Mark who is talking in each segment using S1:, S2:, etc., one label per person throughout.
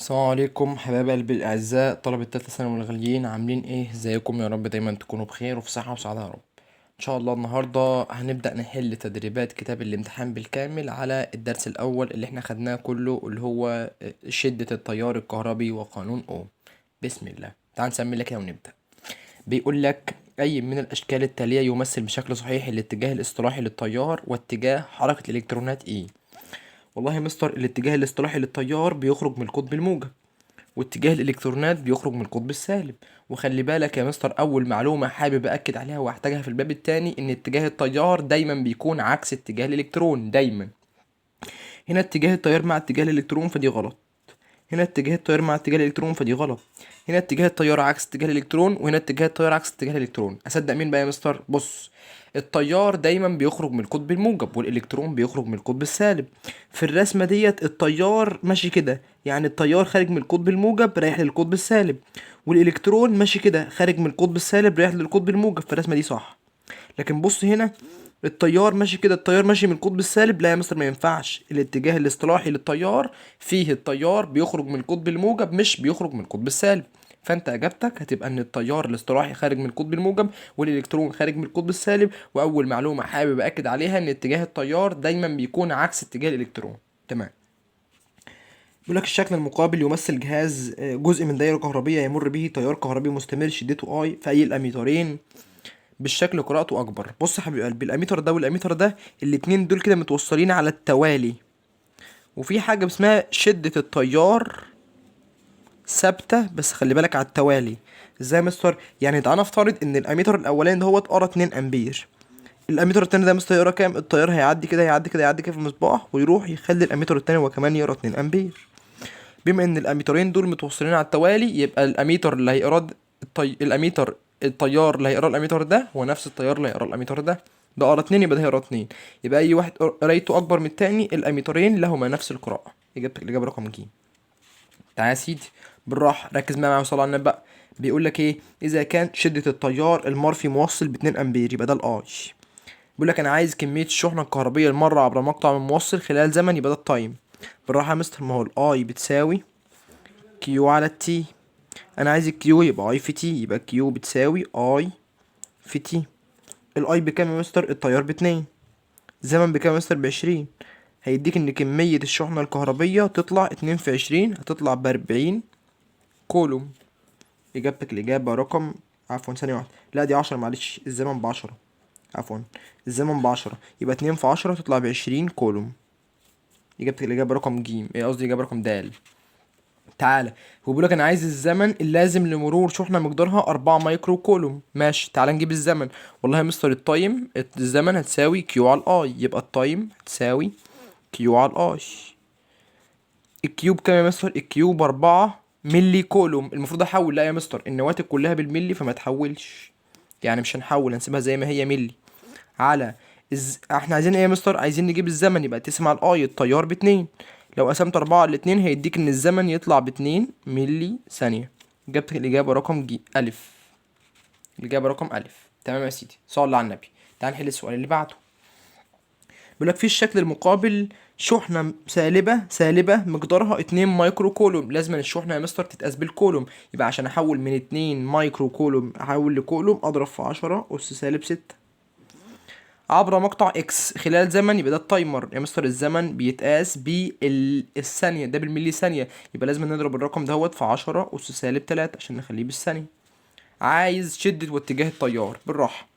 S1: السلام عليكم حبايب قلبي الاعزاء، طلبة تالتة ثانوي الغاليين، عاملين ايه؟ ازيكم؟ يا رب دايما تكونوا بخير وفي صحة وسعادة يا رب. ان شاء الله النهارده هنبدأ نحل تدريبات كتاب الامتحان بالكامل على الدرس الاول اللي احنا خدناه كله، اللي هو شدة التيار الكهربي وقانون اوم. بسم الله، تعال نسمي لك ونبدأ. بيقول لك اي من الاشكال التالية يمثل بشكل صحيح الاتجاه الاصطلاحي للتيار واتجاه حركة الالكترونات ايه؟ والله يا مستر، الاتجاه الاصطلاحي للتيار بيخرج من القطب الموجب، واتجاه الالكترونات بيخرج من القطب السالب. وخلي بالك يا مستر، اول معلومة حابب اكد عليها واحتاجها في الباب التاني ان اتجاه التيار دايما بيكون عكس اتجاه الالكترون دايما. هنا اتجاه التيار مع اتجاه الالكترون فدي غلط، هنا اتجاه التيار مع اتجاه الالكترون فدي غلط، هنا اتجاه التيار عكس اتجاه الالكترون، وهنا اتجاه التيار عكس اتجاه الالكترون. اصدق مين بقى يا مستر؟ بص، التيار دايما بيخرج من القطب الموجب والالكترون بيخرج من القطب السالب. في الرسمه ديت التيار ماشي كده، يعني التيار خارج من القطب الموجب رايح للقطب السالب، والالكترون ماشي كده خارج من القطب السالب رايح للقطب الموجب، في الرسمه دي صح. لكن بص هنا، التيار ماشي كده، التيار ماشي من القطب السالب، لا يا مستر ما ينفعش. الاتجاه الاصطلاحي للتيار فيه التيار بيخرج من القطب الموجب مش بيخرج من القطب السالب. فانت اجابتك هتبقى ان التيار الاصطلاحي خارج من القطب الموجب والالكترون خارج من القطب السالب. واول معلومه حابب اكد عليها ان اتجاه التيار دايما بيكون عكس اتجاه الالكترون. تمام. بيقول لك الشكل المقابل يمثل جهاز جزء من دائره كهربيه يمر به تيار كهربي مستمر شدته اي في اي الاميترين بالشكل قراءته اكبر. بص يا حبيب قلبي، الاميتر ده والاميتر ده الاتنين دول كده متوصلين على التوالي، وفي حاجه اسمها شده التيار ثابته، بس خلي بالك على التوالي. ازاي يا مستر؟ يعني تعالى نفترض ان الاميتر الاولاني ده هو قرا 2 امبير، الاميتر التاني ده يا مستر يقرا كام؟ التيار هيعدي كده يعدي كده يعدي كده في المصباح ويروح يخلي الاميتر التاني هو كمان يقرا 2 امبير. بما ان الاميترين دول متوصلين على التوالي، يبقى الاميتر اللي هيقرا الاميتر، التيار اللي هيقرا الاميتر ده هو نفس التيار اللي هيقرا الاميتر ده. ده قرا اتنين يبقى ده هيقرا اتنين، يبقى اي واحد قرايته اكبر من التاني الاميترين لهما نفس القراءة. اجابتك الاجابة رقم ج. تعالى يا سيدي بالراحة، ركز معايا وصل على النبي بقى. بيقول لك ايه؟ اذا كان شدة التيار المرفي موصل ب 2 امبير يبقى ده الاي. بيقول لك انا عايز كمية الشحنة الكهربية المرة عبر مقطع من موصل خلال زمن يبقى ده التايم. بالراحة يا مستر، ما هو الاي بتساوي كيو على التي. انا عايز الكيو يبقى اي في تي، يبقى كيو بتساوي اي في تي. الاي بكام يا مستر؟ التيار باتنين. الزمن بكام يا مستر؟ ب20. هيديك ان كمية الشحنة الكهربية تطلع 2 في 20، هتطلع ب40 كولوم. اجابتك الاجابة رقم، عفوا ثانية واحدة، لا دي 10، معلش الزمن ب10، عفوا الزمن ب10، يبقى 2 في 10 تطلع ب20 كولوم. اجابتك الاجابة رقم ج، ايه قصدي اجابة رقم د. تعالى، هو بيقولك انا عايز الزمن اللازم لمرور شحنة مقدارها 4 مايكرو كولوم. ماشي، تعالى نجيب الزمن. والله يا مستر التايم، الزمن هتساوي كيو على الاي، يبقى التايم هتساوي كيو على الاي. الكيوب كام يا مستر؟ الكيوب 4 ملي كولوم. المفروض احول، لا يا مستر النواتج كلها بالملي فما تحولش، يعني مش هنحول، هنسيبها زي ما هي ملي على احنا عايزين ايه يا مستر؟ عايزين نجيب الزمن، يبقى تقسم على الاي، التيار باتنين. لو قسمت 4 على 2 هيديك ان الزمن يطلع ب2 ملي ثانية. جبت الإجابة رقم ج ألف. الإجابة رقم ألف. تمام يا سيدي، صلي على النبي. تعال نحل السؤال اللي بعده. بيقولك في الشكل المقابل شحنة سالبة مقدارها 2 مايكرو كولوم. لازم الشحنة يا مستر تتقاس بالكولوم، يبقى عشان أحول من 2 مايكرو كولوم أحول لكولوم أضرب في 10 أس -6 عبر مقطع اكس خلال زمن، يبقى ده التايمر يا مستر. الزمن بيتقاس بالثانية، ده بالملي ثانية، يبقى لازم نضرب الرقم دوت في 10 أس -3 عشان نخليه بالثانية. عايز شدة واتجاه التيار. بالراحة،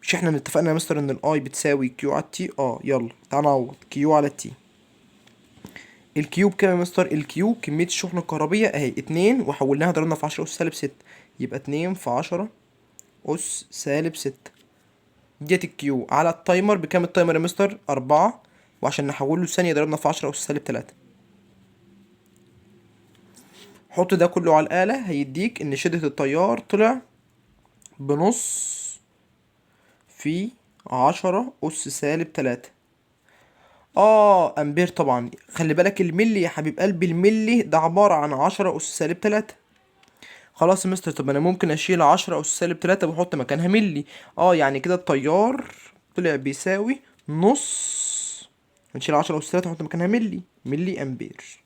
S1: مش احنا اتفقنا يا مستر ان الاي بتساوي كيو على التي؟ يلا تعال نعوض. كيو على التي، الكيو بكام يا مستر؟ الكيو كمية الشحنة الكهربية اهي 2 وحولناها ضربنا في 10 أس -6، يبقى 2 في 10 أس -6. ديت الكيو على التايمر بكام؟ التايمر يا مستر 4، وعشان نحوله لثانية ضربنا في 10 أس -3. حط ده كله على الآلة هيديك إن شدة التيار طلع بنص في 10 أس -3. أمبير طبعا. خلي بالك الملي يا حبيب قلبي، الملي ده عبارة عن 10 أس -3. خلاص يا مستر، طب أنا ممكن أشيل 10 أس -3 وأحط مكانها ملي. يعني كده التيار طلع بيساوي نص، نشيل 10 أس 3 نحط مكانها ملي، ملي أمبير.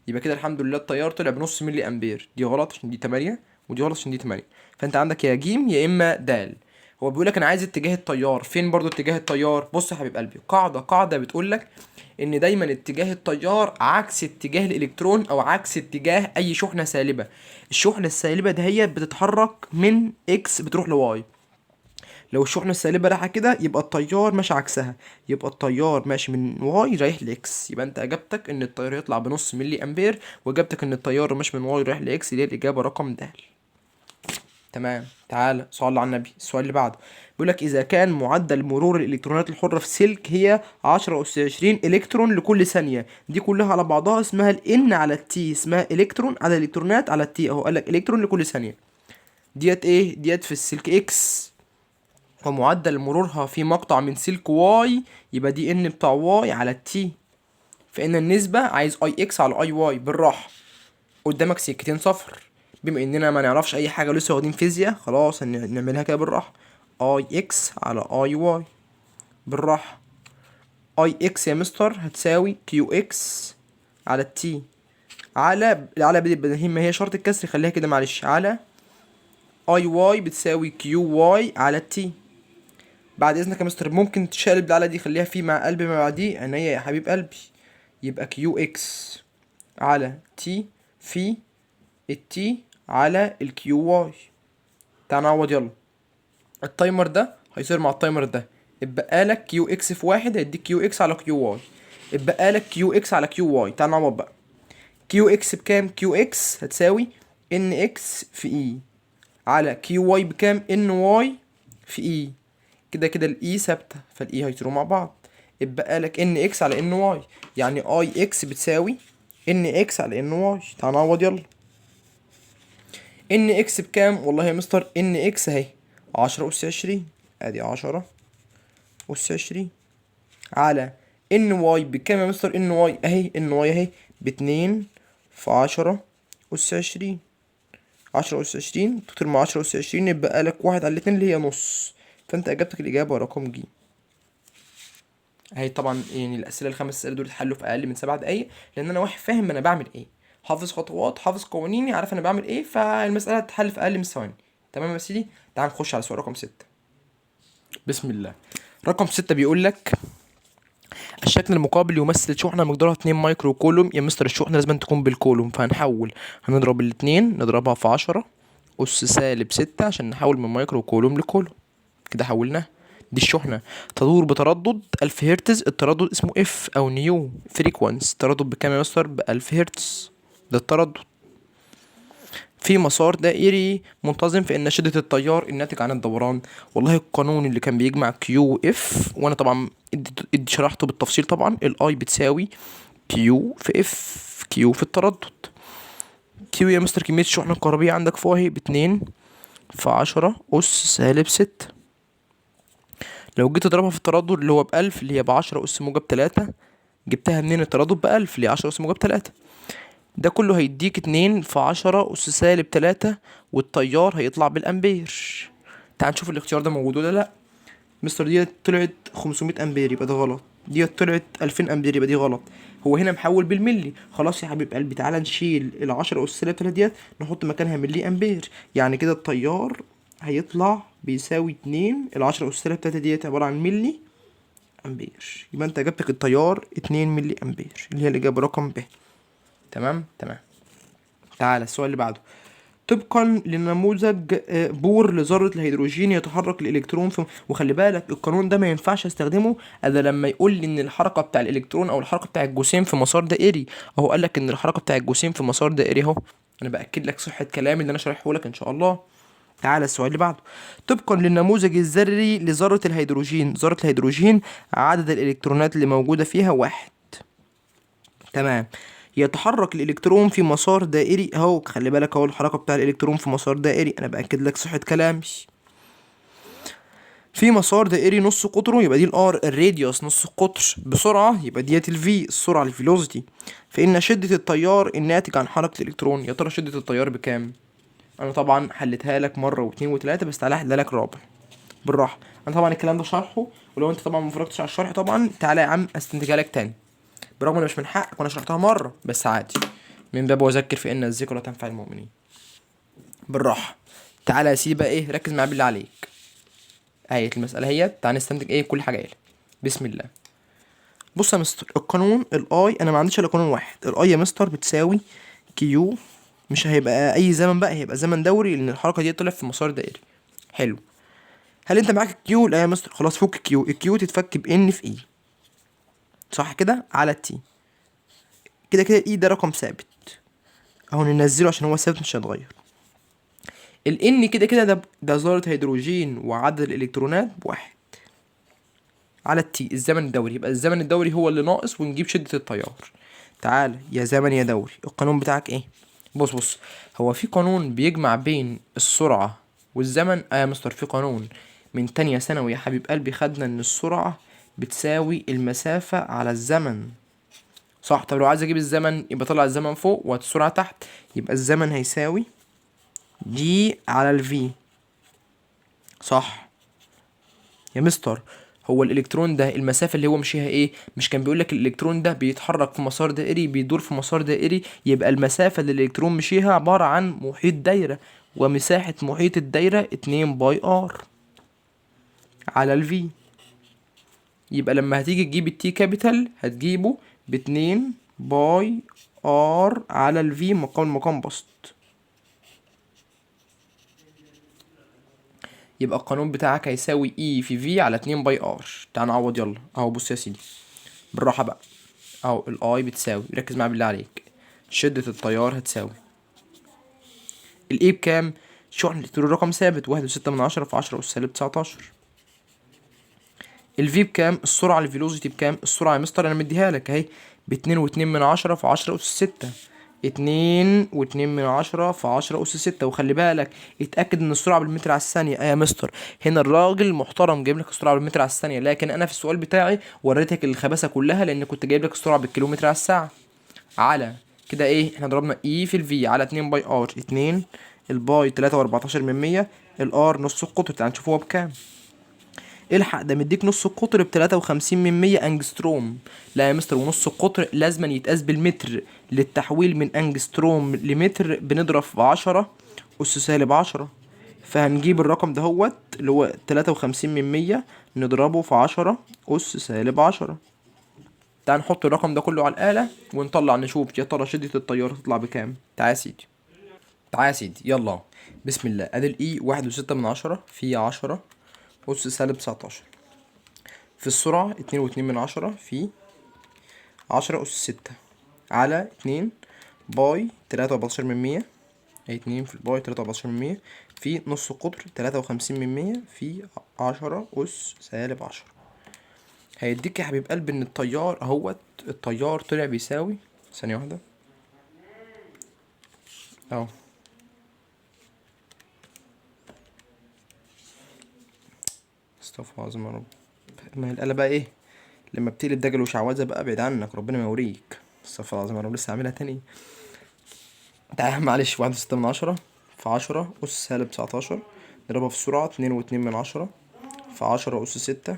S1: يبقى كده الحمد لله التيار طلع بنص ملي امبير. دي غلط عشان دي 8، ودي غلط عشان دي 8. فانت عندك يا ج يا اما د. هو بيقول لك انا عايز اتجاه التيار فين. برضو اتجاه التيار، بص يا حبيب قلبي، قاعده بتقول لك ان دايما اتجاه التيار عكس اتجاه الالكترون او عكس اتجاه اي شحنه سالبه. الشحنه السالبه ده هي بتتحرك من اكس بتروح لواي. لو الشحنة السالبة رايحة كده يبقى التيار ماشي عكسها، يبقى التيار ماشي من واي رايح لاكس. يبقى انت اجابتك ان التيار يطلع بنص ملي امبير، واجابتك ان التيار ماشي من واي رايح لاكس، دي الاجابة رقم د. تمام. تعالى صلى على النبي. السؤال اللي بعده بيقول لك اذا كان معدل مرور الالكترونات الحرة في سلك هي 10 اس 20 الكترون لكل ثانية، دي كلها على بعضها اسمها الان على التي، اسمها الكترون على الالكترونات على التي اهو. قال لك الكترون لكل ثانية. ديت ايه؟ ديت في السلك اكس، ومعدل مرورها في مقطع من سلك واي، يبقى دي ان بتاع واي على التي. فان النسبة عايز اي اكس على اي واي. بالراحة، قدامك سكتين صفر. بما اننا ما نعرفش اي حاجة لسه واخدين فيزياء، خلاص نعملها كده بالراحة. اي اكس على اي واي. بالراحة. اي اكس يا مستر هتساوي كيو اكس على التي على بدل ما هي شرط الكسر خليها كده معلش، على اي واي بتساوي كيو واي على التي. بعد اذنك يا مستر ممكن تشقلب العلى دي خليها في مع قلب ما بعديه عينيا يا حبيب قلبي. يبقى كيو اكس على تي في التي على الكيو واي. تعال نعوض يلا. التايمر ده هيصير مع التايمر ده، اتبقى لك كيو اكس في واحد هيديك كيو اكس على كيو واي، اتبقى لك كيو اكس على كيو واي. تعال نعوض بقى. كيو اكس بكام؟ كيو اكس هتساوي ان اكس في اي على كيو واي بكام؟ ان واي في اي. كده كده الاي ثابته فالاي هيطيروا مع بعض. اتبقى لك ان اكس على ان واي، يعني اي اكس بتساوي ان اكس على ان واي. تعال نعوض يلا. ان اكس بكام؟ والله يا مستر ان اكس اهي 10 اس 20، ادي 10 اس 20 على ان واي بكام يا مستر؟ ان واي اهي، ان واي اهي باتنين في 10 اس 20. 10 اس 20 تطير مع 10 اس 20 يبقى لك واحد على الاتنين اللي هي نص. فانت اجابتك الاجابه رقم ج. اهي طبعا يعني الاسئله الخمس اسئله دول اتحلوا في اقل من 7 دقايق، لان انا واحد فاهم انا بعمل ايه، حافظ خطوات، حافظ قوانيني، عارف انا بعمل ايه، فالمساله هتتحل في اقل من ثواني. تمام يا سيدي. تعال نخش على سؤال رقم 6. بسم الله. رقم 6 بيقول لك الشكل المقابل يمثل شحنة مقدارها 2 مايكرو كولوم. يا مستر الشحنة لازم تكون بالكولوم، فهنحول، هنضرب الاتنين نضربها في 10 أس سالب 6 عشان نحول من مايكرو كولوم لكولوم. كده حولناها. دي الشحنة تدور بتردد 1000 هرتز، التردد اسمه اف او نيو فريكوانس. التردد بكام يا مستر؟ ب1000 هرتز، ده التردد. في مسار دائري منتظم فإن شدة التيار الناتج عن الدوران. والله القانون اللي كان بيجمع كيو اف، وانا طبعا شرحته بالتفصيل طبعا. الاي بتساوي كيو في اف، كيو في التردد. كيو يا مستر كمية الشحنة الكهربية عندك فوق اهي باتنين في 10 أس سالب 6. لو جيت تضربها في التردد اللي هو ب1000 اللي هي ب10 أس موجب 3، جبتها منين؟ التردد ب1000 اللي هي 10 أس موجب 3. ده كله هيديك 2 في 10 أس سالب 3، والتيار هيطلع بالأمبير. تعال نشوف الاختيار ده موجود ولا لأ. مستر ديت طلعت 500 أمبير يبقى ده غلط، ديت طلعت 2000 أمبير يبقى دي غلط. هو هنا محول بالملي. خلاص يا حبيب قلبي تعالى نشيل ال10 أس سالب 3 ديت نحط مكانها ملي أمبير. يعني كده التيار هيطلع بيساوي 2، ال10 أس سالب 3 ديت عبارة عن ملي أمبير. يبقى أنت إجابتك التيار 2 ملي أمبير اللي هي الإجابة رقم ب. تمام. تعالى السؤال اللي بعده. طبقا لنموذج بور لذرة الهيدروجين يتحرك الإلكترون في، وخلي بالك القانون ده ما ينفعش استخدمه الا لما يقول لي ان الحركة بتاع الإلكترون او الحركة بتاع الجسيم في مسار دائري. اهو قال لك ان الحركة بتاع الجسيم في مسار دائري اهو. انا باكد لك صحة كلامي اللي انا شارحه لك ان شاء الله. تعالى السؤال اللي بعده. طبقا للنموذج الذري لذرة الهيدروجين، ذرة الهيدروجين عدد الإلكترونات اللي موجودة فيها 1. تمام. يتحرك الالكترون في مسار دائري اهو، خلي بالك اهو الحركه بتاع الالكترون في مسار دائري، انا باكد لك صحه كلامي. في مسار دائري نص قطره يبقى دي الار، الراديوس نص القطر، بسرعه يبقى ديت الفي السرعه الفيلوسيتي. فان شده التيار الناتج عن حركه الالكترون، يا ترى شده التيار بكام؟ انا طبعا حلتها لك مره واثنين وثلاثه، بس تعالى احلها لك رابع بالراحه. انا طبعا الكلام ده شرحه، ولو انت طبعا مفرجتش على الشرح طبعا تعالى يا عم استنتجها لك تاني، برغم ان مش من حقك وانا شرحتها مره بس عادي. من باب وذكر فإن الذكرى تنفع المؤمنين. بالراحة. تعالى يا سيدي بقى ايه، ركز معايا بالله عليك. آية المسألة هي، تعالى نستنتج ايه كل حاجة. بسم الله. بص يا مستر، القانون الاي انا ما عنديش الا قانون واحد. الاي يا مستر بتساوي كيو، مش هيبقى اي زمن بقى، هيبقى زمن دوري لان الحركه دي طلعت في مسار دائري. حلو. هل انت معاك الكيو؟ لا يا مستر، خلاص فك الكيو. الكيو تتفك بان في اي، صح كده، على التي. كده كده الاي ده رقم ثابت اهو، ننزله عشان هو ثابت مش هيتغير. الان كده كده ده ذرة هيدروجين وعدد الالكترونات بواحد على التي الزمن الدوري. يبقى الزمن الدوري هو اللي ناقص، ونجيب شدة التيار. تعال يا زمن يا دوري، القانون بتاعك ايه؟ بص هو في قانون بيجمع بين السرعة والزمن. يا مستر في قانون من تانية ثانوي يا حبيب قلبي، خدنا ان السرعة بتساوي المسافة على الزمن، صح؟ طب لو عايز اجيب الزمن يبقى طلع الزمن فوق والسرعة تحت، يبقى الزمن هيساوي دي على الفي، صح يا مستر؟ هو الالكترون ده المسافه اللي هو مشيها ايه؟ مش كان بيقولك الالكترون ده بيتحرك في مسار دائري، بيدور في مسار دائري، يبقى المسافه اللي الالكترون مشيها عباره عن محيط دايره، ومساحه محيط الدايره 2 باي ار على الفي. يبقى لما هتيجي تجيب التي كابيتال هتجيبه ب2 باي ار على الفي مقام بسط. يبقى القانون بتاعك هيساوي اي في في على 2 باي ار. تعال نعوض يلا اهو. بص يا سيدي بالراحه بقى اهو، الاي بتساوي، ركز معايا بالله عليك، شدة التيار هتساوي الاي بكام؟ شحنة الالكترون رقم ثابت 1.6 في 10 أس -19. الفي بكام؟ السرعة الفيلوسيتي بكام؟ السرعة يا مستر انا مديها لك اهي ب2.2 في 10 أس 6، 2.2 في 10 أس 6. وخلي بالك اتأكد ان السرعة بالمتر على الثانية. يا مستر هنا الراجل محترم جايب لك السرعة بالمتر على الثانية، لكن انا في السؤال بتاعي وريتك الخباثة كلها لان كنت جايب لك السرعة بالكيلومتر على الساعة. على كده ايه، احنا ضربنا اي في الفي على 2 باي ار، 2 الباي 3.14 الار نص القطر. تعال نشوف هو بكام. الحق ده مديك نص القطر ب53 انجستروم. لا يا مستر، ونص القطر لازما يتقاس بالمتر، للتحويل من انجستروم لمتر بنضرب في 10 أس -10. فهنجيب الرقم ده هوت اللي هو 53 نضربه في 10 أس -10. تعال نحط الرقم ده كله على الآلة ونطلع نشوف يا ترى شدة التيار تطلع بكام. تعال يا سيدي، تعال يا سيدي يلا. بسم الله. ادي الاي 1.6 في 10 أس -19. في السرعة 2.2 في 10 أس 6 على 2 باي 3.14 أي 2 في الباي 3.14 في نص القطر 53 في 10 أس -10. هيديك يا حبيب قلب ان التيار اهوت، التيار طلع بيساوي، ثانية واحدة اهو، استغفر الله العظيم يا رب. ما هي الآلة بقى ايه لما بتقلب دجل وشعوذة بقى، بعيد عنك ربنا ما يوريك. استغفر الله العظيم يا رب، لسه عاملها تاني. تعالى معلش، 1.6 في 10 أس -19 نضربها في السرعة 2.2 في 10 أس 6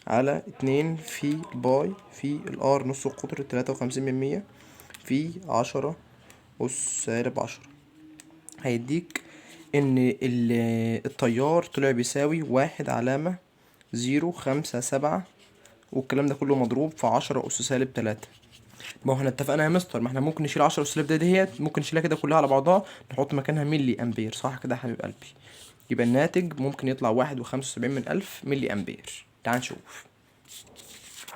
S1: على 2 في الباي في الار نص القطر 53 في 10 أس -10. هيديك ان التيار طلع بيساوي 1.057، والكلام ده كله مضروب في 10 أس -3. ما هو احنا اتفقنا يا مستر، ما احنا ممكن نشيل 10 أس ديت، ممكن نشيلها كده كلها على بعضها نحط مكانها ملي امبير، صح كده يا حبيب قلبي؟ يبقى الناتج ممكن يطلع 1.75 ملي امبير. تعال نشوف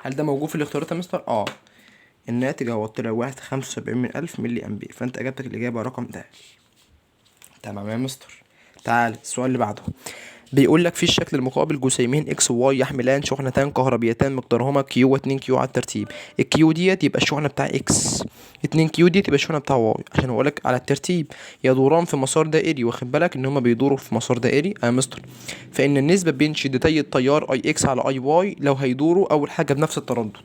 S1: هل ده موجود في الاختيارات يا مستر. الناتج هو طلع 1.75 ملي امبير، فانت اجابتك الاجابة رقم د. تمام يا مستر. تعال السؤال اللي بعده. بيقول لك في الشكل المقابل جسيمين اكس وواي يحملان شحنتان كهربيتان مقدارهما كيو و2 كيو على الترتيب. الكيو ديت يبقى الشحنه بتاع اكس، 2 كيو ديت يبقى الشحنه بتاع واي، عشان اقول لك على الترتيب. يدوران في مسار دائري، واخد بالك ان هما بيدوروا في مسار دائري يا مستر، فان النسبه بين شدتي التيار اي اكس على اي واي لو هيدوروا اول حاجه بنفس التردد.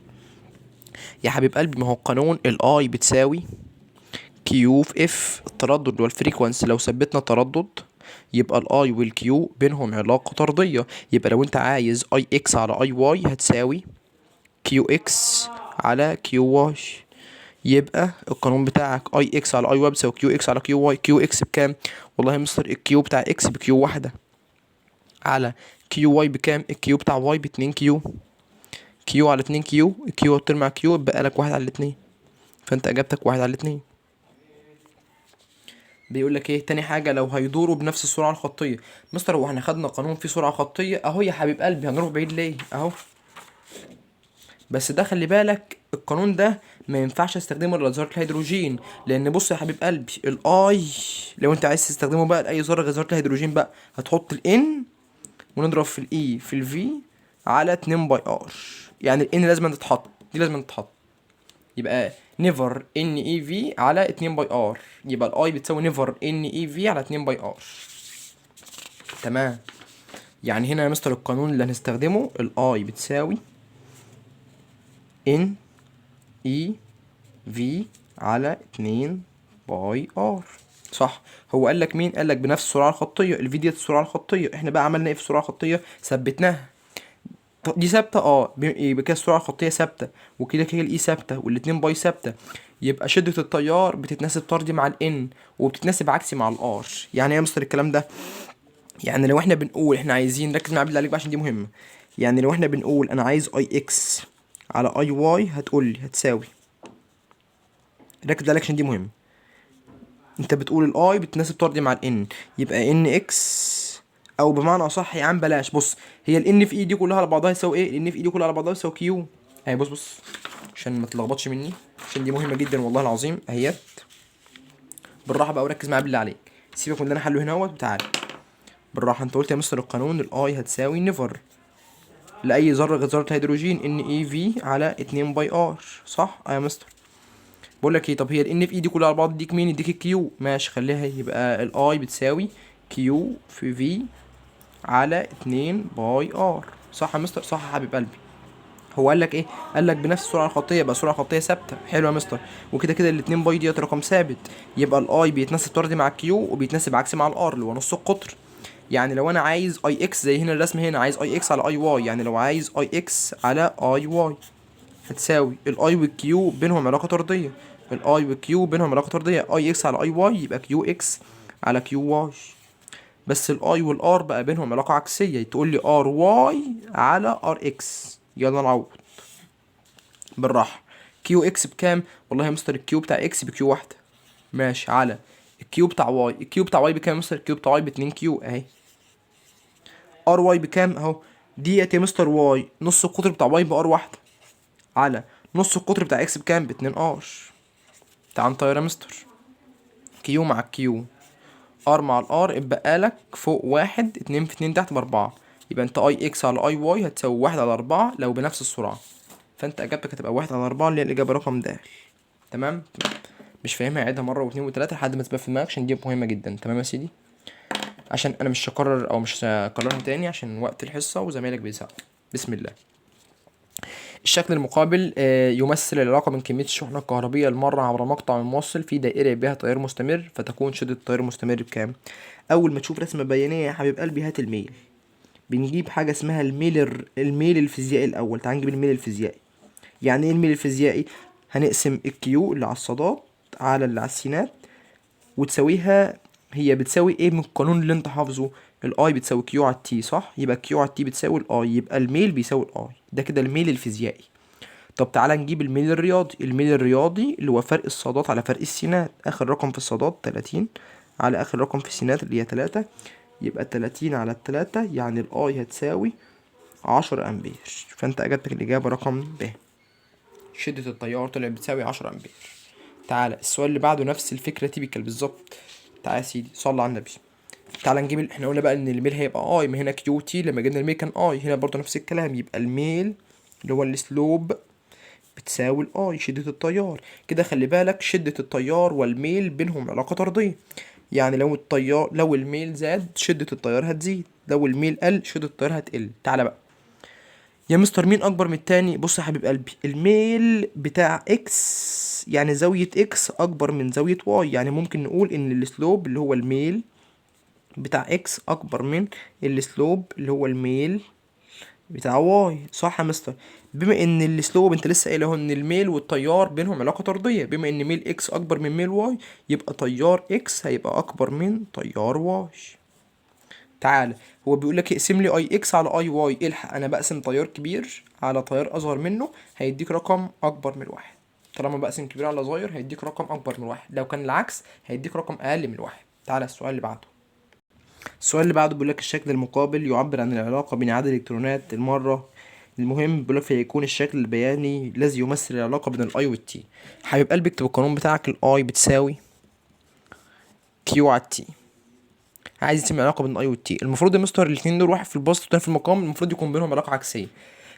S1: يا حبيب قلبي ما هو القانون الاي بتساوي كيو في اف، التردد اللي هو الفريكوانسي. لو ثبتنا تردد يبقى الاي والكيو بينهم علاقة طردية. يبقى لو انت عايز اي اكس على اي واي هتساوي كيو اكس على كيو واي. يبقى القانون بتاعك اي اكس على اي واي بتساوي كيو اكس على كيو واي. كيو اكس بكام؟ والله يا مستر الكيو بتاع اكس بكيو واحدة، على كيو واي بكام؟ الكيو بتاع واي باتنين كيو. كيو على اتنين كيو، الكيو هتطير مع كيو يبقى لك واحد على الاتنين، فانت اجابتك واحد على الاتنين. بيقول لك ايه تاني حاجه؟ لو هيدوروا بنفس السرعه الخطيه. مستر هو احنا خدنا قانون فيه سرعه خطيه اهو يا حبيب قلبي، هنروح بعيد ليه؟ اهو. بس ده خلي بالك القانون ده ما ينفعش استخدمه لذرات الهيدروجين، لان بص يا حبيب قلبي الاي لو انت عايز تستخدمه بقى لاي ذره غير ذرات الهيدروجين بقى هتحط الان ونضرب في الاي في الفي على 2 باي ار. يعني الان لازم تتحط، دي لازم تتحط، يبقى نيفر ان اي في على 2 باي ار، يبقى الاي بتساوي نيفر ان اي في على 2 باي ار. تمام. يعني هنا يا مستر القانون اللي هنستخدمه الاي بتساوي ان اي في على 2 باي ار. صح. هو قال لك مين؟ قال لك بنفس السرعه الخطيه. الفي ديت السرعه الخطيه، احنا بقى عملنا ايه في السرعه الخطيه؟ ثبتناها. دي ثابته يبقى كده السرعه الخطيه ثابته، وكده كده الاي ثابته، والاتنين باي ثابته. يبقى شده التيار بتتناسب طردي مع الان، وبتتناسب عكسي مع الار. يعني ايه يا مستر الكلام ده؟ يعني لو احنا بنقول احنا عايزين، ركز معايا بالله عليك بقى عشان دي مهمه. يعني لو احنا بنقول انا عايز اي اكس على اي واي، هتقول لي هتساوي، ركز بالله عليك عشان دي مهمه. انت بتقول الاي بتناسب طردي مع الان، يبقى ان اكس، او بمعنى اصح يا عم بلاش، بص هي الان في اي دي كلها على بعضها يساوي ايه؟ الان في اي دي كلها على بعضها يساوي كيو. اهي بص عشان ما تلخبطش مني، عشان دي مهمه جدا والله العظيم اهيت. بالراحه بقى وركز معايا بالله عليك، سيبك من اللي انا حله هنا وتعالى بالراحه. انت قلت يا مستر القانون الاي هتساوي نيفر لاي ذره غير ذره هيدروجين ان اي في على 2 باي ار، صح؟ يا مستر بقول لك ايه، طب هي الان في اي دي كلها على بعض يديك مين؟ يديك الكيو. ماشي خليها يبقى الاي بتساوي كيو في في على 2 باي ار. صح يا مستر؟ صح يا حبيب قلبي. هو قال لك ايه؟ قال لك بنفس السرعه الخطيه، يبقى السرعه الخطيه ثابته. حلو يا مستر. وكده كده الاتنين باي ديت رقم ثابت، يبقى الاي بيتناسب طردي مع الكيو وبيتناسب عكسي مع الار اللي هو نص القطر. يعني لو انا عايز اي اكس زي هنا الرسم هنا، عايز اي اكس على اي واي، يعني لو عايز اي اكس على اي واي هتساوي الاي والكيو بينهم علاقه طرديه. الاي والكيو بينهم علاقه طرديه، اي اكس على اي واي يبقى كيو اكس على كيو واي. بس الاي والار بقى بينهم علاقه عكسيه، تقول لي ار واي على ار اكس. يلا نعوض بالراحه. كيو اكس بكام؟ والله يا مستر الكيو بتاع اكس بكيو واحده، ماشي، على الكيو بتاع واي. الكيو بتاع واي بكام يا مستر؟ الكيو بتاع واي باتنين كيو اهي. ار واي بكام؟ اهو ديت يا مستر واي نص القطر بتاع واي بار واحده، على نص القطر بتاع اكس بكام؟ باتنين ار. تعال نطير يا مستر، كيو مع الكيو، ار مع الار، اتبقى لك فوق واحد، اتنين في اتنين تحت باربعة. يبقى انت اي اكس على اي واي هتساوي واحد على اربعة لو بنفس السرعة، فانت اجابتك هتبقى واحد على اربعة اللي هي الاجابة رقم د. تمام. مش فاهمها عيدها مرة واتنين وتلاتة لحد ما تبقى في دماغك عشان دي مهمة جدا. تمام يا سيدي، عشان انا مش هكرر او مش هكررها تاني عشان وقت الحصة وزمايلك بيزهقوا. بسم الله. الشكل المقابل يمثل العلاقة بين كمية الشحنة الكهربية المرة عبر مقطع موصل في دائرة بها تيار مستمر، فتكون شدة التيار المستمر بكام؟ أول ما تشوف رسمة بيانية يا حبيب قلبي هات الميل. بنجيب حاجة اسمها الميل الفيزيائي الأول. تعال نجيب الميل الفيزيائي. يعني ايه الميل الفيزيائي؟ هنقسم الكيو اللي على الصادات على اللي على السينات وتساويها، هي بتساوي ايه من القانون اللي انت حافظه؟ الاي بتساوي كيو على التي، صح؟ يبقى كيو على التي بتساوي الاي، يبقى الميل بيساوي الاي. ده كده الميل الفيزيائي. طب تعالى نجيب الميل الرياضي. الميل الرياضي اللي هو فرق الصادات على فرق السينات، اخر رقم في الصادات 30 على اخر رقم في السينات اللي هي 3، يبقى 30 على 3 يعني الاي هتساوي 10 امبير. فانت اجابتك الاجابه رقم ب. شدة التيار طلعت بتساوي 10 امبير. تعالى السؤال اللي بعده نفس الفكرة تيبيكال بالظبط. تعالى يا سيدي صلى على النبي. تعالى نجيب احنا قلنا بقى ان الميل هيبقى اي، ما هنا كيو تي لما جبنا الميل كان اي، هنا برضه نفس الكلام، يبقى الميل اللي هو السلوب بتساوي الاي شدة التيار. كده خلي بالك شدة التيار والميل بينهم علاقة طردية، يعني لو الميل زاد شدة التيار هتزيد، لو الميل قل شدة التيار هتقل. تعالى بقى يا مستر مين اكبر من التاني؟ بص يا حبيب قلبي الميل بتاع اكس يعني زاوية اكس اكبر من زاوية واي، يعني ممكن نقول ان السلوب اللي هو الميل بتاع اكس اكبر من السلوب اللي هو الميل بتاع واي، صح يا مستر. بما ان السلوب انت لسه قايل اهو ان الميل والتيار بينهم علاقه طرديه، بما ان ميل اكس اكبر من ميل واي يبقى تيار اكس هيبقى اكبر من تيار واي. تعالى، هو بيقول لك اقسم لي اي اكس على اي واي، الحق انا بقسم تيار كبير على تيار اصغر منه هيديك رقم اكبر من واحد. طالما بقسم كبير على صغير هيديك رقم اكبر من واحد، لو كان العكس هيديك رقم اقل من واحد. تعالى السؤال اللي بعده. السؤال اللي بعده بيقول لك الشكل المقابل يعبر عن العلاقة بين عدد الإلكترونات المرة. المهم بيقول لك فيكون الشكل البياني الذي يمثل العلاقة بين الأي والتي. حبيب قلبي اكتب القانون بتاعك، الأي بتساوي كيو على التي. عايز يتم العلاقة بين الأي والتي. المفروض يا مستر الاتنين دول، واحد في البسط والتاني في المقام، المفروض يكون بينهم علاقة عكسية.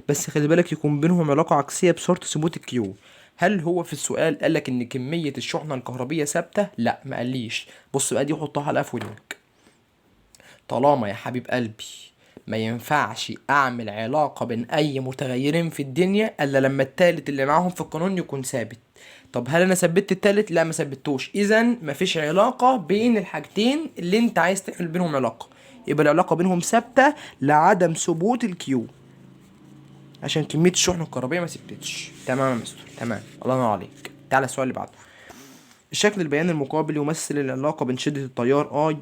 S1: بس خلي بالك يكون بينهم علاقة عكسية بشرط ثبوت الكيو. هل هو في السؤال قالك إن كمية الشحنة الكهربية ثابتة؟ لأ، ما قاليش. بص بقى، دي حطها على في ودنك. طالما يا حبيب قلبي ما ينفعش اعمل علاقة بين اي متغيرين في الدنيا الا لما التالت اللي معاهم في القانون يكون ثابت. طب هل انا ثبتت التالت؟ لا، ما ثبتوش، اذا مفيش علاقة بين الحاجتين اللي انت عايز تعمل بينهم علاقة. يبقى العلاقة بينهم ثابتة لعدم ثبوت الكيو، عشان كمية الشحنة الكهربية ما ثبتتش. تمام يا مستر، تمام، الله ينور عليك. تعالى السؤال اللي بعده. الشكل البياني المقابل يمثل العلاقة بين شدة التيار اي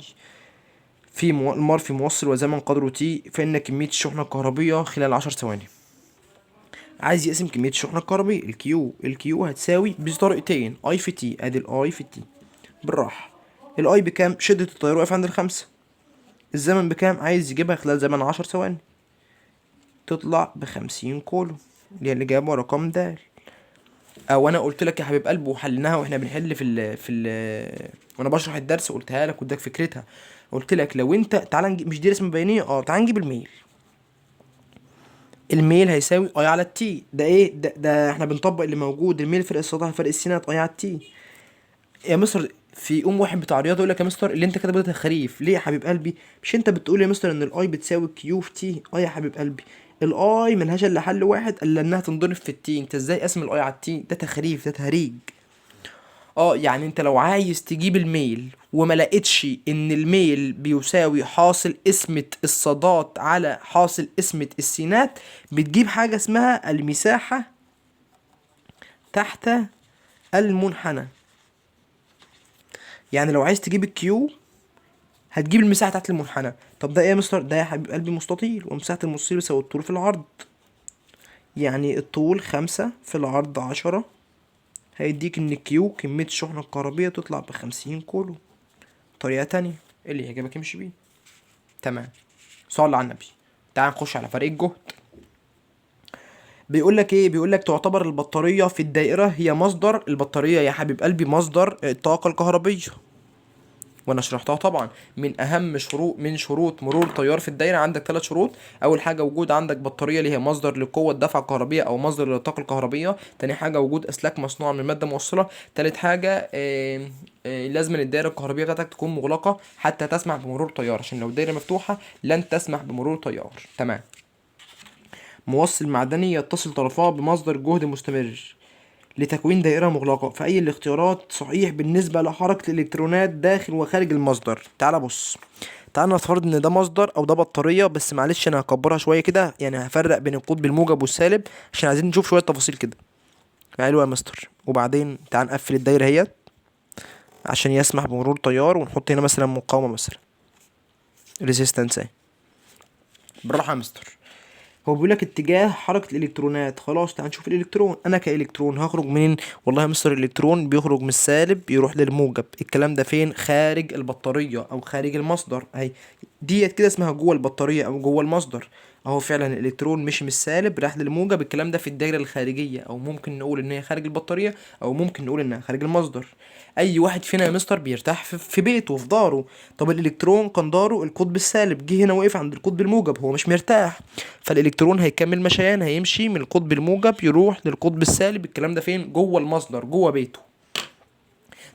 S1: في المار في موصل وزمن قدره تي، فإن كمية الشحنة الكهربية خلال 10 ثواني. عايز يقسم كمية الشحنة الكهربية الكيو هتساوي بطريقتين، اي في تي، ادي الاي في تي. بالراحة، الاي بكام؟ شدة التيار واقف عند الخمسة. الزمن بكام؟ عايز يجيبها خلال زمن 10 ثواني، تطلع ب50 كولوم، اللي هي الإجابة رقم د. او انا قلت لك يا حبيب قلبي وحلناها واحنا بنحل وانا بشرح الدرس، قلتها لك واداك فكرتها. قلت لك لو انت تعالى نجيب، مش دي رسمه بيانيه، تعالى نجيب الميل. الميل هيساوي اي على التي. ده ايه ده احنا بنطبق اللي موجود، الميل فرق السطح فرق السينات اي على التي. يا مستر في واحد بتاع رياضه يقول لك يا مستر اللي انت كاتبه ده تخريف. ليه يا حبيب قلبي؟ مش انت بتقول يا مستر ان الاي بتساوي كيو في تي؟ يا حبيب قلبي، الاي ملهاش الا حل واحد الا انها تنضرب في التي. انت ازاي قاسم الاي على التي؟ ده تخريف، ده تهريج. يعني انت لو عايز تجيب الميل وما لقيتش ان الميل بيساوي حاصل قسمة الصادات على حاصل قسمة السينات، بتجيب حاجة اسمها المساحة تحت المنحنى. يعني لو عايز تجيب الكيو هتجيب المساحة تحت المنحنى. طب ده ايه يا مستر؟ ده يا حبيب قلبي مستطيل، ومساحة المستطيل بيساوي الطول في العرض. يعني الطول 5 في العرض 10، هيديك ان الكيو كمية الشحنة الكهربية تطلع ب50 كولو. طريقة تانية اللي هيجيبك امشي بيه. تمام، صلى على النبي. تعال نخش على فرق الجهد. بيقول لك ايه؟ بيقول لك تعتبر البطارية في الدائرة هي مصدر، البطارية يا حبيب قلبي مصدر الطاقة الكهربية، وانا شرحتها طبعا. من اهم شروط مرور تيار في الدايره عندك 3 شروط. اول حاجه وجود عندك بطاريه اللي هي مصدر لقوه الدفع الكهربيه او مصدر للطاقه الكهربيه. تاني حاجه وجود اسلاك مصنوعه من ماده موصله. تالت حاجه لازم الدائره الكهربيه بتاعتك تكون مغلقه حتى تسمح بمرور تيار، عشان لو الدايره مفتوحه لن تسمح بمرور تيار. تمام. موصل معدني يتصل طرفاه بمصدر جهد مستمر لتكوين دائرة مغلقة، فأي الاختيارات صحيح بالنسبة لحركة الإلكترونات داخل وخارج المصدر. تعال بص، تعال نفترض إن ده مصدر أو ده بطارية، بس معلش أنا هكبرها شوية كده، يعني هفرق بين القطب الموجب والسالب عشان عايزين نشوف شوية تفاصيل كده. حلو يا مستر. وبعدين تعال نقفل الدايرة اهيت عشان يسمح بمرور تيار، ونحط هنا مثلا مقاومة مثلا ريزيستنس اهي. بالراحة يا مستر. هو بيقول لك اتجاه حركة الإلكترونات. خلاص تعال نشوف الإلكترون. أنا كإلكترون هخرج منين؟ والله يا مستر الإلكترون بيخرج من السالب يروح للموجب. الكلام ده فين؟ خارج البطارية أو خارج المصدر أهي. ديت كده اسمها جوه البطارية أو جوه المصدر. أهو فعلا الإلكترون مشي من السالب راح للموجب. الكلام ده في الدايرة الخارجية، أو ممكن نقول إن هي خارج البطارية، أو ممكن نقول إنها خارج المصدر. أي واحد فينا يا مستر بيرتاح في بيته في داره. طب الإلكترون كان داره القطب السالب، جه هنا وقف عند القطب الموجب، هو مش مرتاح. فالالكترون هيكمل مشيان، هيمشي من القطب الموجب يروح للقطب السالب. الكلام ده فين؟ جوه المصدر، جوه بيته.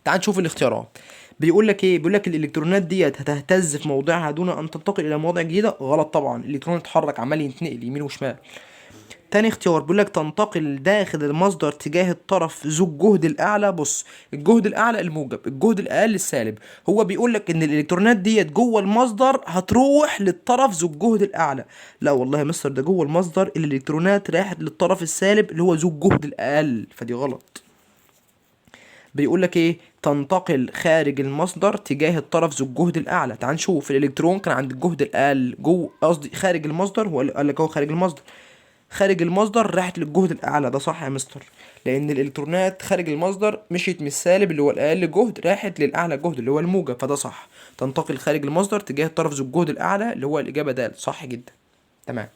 S1: تعال نشوف الاختيارات. بيقول لك ايه؟ بيقول لك الالكترونات ديت هتهتز في موضعها دون ان تنتقل الى مواضع جديده. غلط طبعا، الالكترون اتحرك عمال يتنقل يمين وشمال. تاني اختيار بيقول لك تنتقل داخل المصدر تجاه الطرف ذو الجهد الاعلى. بص، الجهد الاعلى الموجب، الجهد الاقل السالب. هو بيقول لك ان الالكترونات ديت جوه المصدر هتروح للطرف ذو الجهد الاعلى. لا والله يا مستر، ده جوه المصدر الالكترونات راحت للطرف السالب اللي هو ذو الجهد الاقل، فدي غلط. بيقول لك ايه؟ تنتقل خارج المصدر تجاه الطرف ذو الجهد الاعلى. تعال نشوف، الالكترون كان عند الجهد الاقل قصدي خارج المصدر، هو قال لك هو خارج المصدر. خارج المصدر راحت للجهد الاعلى، ده صح يا مستر، لان الالكترونات خارج المصدر مشيت من السالب اللي هو الاقل جهد راحت للاعلى جهد اللي هو الموجب، فده صح. تنتقل خارج المصدر تجاه الطرف ذو الجهد الاعلى اللي هو الاجابه د، صح جدا. تمام.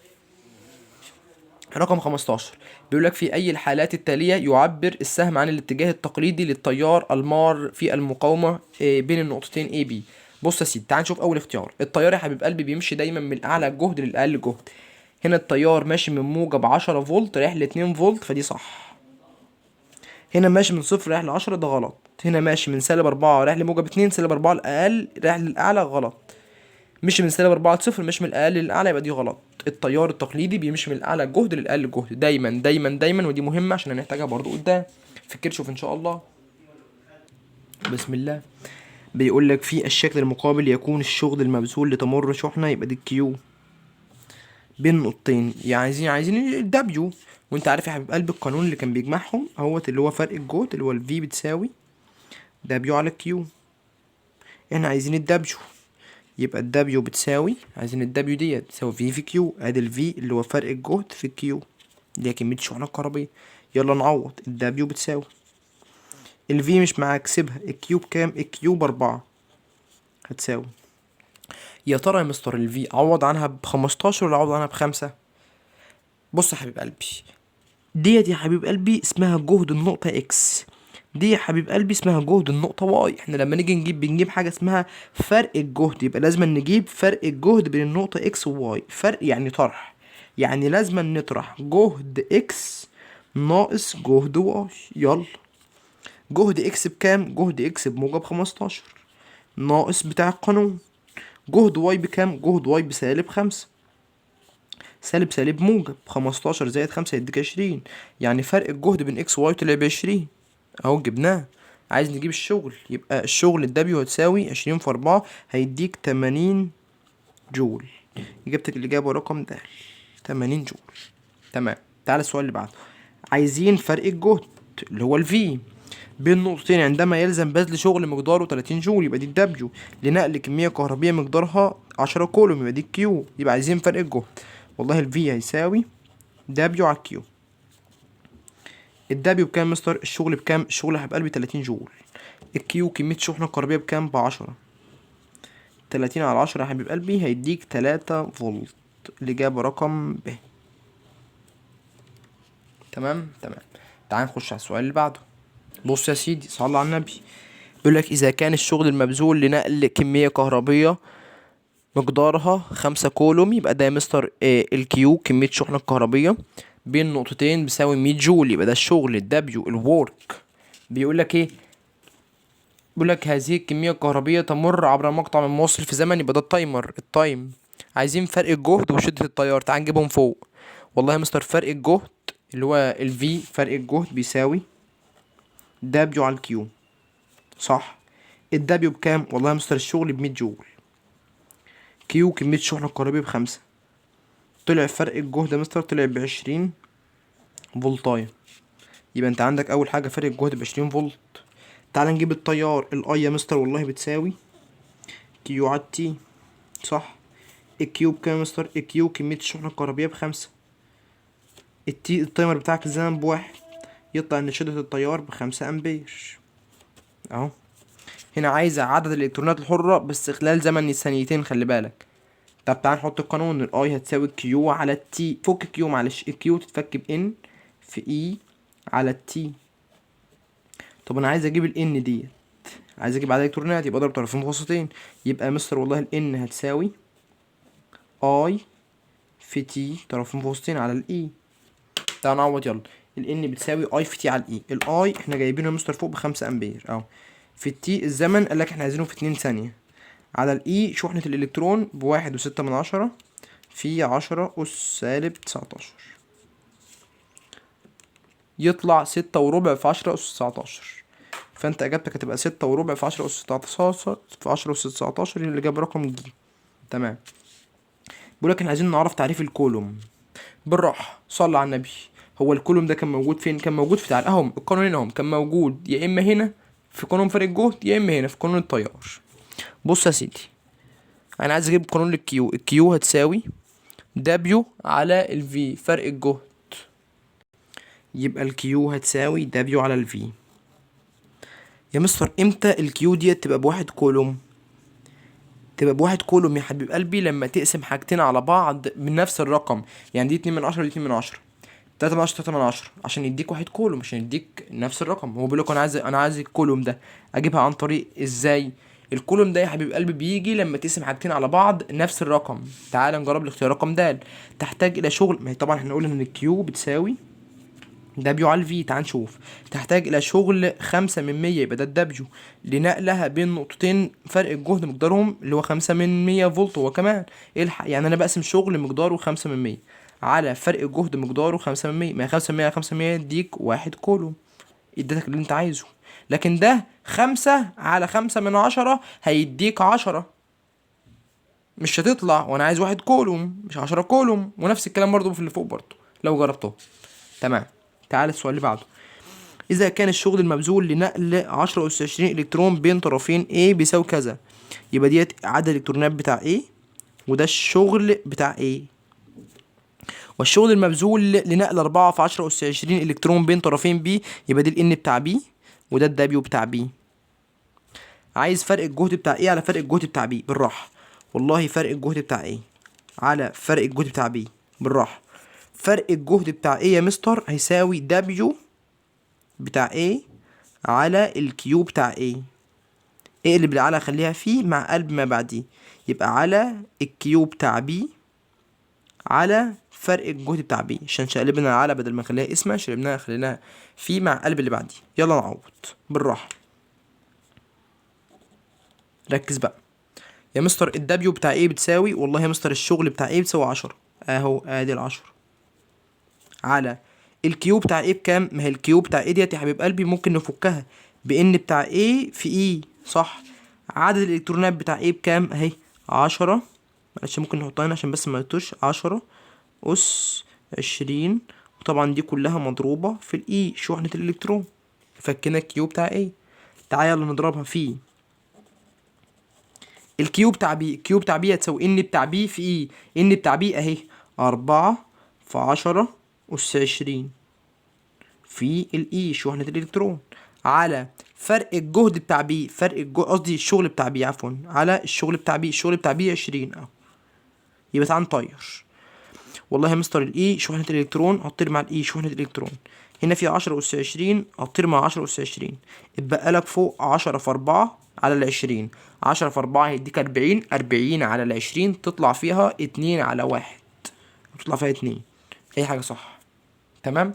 S1: رقم 15 بيقول لك في أي الحالات التالية يعبر السهم عن الاتجاه التقليدي للتيار المار في المقاومة بين النقطتين A B. بص يا سيدي، تعال نشوف أول اختيار. التيار يا حبيب قلبي بيمشي دايما من الأعلى جهد للأقل جهد. هنا التيار ماشي من موجب 10 فولت رايح ل 2 فولت، فدي صح. هنا ماشي من صفر رايح ل 10، ده غلط. هنا ماشي من سالب 4 رايح لموجب 2، سالب 4 الأقل رايح للأعلى، غلط. مشي من سالب 4 ل0، مش من الأقل للأعلى، يبقى دي غلط. التيار التقليدي بيمشي من الأعلى جهد للأقل جهد دايما دايما دايما، ودي مهمة عشان هنحتاجها برضو قدام فكر شوف إن شاء الله. بسم الله. بيقول لك في الشكل المقابل يكون الشغل المبذول لتمر شحنة، يبقى دي كيو بين نقطتين، يعني عايزين الدبليو. وانت عارف يا حبيب قلبي القانون اللي كان بيجمعهم اهوت، اللي هو فرق الجهد اللي هو الفي بتساوي دبليو على كيو. احنا عايزين الدبليو، يبقى الدبليو بتساوي، عايزين الدبليو ديت بتساوي في في كيو. ادي الفي اللي هو فرق الجهد في الكيو اللي هي كمية الشحنة الكهربية. يلا نعوض. الدبليو بتساوي الفي مش معاك سيبها، الكيو بكام؟ الكيو ب4 هتساوي. يا ترى يا مستر الفي عوض عنها ب15 ولا عوض عنها ب5؟ بص يا حبيب قلبي، ديت يا حبيب قلبي اسمها جهد النقطة اكس، دي يا حبيب قلبي اسمها جهد النقطة واي. احنا لما نيجي بنجيب حاجة اسمها فرق الجهد، يبقى لازم نجيب فرق الجهد بين النقطة اكس وواي. فرق يعني طرح، يعني لازم نطرح جهد اكس ناقص جهد واي. يلا، جهد اكس بكام؟ جهد اكس بموجب 15 ناقص بتاع القانون. جهد واي بكام؟ جهد واي بسالب 5. سالب سالب موجب، 15 زائد 5 يديك 20، يعني فرق الجهد بين اكس وواي طلع ب20 اهو جبناه. عايز نجيب الشغل، يبقى الشغل الدبليو هتساوي 20 في 4 هيديك 80 جول. اجابتك الإجابة رقم د، 80 جول. تمام. تعالى السؤال اللي بعده. عايزين فرق الجهد اللي هو الفي بين نقطتين عندما يلزم بذل شغل مقداره 30 جول، يبقى دي الدبليو. لنقل كمية كهربية مقدارها 10 كولوم، يبقى دي الكيو. يبقى عايزين فرق الجهد، والله الفي هيساوي دبليو على الكيو. الدبليو بكام مستر؟ الشغل بكام؟ الشغل هيبقى قلبي 30 جول. الكيو كمية شحنة كهربية بكام؟ ب10. 30 على 10 يا حبيب قلبي هيديك 3 فولت. الإجابة رقم ب. تمام. تعال نخش على السؤال اللي بعده. بص يا سيدي، صلى على النبي. بيقول لك إذا كان الشغل المبذول لنقل كمية كهربية مقدارها 5 كولوم، يبقى ده يا مستر الكيو كمية شحنة كهربية بين نقطتين بيساوي 100 جول، يبقى ده الشغل الدبليو الورك. بيقول لك ايه؟ بيقول لك هذه الكمية الكهربية تمر عبر مقطع من موصل في زمن، يبقى ده التايمر التايم. عايزين فرق الجهد وشدة التيار، تعال نجيبهم فوق. والله يا مستر فرق الجهد اللي هو الفي فرق الجهد بيساوي دبليو على الكيو، صح. الدبليو بكام؟ والله يا مستر الشغل ب100 جول. كيو كمية الشحنة الكهربية ب5. طلع فرق الجهد يا مستر طلع ب20 فولتاية. يبقى انت عندك اول حاجة فرق الجهد ب20 فولت. تعال نجيب التيار. الاي يا مستر والله بتساوي كيو على تي، صح. الكيو بكام يا مستر؟ الكيو كمية الشحنة الكهربية ب5. التي التايمر بتاعك الزمن ب1، يطلع ان شدة التيار ب5 امبير اهو. هنا عايزة عدد الالكترونات الحرة بس خلال زمن ثانيتين، خلي بالك. طب تعال نحط القانون. الاي هتساوي كيو على التي، فك كيو معلش، الكيو تتفك بان في اي على التي. طب انا عايز اجيب الان ديت، عايز اجيب عدد الالكترونات، يبقى اضرب طرفين متوسطين. يبقى مستر والله الان هتساوي اي في تي طرفين متوسطين على الاي. تعال نعوض يلا. الان بتساوي اي في تي على الاي. الاي احنا جايبينه مستر فوق ب5 امبير اهو. في التي الزمن قالك احنا عايزينه في 2 ثانية. على الاي شحنة الالكترون ب1.6 في 10 أس -19. يطلع 6 وربع في 10 أس 19. فانت اجابتك هتبقى 6 وربع في 10 أس 19 في 10 أس 19 اللي جاب رقم ج. تمام. بيقولك احنا عايزين نعرف تعريف الكولوم. بالراحة صلى على النبي. هو الكولوم ده كان موجود فين؟ كان موجود في تعريف اهم القانونين اهم، كان موجود يا اما هنا في قانون فرق الجهد يا اما هنا في قانون التيار. بص يا سيدي، انا عايز اجيب قانون الكيو. الكيو هتساوي دبليو على الفي فرق الجهد. يبقى الكيو هتساوي دبليو على الفي. يا مستر امتى الكيو ديت تبقى بواحد كولوم؟ تبقى بواحد كولوم يا حبيب قلبي لما تقسم حاجتين على بعض من نفس الرقم. يعني دي 2/10 ودي 2/10، 3/10 3/10، عشان يديك واحد كولوم، عشان يديك نفس الرقم. هو بيقولك انا عايز الكولوم ده. اجيبها عن طريق ازاي؟ الكولوم ده يا حبيب قلبي بيجي لما تقسم حاجتين على بعض نفس الرقم. تعال نجرب الاختيار. رقم د تحتاج الى شغل، ما هي طبعا احنا قلنا ان الكيو بتساوي دبليو على الفي. تعال نشوف. تحتاج الى شغل 5/100، يبقى ده الدبليو لنقلها بين نقطتين فرق الجهد مقدارهم اللي هو 5/100 فولت. هو كمان الحق، يعني انا بقسم شغل مقداره 5/100 على فرق الجهد مقداره 5/100. ما هي 5/100 على 5/100 يديك واحد كولوم، اديتك اللي انت عايزه. لكن ده 5/5 هيديك 10. مش هتطلع، وانا عايز واحد كولوم مش 10 كولوم. ونفس الكلام برضو في اللي فوق برضو لو جربته. تمام. تعال السؤال اللي بعده. إذا كان الشغل المبذول لنقل 10 أس 20 إلكترون بين طرفين A بيساوي كذا، يبقى ديت عدد الإلكترونات بتاع A وده الشغل بتاع A. والشغل المبذول لنقل 4 في 10 أس 20 إلكترون بين طرفين B، يبقى دي ال N بتاع B وده ال W بتاع B. عايز فرق الجهد بتاع A على فرق الجهد بتاع B. بالراحة والله. فرق الجهد بتاع A على فرق الجهد بتاع B. بالراحة. فرق الجهد بتاع A يا مستر هيساوي W بتاع A على الكيو بتاع A. اقلب العلى خليها فيه مع قلب ما بعديه، يبقى على الكيو بتاع B على فرق الجهد بتاع B. عشان شقلبنا العلى بدل ما نخليها اسمها شقلبناها خليناها فيه مع قلب اللي بعديه. يلا نعوض بالراحة. ركز بقى يا مستر. الدبليو بتاع A بتساوي، والله يا مستر الشغل بتاع A بتساوي 10 اهو، ادي ال10 على الكيو بتاع A بكام؟ ما هي الكيو بتاع A ديت يا حبيب قلبي ممكن نفكها بان بتاع A في E صح. عدد الالكترونات بتاع A بكام؟ اهي 10. معلش ممكن نحطها هنا عشان بس ما يتوش. 10 أس 20، وطبعا دي كلها مضروبة في الإي شحنة الإلكترون. فكنا الكيو بتاع A. تعالى يلا نضربها في الكيو بتاع B. الكيو بتاع B هتساوي ان بتاع B في E. ان بتاع B اهي 4 في 10 أس 20 في الإي شحنة الإلكترون على فرق الجهد بتاع B. فرق الجهد قصدي الشغل بتاع B عفوا، على الشغل بتاع B. الشغل بتاع B 20 اهو. يبقى تعال نطير. والله يا مستر الإي شحنة الإلكترون هتطير مع الإي شحنة الإلكترون. هنا في 10 أس 20 هتطير مع 10 أس 20. اتبقى لك فوق 10 في 4 على 20. 10 في 4 هيديك 40. 40 على 20 تطلع فيها 2 على 1. تطلع فيها 2. أي حاجة صح. تمام.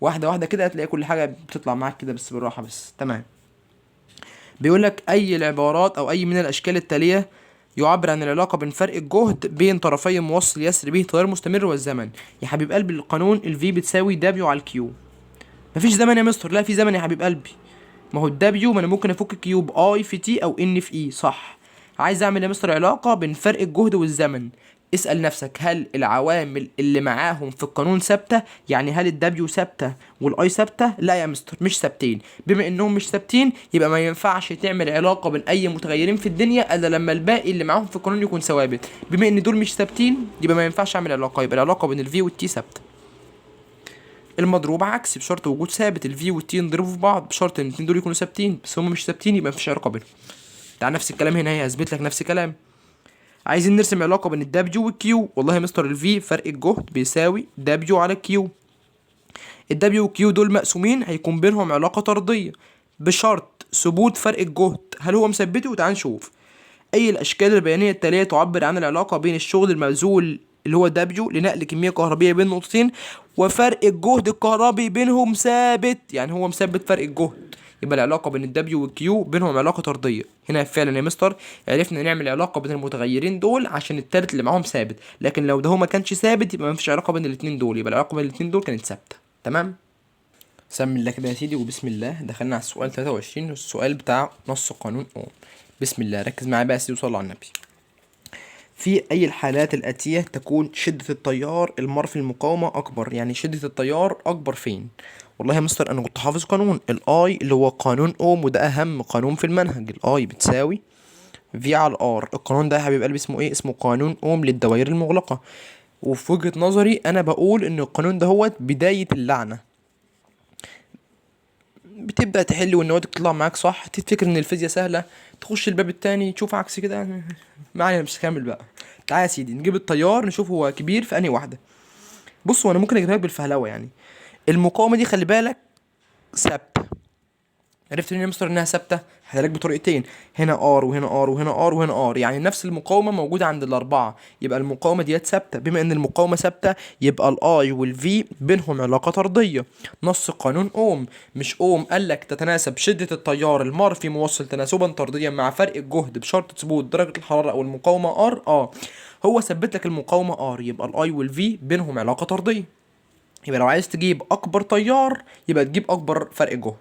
S1: واحدة واحدة كده هتلاقي كل حاجة بتطلع معاك كده بس بالراحة بس. تمام. بيقولك أي العبارات أو أي من الأشكال التالية يعبر عن العلاقة بين فرق الجهد بين طرفي موصل يسري به تيار مستمر والزمن. يا حبيب قلبي القانون الفي بتساوي دبليو على الكيو. مفيش زمن يا مستر. لا في زمن يا حبيب قلبي. ما هو الدبليو ما انا ممكن افك الكيو باي في تي او ان في اي صح. عايز اعمل يا مستر علاقة بين فرق الجهد والزمن. اسأل نفسك هل العوامل اللي معاهم في القانون ثابتة؟ يعني هل الدبليو ثابتة والاي ثابتة؟ لا يا مستر مش ثابتين. بما انهم مش ثابتين يبقى ما ينفعش تعمل علاقة بين اي متغيرين في الدنيا الا لما الباقي اللي معاهم في القانون يكون ثوابت. بما ان دول مش ثابتين يبقى ما ينفعش اعمل علاقة. يبقى العلاقة بين الفي والتي ثابتة. المضروب عكسي بشرط وجود ثابت. الفي والتي ينضربوا في بعض بشرط ان الاتنين دول يكونوا ثابتين، بس هم مش ثابتين يبقى مفيش علاقة بينهم. تعال نفس الكلام هنا، هي هثبت لك نفس الكلام. عايزين نرسم علاقة بين الدبليو والكيو. والله يا مستر الفي فرق الجهد بيساوي دبليو على الكيو. الدبليو والكيو دول مقسومين هيكون بينهم علاقة طردية بشرط ثبوت فرق الجهد. هل هو مثبته؟ تعال نشوف. أي الأشكال البيانية التالية تعبر عن العلاقة بين الشغل المبذول اللي هو دبليو لنقل كمية كهربية بين نقطتين وفرق الجهد الكهربي بينهم ثابت. يعني هو مثبت فرق الجهد، يبقى العلاقة بين الدبليو والكيو بينهم علاقة طردية. هنا فعلا يا مستر عرفنا نعمل علاقة بين المتغيرين دول عشان التالت اللي معاهم ثابت. لكن لو ده هو ما كانش ثابت يبقى ما فيش علاقة بين الاتنين دول، يبقى العلاقة بين الاتنين دول كانت ثابتة. تمام. سمي الله كده يا سيدي وبسم الله. دخلنا على السؤال 23، السؤال بتاع نص قانون اوم. بسم الله، ركز معايا بقى يا سيدي وصلى على النبي. في أي الحالات الآتية تكون شدة التيار المر في المقاومة أكبر؟ يعني شدة التيار أكبر فين؟ والله يا مستر أنا كنت حافظ قانون الأي اللي هو قانون أوم، وده أهم قانون في المنهج. الأي بتساوي في على الآر. القانون ده يا حبيب قلبي اسمه إيه؟ اسمه قانون أوم للدوائر المغلقة. وفي وجهة نظري أنا بقول إن القانون ده هو بداية اللعنة. بتبدأ تحل والنواتج تطلع معاك صح، تفتكر إن الفيزياء سهلة، تخش الباب التاني تشوف عكس كده. ما علينا، مش هكمل بقى. تعالى يا سيدي نجيب التيار نشوف هو كبير في انهي واحده. بص، وانا ممكن اجيبها لك بالفهلوه يعني. المقاومه دي خلي بالك ثابته. عرفت منين يا مستر انها ثابته؟ هديلك بطريقتين، هنا ار وهنا ار وهنا ار وهنا ار، يعني نفس المقاومه موجوده عند الاربعه، يبقى المقاومه ديت ثابته. بما ان المقاومه ثابته يبقى الاي والفي بينهم علاقه طرديه. نص قانون اوم. مش اوم قال لك تتناسب شده التيار المار في موصل تناسبا طرديا مع فرق الجهد بشرط ثبوت درجه الحراره او المقاومه ار. هو ثبت لك المقاومه ار، يبقى الاي والفي بينهم علاقه طرديه. يبقى لو عايز تجيب اكبر تيار يبقى تجيب اكبر فرق جهد.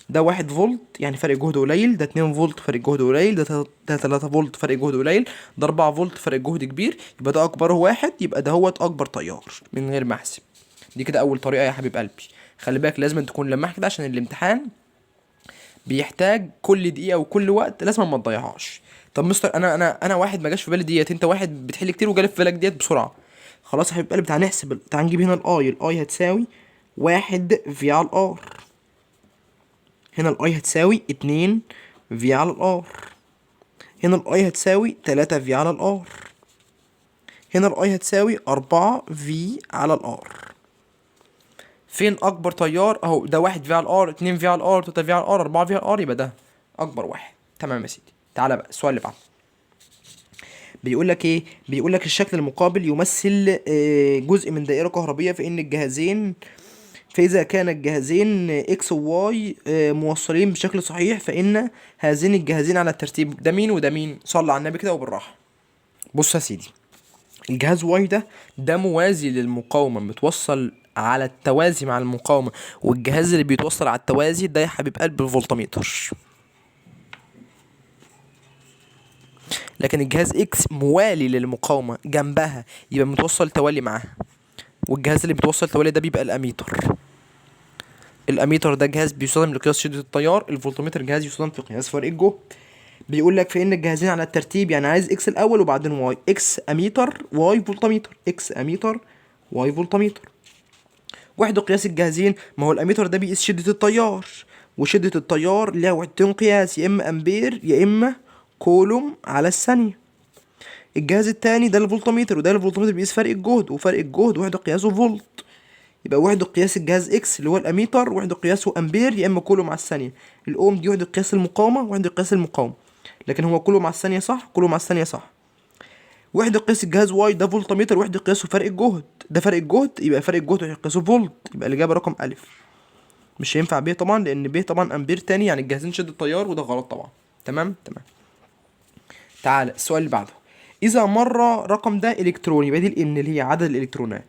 S1: ده 1 فولت يعني فرق جهد قليل، ده 2 فولت فرق جهد قليل، ده 3 فولت فرق جهد قليل، ده 4 فولت فرق جهد كبير، يبقى ده اكبر واحد، يبقى ده هو اكبر تيار من غير ما احسب. دي كده اول طريقه يا حبيب قلبي. خلي بالك لازم تكون لماح كده عشان الامتحان بيحتاج كل دقيقه وكل وقت، لازم ما تضيعهاش. طب مستر انا واحد ما جاش في بالي ديت، انت واحد بتحل كتير وجالي في بالك ديت بسرعه. خلاص يا حبيب قلبي، تعال نحسب، تعال نجيب هنا الاي هتساوي 1 في على الار. هنا الاي هتساوي 2 في على الار. هنا الاي هتساوي 3 في على الار. هنا الاي هتساوي 4 في على الار. فين اكبر تيار؟ اهو ده 1 في على الار، 2 في على الار، 3 في على الار، 4 في على الار، يبقى ده اكبر واحد. تمام يا سيدي. تعالى بقى السؤال اللي بعده. بيقول لك ايه؟ بيقول لك الشكل المقابل يمثل جزء من دائرة كهربية، فإذا كان الجهازين إكس وواي موصلين بشكل صحيح، فإن هذين الجهازين على الترتيب. ده مين وده مين؟ صلى على النبي كده وبالراحة. بص يا سيدي، الجهاز واي ده موازي للمقاومة، متوصل على التوازي مع المقاومة. والجهاز اللي بيتوصل على التوازي ده يا حبيب قلب الفولتميتر. لكن الجهاز اكس موالي للمقاومة جنبها، يبقى متوصل توالي معاها. والجهاز اللي بيتوصل توالي ده بيبقى الاميتر. الاميتر ده جهاز بيستخدم لقياس شدة التيار، الفولتمتر جهاز يستخدم في قياس فرق الجهد. بيقول لك فإن الجهازين على الترتيب، يعني عايز اكس الاول وبعدين واي. اكس اميتر واي فولتميتر، اكس اميتر واي فولتميتر. وحدة قياس الجهازين، ما هو الاميتر ده بيقيس شدة التيار، وشدة التيار ليها وحدتين قياس، يا اما امبير يا اما كولوم على الثانية. الجهاز التاني ده الفولتميتر، وده الفولتميتر بيقيس فرق الجهد، وفرق الجهد وحدة قياسه فولت. يبقى وحدة قياس الجهاز اكس اللي هو الاميتر وحدة قياسه امبير يا اما كولوم على الثانية. الاوم دي وحدة قياس المقاومة وحدة قياس المقاومة، لكن هو كولوم على الثانية صح، كولوم على الثانية صح. وحدة قياس الجهاز واي ده فولتميتر وحدة قياسه فرق الجهد، ده فرق الجهد، يبقى فرق الجهد وحدة قياسه فولت، يبقى الإجابة رقم ألف. مش هينفع ب طبعا، لأن ب طبعا أمبير تاني، يعني الجهازين شدة تيار، وده غلط طبعا. تمام. تعالى السؤال اللي بعده. إذا مر رقم ده إلكتروني، يبقى دي الإن اللي هي عدد الإلكترونات،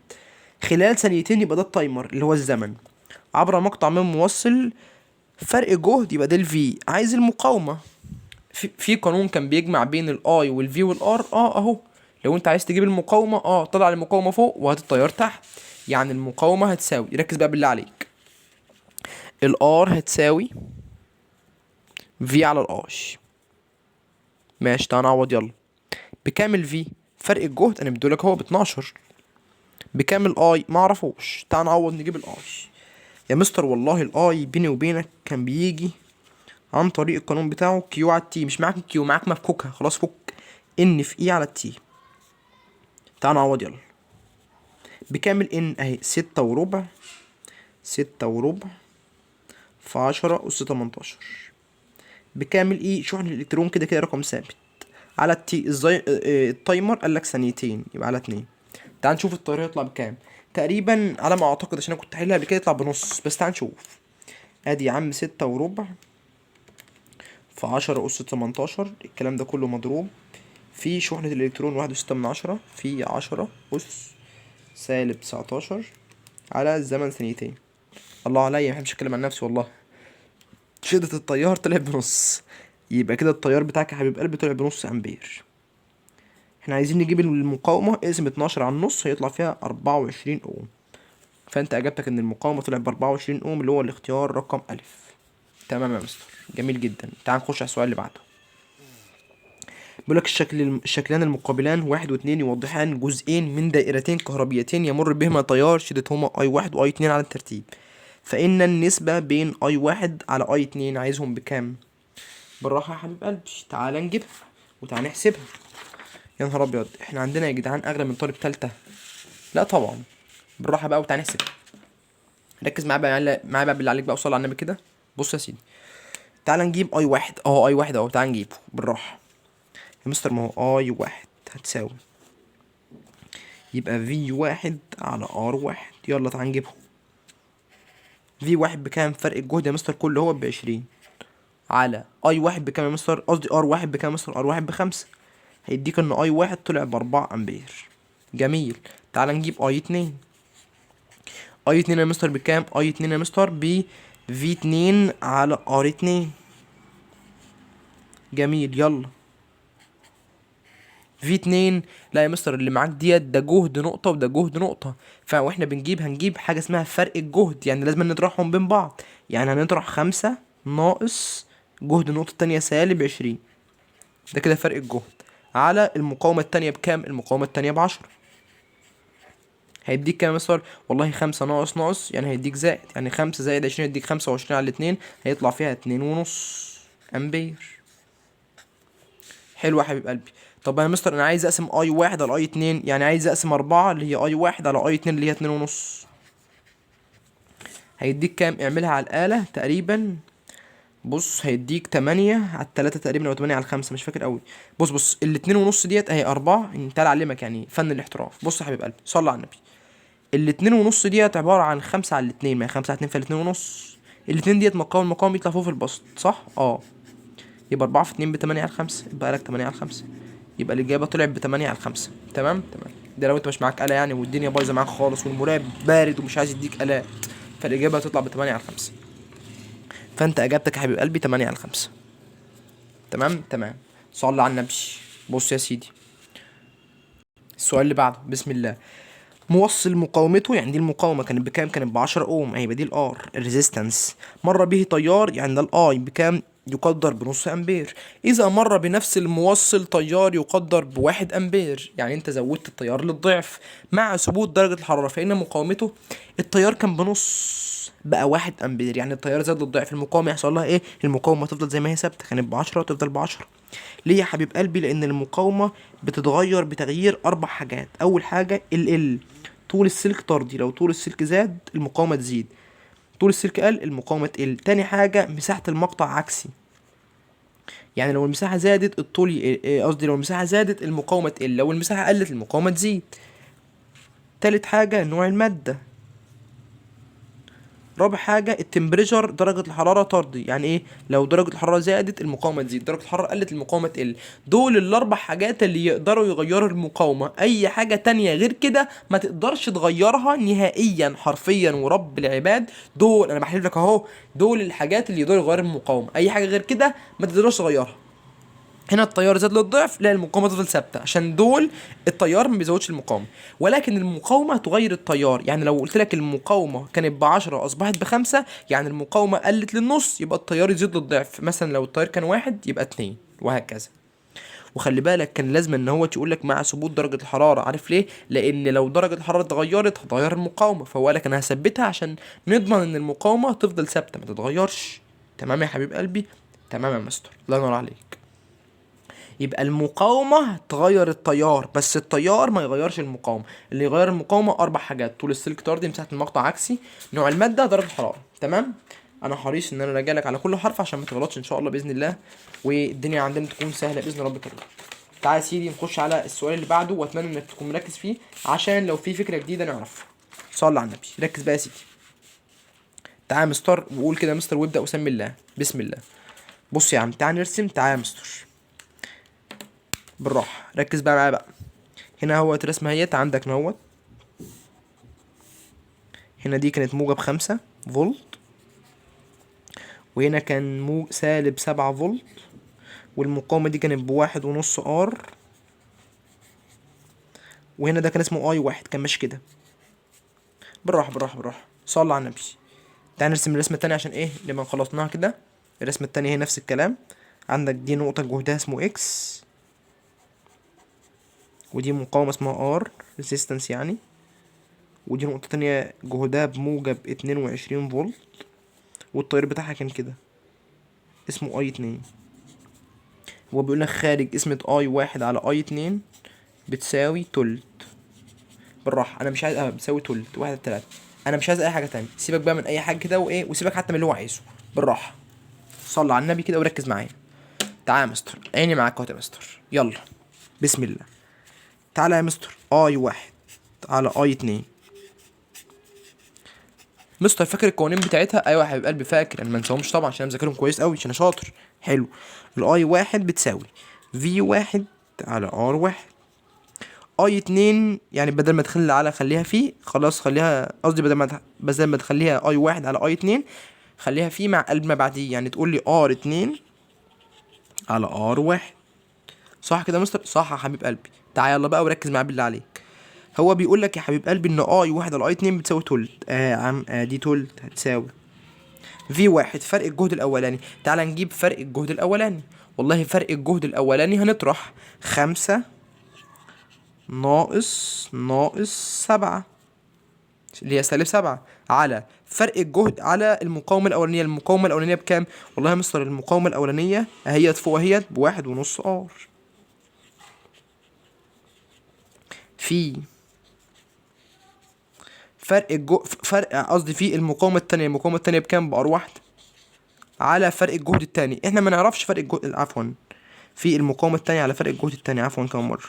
S1: خلال ثانيتين، يبقى ده التايمر اللي هو الزمن، عبر مقطع من موصل فرق جهد، يبقى ده الفي. عايز المقاومة. في قانون كان بيجمع بين الاي والفي والار، اهو. لو انت عايز تجيب المقاومة، طلع المقاومة فوق وهات التيار تحت. يعني المقاومة هتساوي، ركز بقى بالله عليك، الار هتساوي في على الاي. ماشي، تعال نعوض يلا. بكام الفي؟ فرق الجهد انا مديهولك هو ب 12. بكام الاي؟ معرفوش، تعال نعوض نجيب الاي. يا مستر والله الاي بيني وبينك كان بيجي عن طريق القانون بتاعه كيو على التي. مش معاك كيو، معاك مفكوكها، خلاص فك. ان في اي على التي. تعال نعوض يلا. بكام الان؟ اهي 6 وربع، 6 وربع في 10 أس 18. بكام الاي؟ شحن الالكترون كده كده رقم ثابت على التي. ازاي التايمر قالك ثانيتين، يبقى على 2. تعال نشوف التيار يطلع بكام. تقريبا على ما اعتقد، عشان انا كنت حايلها قبل كده، يطلع بنص، بس تعال نشوف. ادي يا عم 6 وربع في 10 أس 18، الكلام ده كله مضروب في شحنة الإلكترون 1.6 في 10 أس -19 على الزمن ثانيتين. الله عليا، محبش اتكلم عن نفسي والله. شدة التيار طلع بنص، يبقى كده التيار بتاعك يا حبيب قلبي طلع بنص امبير. احنا عايزين نجيب المقاومة، اقسم 12 على النص هيطلع فيها 24 اوم. فانت اجابتك ان المقاومة طلع ب 24 اوم، اللي هو الاختيار رقم الف. تمام يا مستر، جميل جدا. تعال نخش على السؤال اللي بعده. بيقول لك الشكلان المقابلان واحد واتنين يوضحان جزئين من دائرتين كهربيتين يمر بهما تيار شدتهما اي واحد واي اتنين على الترتيب، فإن النسبة بين اي واحد على اي اتنين عايزهم بكام؟ بالراحة يا حبيب قلبي، تعال نجيبها وتعال نحسبها. يا نهار ابيض، احنا عندنا يا جدعان اغلى من طالب تالتة؟ لا طبعا، بالراحة بقى وتعال نحسبها. ركز معايا بقى، معايا بقى بالله عليك بقى، وصلي على النبي كده. بص يا سيدي، تعال نجيب اي واحد اهو، اي واحد اهو، تعال نجيبه بالراحة يا مستر. ما هو اي واحد هتساوي، يبقى في واحد على ار واحد. يلا تعال نجيبهم. في واحد بكام؟ فرق الجهد يا مستر كله هو ب20، على اي واحد بكام يا مستر؟ قصدي ار واحد بكام يا مستر؟ ار واحد ب5. هيديك ان اي واحد طلع ب4 امبير. جميل. تعال نجيب اي اتنين. اي اتنين يا مستر بكام؟ اي اتنين يا مستر ب في اتنين على ار اتنين. جميل. يلا في اتنين، لا يا مستر اللي معاك ديت ده جهد نقطة وده جهد نقطة، فاحنا هنجيب حاجة اسمها فرق الجهد، يعني لازم نطرحهم بين بعض. يعني هنطرح 5 ناقص جهد النقطة التانية -20، ده كده فرق الجهد. على المقاومة التانية بكام؟ المقاومة التانية ب10. هيديك كام يا مستر؟ والله 5 ناقص يعني هيديك زائد، يعني 5 زائد 20 هيديك 25 على الاتنين، هيطلع فيها 2.5 أمبير. حلو يا حبيب قلبي. طب يا مستر انا عايز اقسم اي واحد على اي اتنين، يعني عايز اقسم 4 اللي هي اي واحد على اي اتنين اللي هي 2.5. هيديك كام؟ اعملها على الآلة تقريبا. بص هيديك 8 على 3 تقريبا، او 8 على 5 مش فاكر قوي. بص ال2.5 ديت اهي 4، انت علمك يعني فن الاحتراف. بص يا حبيب قلبي صلى على النبي، ال2.5 ديت عبارة عن 5 على الاتنين، ما هي 5 على 2 فال2.5. الاتنين ديت مقام يطلع فوق في البسط صح؟ اه. يبقى 4 في 2 ب8 على 5، يبقى لك 8 على 5. يبقى الإجابة طلعت ب8 على 5. تمام. ده لو انت مش معاك آلة يعني، والدنيا بايظة معاك خالص، والمراقب بارد ومش عايز يديك آلات، فالإجابة هتطلع ب8 على 5. فانت إجابتك يا حبيب قلبي 8 على 5. تمام. صلي على النبي. بص يا سيدي، السؤال اللي بعده بسم الله. موصل مقاومته، يعني دي المقاومة كانت بكام؟ كانت ب10 اوم، هيبقى دي الار الريزيستنس. مر به تيار، يعني ده الاي بكام؟ يقدر بنص امبير. اذا مر بنفس الموصل تيار يقدر ب1 امبير، يعني انت زودت التيار للضعف مع ثبوت درجة الحرارة، فإن مقاومته التيار كان بنص بقى 1 امبير، يعني التيار زاد للضعف، المقاومة يحصل لها ايه؟ المقاومة تفضل زي ما هي ثابتة، كانت ب10 وتفضل ب10. ليه يا حبيب قلبي؟ لان المقاومة بتتغير بتغيير 4 حاجات. اول حاجة ال طول السلك طردي، لو طول السلك زاد المقاومة تزيد، طول السلك قل المقاومة تقل. تاني حاجة مساحة المقطع عكسي، يعني لو المساحة زادت الطول قصدي لو المساحة زادت المقاومة تقل، لو المساحة قلت المقاومة تزيد. تالت حاجة نوع المادة. رابع حاجة التمبريتشر، درجة الحرارة طردي، يعني ايه؟ لو درجة الحرارة زادت المقاومة تزيد، درجة الحرارة قلت المقاومة تقل. دول ال4 حاجات اللي يقدروا يغيروا المقاومة، اي حاجة تانية غير كده ما تقدرش تغيرها نهائيا حرفيا ورب العباد. دول انا بحلف لك اهو، دول الحاجات اللي يقدروا يغيروا المقاومة، اي حاجة غير كده ما تقدرش تغيرها. هنا التيار زاد للضعف، لا المقاومه تفضل ثابته، عشان دول التيار ما بيزودش المقاومه، ولكن المقاومه تغير التيار. يعني لو قلت لك المقاومه كانت ب10 اصبحت ب5، يعني المقاومه قلت للنص، يبقى التيار يزيد للضعف. مثلا لو التيار كان 1 يبقى 2، وهكذا. وخلي بالك كان لازم ان هو تقول لك مع ثبوت درجه الحراره، عارف ليه؟ لان لو درجه الحراره اتغيرت هتغير المقاومه، فهو قال لك انا هثبتها عشان نضمن ان المقاومه تفضل ثابته ما تتغيرش. تمام يا حبيب قلبي. تمام يا مستر، الله ينور عليك. يبقى المقاومة تغير التيار، بس التيار ما يغيرش المقاومة. اللي يغير المقاومة 4 حاجات: طول السلك طردي، مساحة المقطع عكسي، نوع المادة، درجة الحرارة. تمام. انا حريص ان انا راجع لك على كل حرف عشان ما تغلطش ان شاء الله باذن الله، والدنيا عندنا تكون سهله باذن رب كريم. تعالى يا سيدي نخش على السؤال اللي بعده، واتمنى انك تكون مركز فيه عشان لو في فكره جديده نعرفها. صلي على النبي، ركز بقى يا سيدي. تعالى يا مستر وقول كده يا مستر وابدا وسمي الله. بسم الله. بص يا عم، تعالى نرسم. تعالى يا مستر بالراحه، ركز بقى معايا بقى. هنا هو رسمه اهيت عندك نوت. هنا دي كانت موجة ب5، فولت، وهنا كان سالب 7 فولت، والمقاومة دي كانت ب1.5 ار، وهنا ده كان اسمه اي واحد، كان ماشي كده. بالراحة بالراحة بالراحة، صلى على النبي. تعال نرسم الرسمة التانية عشان ايه نبقى خلصناها كده. الرسمة التانية هي نفس الكلام. عندك دي نقطة جهدها اسمه اكس، ودي مقاومة اسمها ار ريزيستنس يعني، ودي نقطة تانية جهدها بموجب 22 فولت، والتيار بتاعها كان كده اسمه اي 2. هو بيقول لك خارج قسمة اي واحد على اي 2 بتساوي تلت. بالراحة، انا مش عايز بتساوي تلت، 1/3. انا مش عايز اي حاجة تانية، سيبك بقى من اي حاجة كده وايه، وسيبك حتى من اللي هو عايزه. بالراحة، صلي على النبي كده وركز معايا. تعالى يا مستر، عيني معاك اهو يا مستر، يلا بسم الله. تعالى يا مستر، اي واحد على اي 2. مستر فاكر القوانين بتاعتها؟ ايوه يا حبيب قلبي فاكر، انا ما انساهمش طبعا عشان انا مذاكرهم كويس قوي عشان انا شاطر. حلو. الاي واحد بتساوي في واحد على ار واحد. اي 2 يعني بدل ما تخلي على خليها في، خلاص خليها، قصدي بدل ما تخليها اي واحد على اي 2 خليها في مع قلب ما بعديه، يعني تقول لي ار 2 على ار واحد. صح كده يا مستر؟ صح يا حبيب قلبي. تعالى يلا بقى وركز معايا بالله عليك. هو بيقول لك يا حبيب قلبي ان اي واحد على اي 2 بتساوي تلت. يا عم دي تلت هتساوي في واحد فرق الجهد الاولاني. تعال نجيب فرق الجهد الاولاني. والله فرق الجهد الاولاني هنطرح 5 ناقص 7 اللي هي -7 على فرق الجهد على المقاومة الأولانية. المقاومة الأولانية بكام؟ والله يا مستر المقاومة الأولانية اهيت فوق اهيت ب1.5 ار، في فرق قصدي في المقاومة التانية. المقاومة التانية بكام؟ بار واحد على فرق الجهد التاني. احنا ما نعرفش فرق الجهد، عفوا، في المقاومة التانية على فرق الجهد التاني، عفوا كمان مرة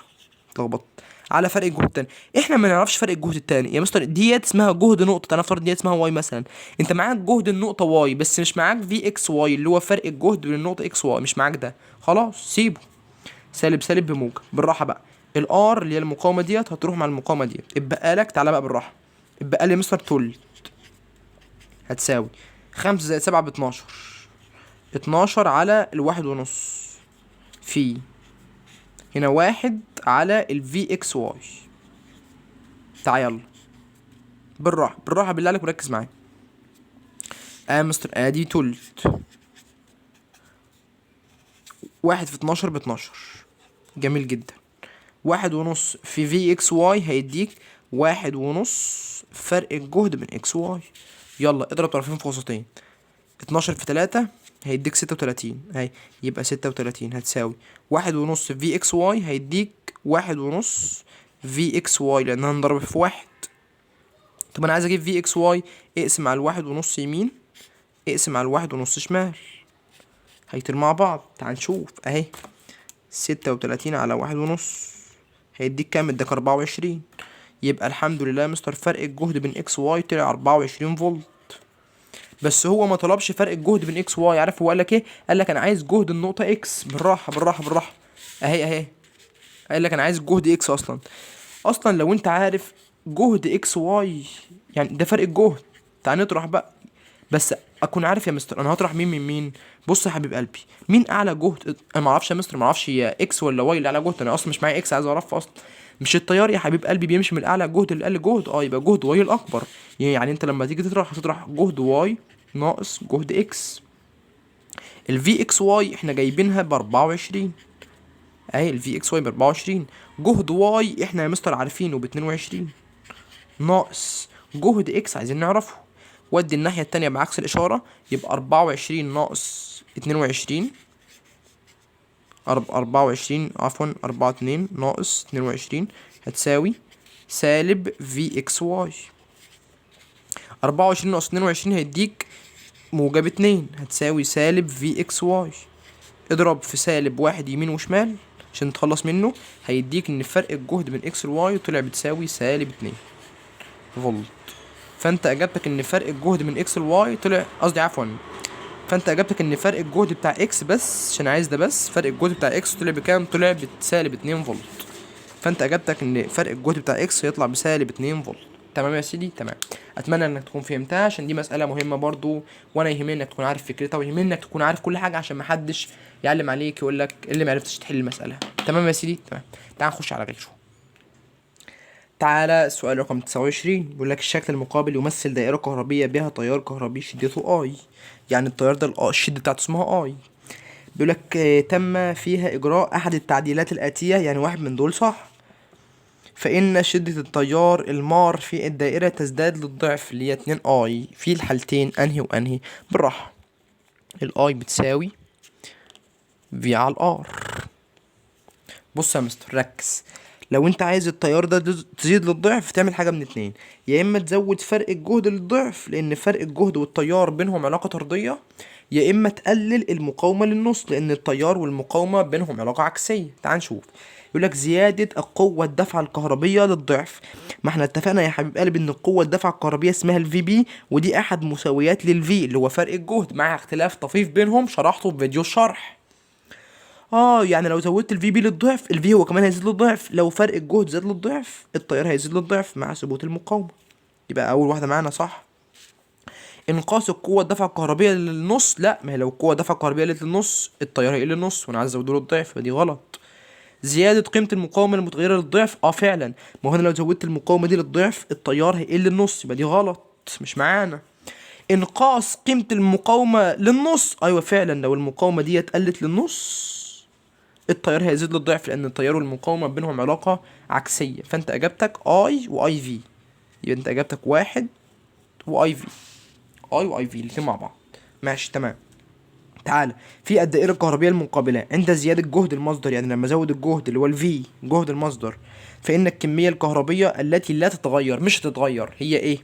S1: اتلخبطت. على فرق الجهد التاني، احنا ما نعرفش فرق الجهد التاني يا مستر. ديت اسمها جهد نقطة، انا افترض ديت اسمها واي مثلا. انت معاك جهد النقطة واي بس مش معاك في اكس واي اللي هو فرق الجهد بين النقطة اكس واي، مش معاك ده. خلاص سيبه، سالب سالب بموجب. بالراحة بقى، الار اللي هي المقاومة ديت هتروح مع المقاومة ديت، اتبقى لك، تعالى بقى بالراحة، اتبقى لي يا مستر تلت هتساوي 5 زائد 7 ب12، 12 على ال1.5 في هنا 1 على الفي اكس واي. تعال يلا بالراحة بالراحة بالله عليك وركز معايا. مستر ادي تلت، 1 في 12 ب12، جميل جدا. 1.5 في في اكس واي هيديك 1.5 فرق الجهد بين اكس واي. يلا اضرب طرفين في وسطين، 12 في 3 هيديك 36 اهي، يبقى 36 هتساوي 1.5 في اكس واي هيديك 1.5 في اكس واي لانها انضربت في 1. طب انا عايز اجيب في اكس واي، اقسم على 1.5 يمين، اقسم على 1.5 شمال، هيطير مع بعض. تعال نشوف اهي، 36 على 1.5 هيديك كام؟ اداك 24. يبقى الحمد لله يا مستر فرق الجهد بين اكس واي طلع 24 فولت. بس هو ما طلبش فرق الجهد بين اكس واي، عارف هو قال لك ايه؟ قال لك انا عايز جهد النقطه اكس. بالراحه بالراحه بالراحه، اهي قال لك انا عايز جهد اكس. اصلا لو انت عارف جهد اكس واي يعني ده فرق الجهد، تعال نطرح بقى. بس اكون عارف يا مستر انا هطرح مين من مين. بص يا حبيب قلبي، مين اعلى جهد؟ انا ما اعرفش يا مستر، ما اعرفش هي اكس ولا واي اللي اعلى جهد، انا اصلا مش معايا اكس عايز اعرفها اصلا. مش التيار يا حبيب قلبي بيمشي من الاعلى جهد للاقل جهد؟ يبقى جهد واي الاكبر. يعني انت لما تيجي تطرح هتطرح جهد واي ناقص جهد اكس. الفي اكس واي احنا جايبينها ب24 اهي، الفي اكس واي ب24. جهد واي احنا يا مستر عارفينه ب22 ناقص جهد اكس عايزين نعرفه. ودي الناحية التانية بعكس الإشارة، يبقى 24 ناقص 22، 24 عفوا 42 ناقص 22 هتساوي سالب في اكس واي. 24 ناقص 22 هيديك موجب 2 هتساوي سالب في اكس واي. اضرب في سالب 1 يمين وشمال عشان تخلص منه، هيديك ان فرق الجهد بين اكس والواي طلع بتساوي سالب 2 فولت. فانت اجابتك ان فرق الجهد من اكس لواي طلع، قصدي عفوا، فانت اجابتك ان فرق الجهد بتاع اكس، بس عشان عايز ده، بس فرق الجهد بتاع اكس طلع بكام؟ طلع بسالب 2 فولت. فانت اجابتك ان فرق الجهد بتاع اكس يطلع بسالب 2 فولت. تمام يا سيدي، تمام. اتمنى انك تكون فهمتها عشان دي مسألة مهمة برضو، وانا يهمني انك تكون عارف فكرتها، ويهمني انك تكون عارف كل حاجة عشان محدش يعلم عليك يقول لك اللي ما عرفتش تحل المسألة. تمام يا سيدي، تمام. تعال نخش على غيره. تعالى السؤال رقم 29 بيقول لك الشكل المقابل يمثل دائرة كهربية بها تيار كهربي شدته اي. يعني التيار ده الشدة بتاعته اسمها اي. بيقول لك تم فيها اجراء احد التعديلات الاتية، يعني واحد من دول صح. فإن شدة التيار المار في الدائرة تزداد للضعف اللي هي 2 اي في الحالتين انهي وانهي. بالراحة. الاي بتساوي في على الار. بص يا مستر ركز. لو انت عايز التيار ده تزيد للضعف تعمل حاجة من اتنين، يا اما تزود فرق الجهد للضعف لان فرق الجهد والتيار بينهم علاقة طردية، يا اما تقلل المقاومة للنص لان التيار والمقاومة بينهم علاقة عكسية. تعال نشوف. يقولك زيادة القوة الدفع الكهربية للضعف. ما احنا اتفقنا يا حبيب قلبي ان القوة الدفع الكهربية اسمها الفي بي، ودي احد مساويات للفي اللي هو فرق الجهد مع اختلاف طفيف بينهم شرحته في فيديو الشرح. يعني لو زودت الفي بي للضعف الفي هو كمان هيزيد للضعف، لو فرق الجهد زاد للضعف التيار هيزيد للضعف مع ثبوت المقاومة. يبقى اول واحدة معانا صح. انقاص القوة الدفع الكهربية للنص، لا، ما هي لو القوة الدفع الكهربية قلت للنص التيار هيقل للنص وانا عايز ازوده للضعف، فدي غلط. زيادة قيمة المقاومة المتغيرة للضعف، فعلا، ما هو انا لو زودت المقاومة دي للضعف التيار هيقل للنص، يبقى دي غلط مش معانا. انقاص قيمة المقاومة للنص، ايوه فعلا، لو المقاومة دي قلت للنص التيار هيزيد للضعف لان التيار والمقاومة بينهم علاقة عكسية، فانت اجابتك اي واي في. يبقى انت اجابتك واحد واي في. اي واي في الاتنين مع بعض. ماشي تمام. تعالى في الدائرة الكهربية المقابلة عند زيادة جهد المصدر، يعني لما ازود الجهد اللي هو الفي جهد المصدر، فإن الكمية الكهربية التي لا تتغير مش هتتغير هي ايه؟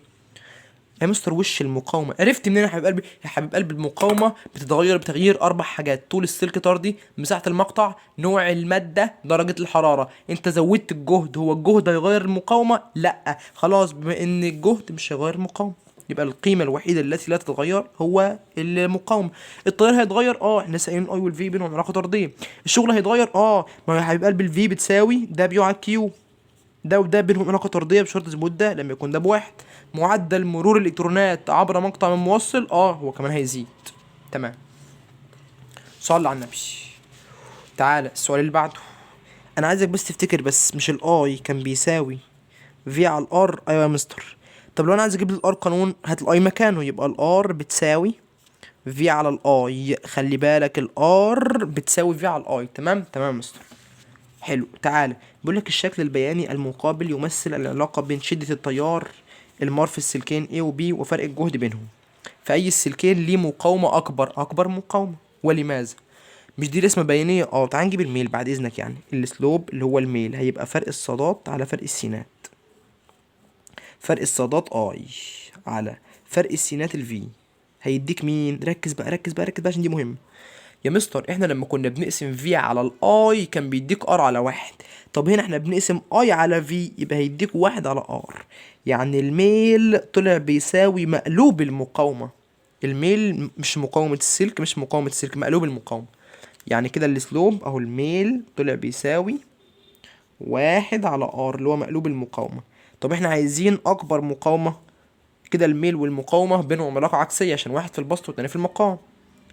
S1: يا مستر وش المقاومة. عرفت منين يا حبيب قلبي؟ يا حبيب قلبي المقاومة بتتغير بتغيير أربع حاجات: طول السلك طردي، مساحة المقطع، نوع المادة، درجة الحرارة. أنت زودت الجهد، هو الجهد هيغير المقاومة؟ لأ، خلاص بما إن الجهد مش هيغير المقاومة يبقى القيمة الوحيدة التي لا تتغير هو المقاومة. التيار هيتغير، احنا سايقين اي والفي بينهم علاقة طردية. الشغل هيتغير، ما هو يا حبيب قلبي الفي بتساوي ده بيو على كيو، ده وده بينهم علاقة طردية بشرط ثبوت ده لما يكون ده بواحد. معدل مرور الإلكترونات عبر مقطع من موصل هو كمان هيزيد. تمام. صلي على النبي. تعالى السؤال اللي بعده. أنا عايزك بس تفتكر بس، مش الآي كان بيساوي في على الآر؟ أيوة يا مستر. طب لو أنا عايز أجيب الآر قانون هات الآي مكانه، يبقى الآر بتساوي في على الآي. خلي بالك الآر بتساوي في على الآي. تمام تمام يا مستر. حلو. تعالى بيقول لك الشكل البياني المقابل يمثل العلاقة بين شدة التيار المار في السلكين A و B وفرق الجهد بينهم. فأي السلكين ليه مقاومة أكبر مقاومة، ولماذا؟ مش دي رسمة بيانية؟ تعال نجيب الميل بعد إذنك. يعني السلوب اللي هو الميل هيبقى فرق الصادات على فرق السينات. فرق الصادات على فرق السينات الفي هيديك مين؟ ركز بقى ركز بقى ركز بقى عشان دي مهمة يا مستر. احنا لما كنا بنقسم في على الاي كان بيديك ار على واحد. طب هنا احنا بنقسم اي على في يبقى هيديك واحد على ار. يعني الميل طلع بيساوي مقلوب المقاومة. الميل مش مقاومة السلك، مش مقاومة السلك، مقلوب المقاومة. يعني كده السلوب اهو الميل طلع بيساوي واحد على ار اللي هو مقلوب المقاومة. طب احنا عايزين اكبر مقاومة، كده الميل والمقاومة بينهم علاقة عكسية عشان واحد في البسط والتاني في المقام.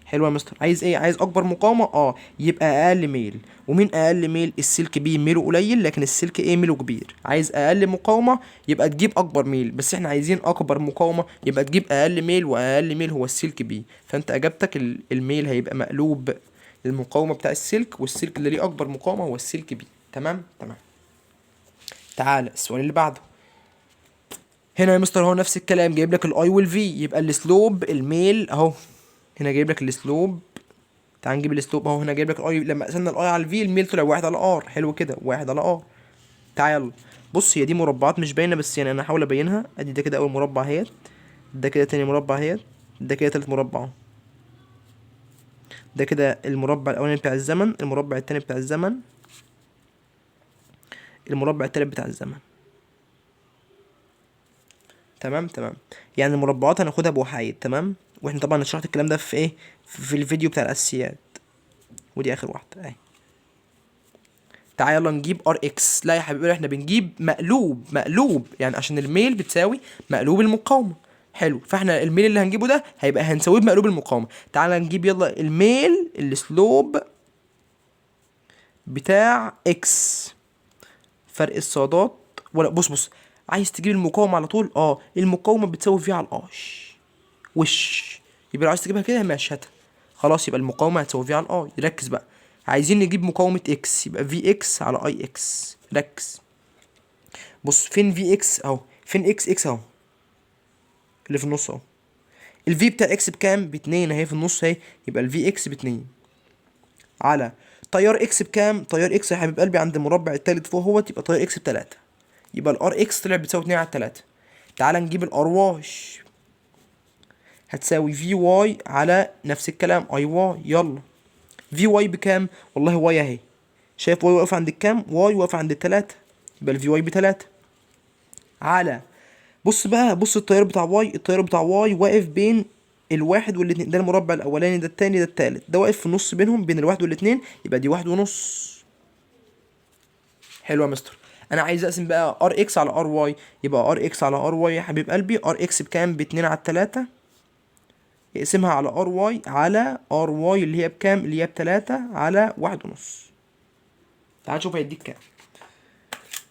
S1: حلو يا مستر. عايز ايه؟ عايز اكبر مقاومه. يبقى اقل ميل. ومين اقل ميل؟ السلك بي ميله قليل لكن السلك ايه ميله كبير. عايز اقل مقاومه يبقى تجيب اكبر ميل، بس احنا عايزين اكبر مقاومه يبقى تجيب اقل ميل، واقل ميل هو السلك بي. فانت اجابتك الميل هيبقى مقلوب المقاومه بتاع السلك، والسلك اللي ليه اكبر مقاومه هو السلك بي. تمام تمام. تعال السؤال اللي بعده. هنا يا مستر هو نفس الكلام، جايب لك الاي والفي، يبقى السلوب الميل اهو. هنا جايب لك السلوب. تعال نجيب الاسلوب اهو. هنا جايب لك الاي، لما قسمنا الاي على الفي الميل طلع واحد على ار. حلو كده، واحد على ار. تعال يلا. بص هي دي مربعات مش باينه بس يعني انا هحاول ابينها. ادي ده كده اول مربع اهيت، ده كده تاني مربع اهيت، ده كده تالت مربع اهو. ده كده المربع الاولاني بتاع الزمن، المربع التاني بتاع الزمن، المربع التالت بتاع الزمن. تمام تمام. يعني المربعات هناخدها بوحايد. تمام. واحنا طبعا شرحت الكلام ده في ايه، في الفيديو بتاع الاساسيات. ودي اخر واحده اهي. تعالى يلا نجيب ار اكس. لا يا حبيبي احنا بنجيب مقلوب يعني عشان الميل بتساوي مقلوب المقاومه. حلو، فاحنا الميل اللي هنجيبه ده هيبقى هنساويه بمقلوب المقاومه. تعالى نجيب يلا الميل السلوب بتاع اكس، فرق الصادات. ولا بص عايز تجيب المقاومه على طول، المقاومه بتساوي في على الاش يبقى لو عايز تجيبها كده ماشي هاتها. خلاص يبقى المقاومه هتساوي في على الاي. ركز بقى، عايزين نجيب مقاومه اكس يبقى في اكس على اي اكس. ركز بص، فين في اكس اهو، فين اكس اهو اللي في النص اهو. الفي بتاع اكس بكام؟ باتنين اهي في النص اهي. يبقى الفي اكس باتنين على تيار اكس بكام؟ تيار اكس يا حبيب قلبي عند المربع التالت فوق اهوت، يبقى تيار اكس بتلاتة. يبقى الار اكس طلع بتساوي 2 على 3. تعالى نجيب الار واي، هتساوي في واي على نفس الكلام اي واي. يلا في واي بكام؟ والله واي اهي، شايف واي واقف عند الكام؟ واي واقف عند التلاتة، يبقى الفي واي بتلاتة على، بص بقى بص التيار بتاع واي، التيار بتاع واي واقف بين الواحد والاتنين. ده المربع الاولاني، ده التاني، ده التالت، ده واقف في النص بينهم بين الواحد والاتنين، يبقى دي واحد ونص. حلو يا مستر. انا عايز اقسم بقى ار اكس على ار واي، يبقى ار اكس على ار واي يا حبيب قلبي، ار اكس بكام؟ باتنين على التلاتة، يقسمها على ار واي على ار واي اللي هي بكام؟ اللي هي بتلاتة على واحد ونص. تعال نشوف هيديك كام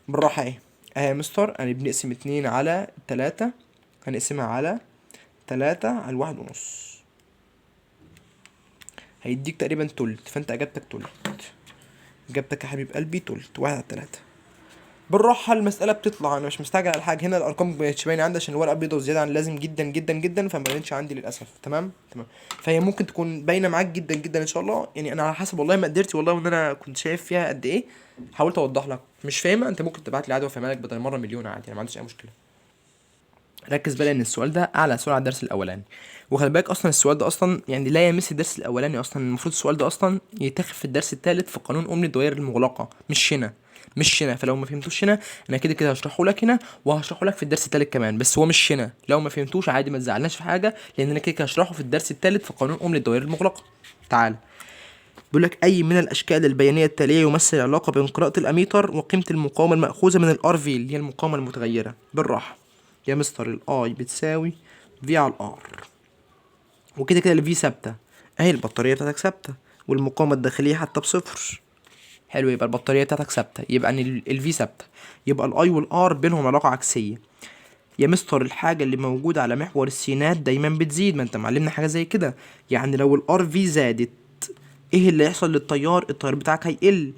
S1: بالراحة اهي. يا مستر انا بنقسم اتنين على تلاتة، هنقسمها على تلاتة على واحد ونص، هيديك تقريبا تلت. فانت اجابتك تلت، اجابتك يا حبيب قلبي تلت، واحد على تلاتة. بالراحة المسألة بتطلع، انا مش مستعجل على حاجة هنا. الارقام مبقتش باينة عندي عشان الورقة بيضة وزيادة عن اللازم جدا جدا جدا، فما بانتش عندي للأسف. تمام. فهي ممكن تكون باينة معاك جدا جدا ان شاء الله، يعني انا على حسب والله ما قدرتي والله، وان انا كنت شايف فيها قد ايه حاولت اوضح لك. مش فاهمها انت ممكن تبعت لي عادي وافهمها لك بدل مرة مليون عادي، انا ما عنديش اي مشكلة. ركز بقى ان السؤال ده اعلى سؤال على الدرس الاولاني، وخلي بالك اصلا السؤال ده اصلا يعني لا يمس الدرس الاولاني اصلا. المفروض السؤال ده اصلا يتاخد في الدرس الثالث في قانون الدوائر المغلقه، مش هنا. فلو ما فهمتوش هنا انا كده كده هشرحه لك هنا، وهشرحه لك في الدرس الثالث كمان، بس هو مش هنا. لو ما فهمتوش عادي ما تزعلناش في حاجه، لان انا كده كده هشرحه في الدرس الثالث في قانون الدوائر المغلقه. تعال بيقول لك اي من الاشكال البيانيه التاليه يمثل علاقه بين قراءه الاميتر وقيمه المقاومه الماخوذه من الار في اللي هي المقاومه المتغيره. بالراحه يا مستر، الاي بتساوي في على الار، وكده كده الفي ثابته اهي، البطاريه بتاعتك ثابته، والمقاومه الداخليه حتى بصفر. حلو، يبقى البطاريه بتاعتك ثابته، يبقى ان الفي ثابته، يبقى الاي والار بينهم علاقه عكسيه. يا مستر الحاجه اللي موجوده على محور السينات دايما بتزيد، ما انت معلمنا حاجه زي كده. يعني لو الار في زادت ايه اللي هيحصل للتيار؟ التيار بتاعك هيقل،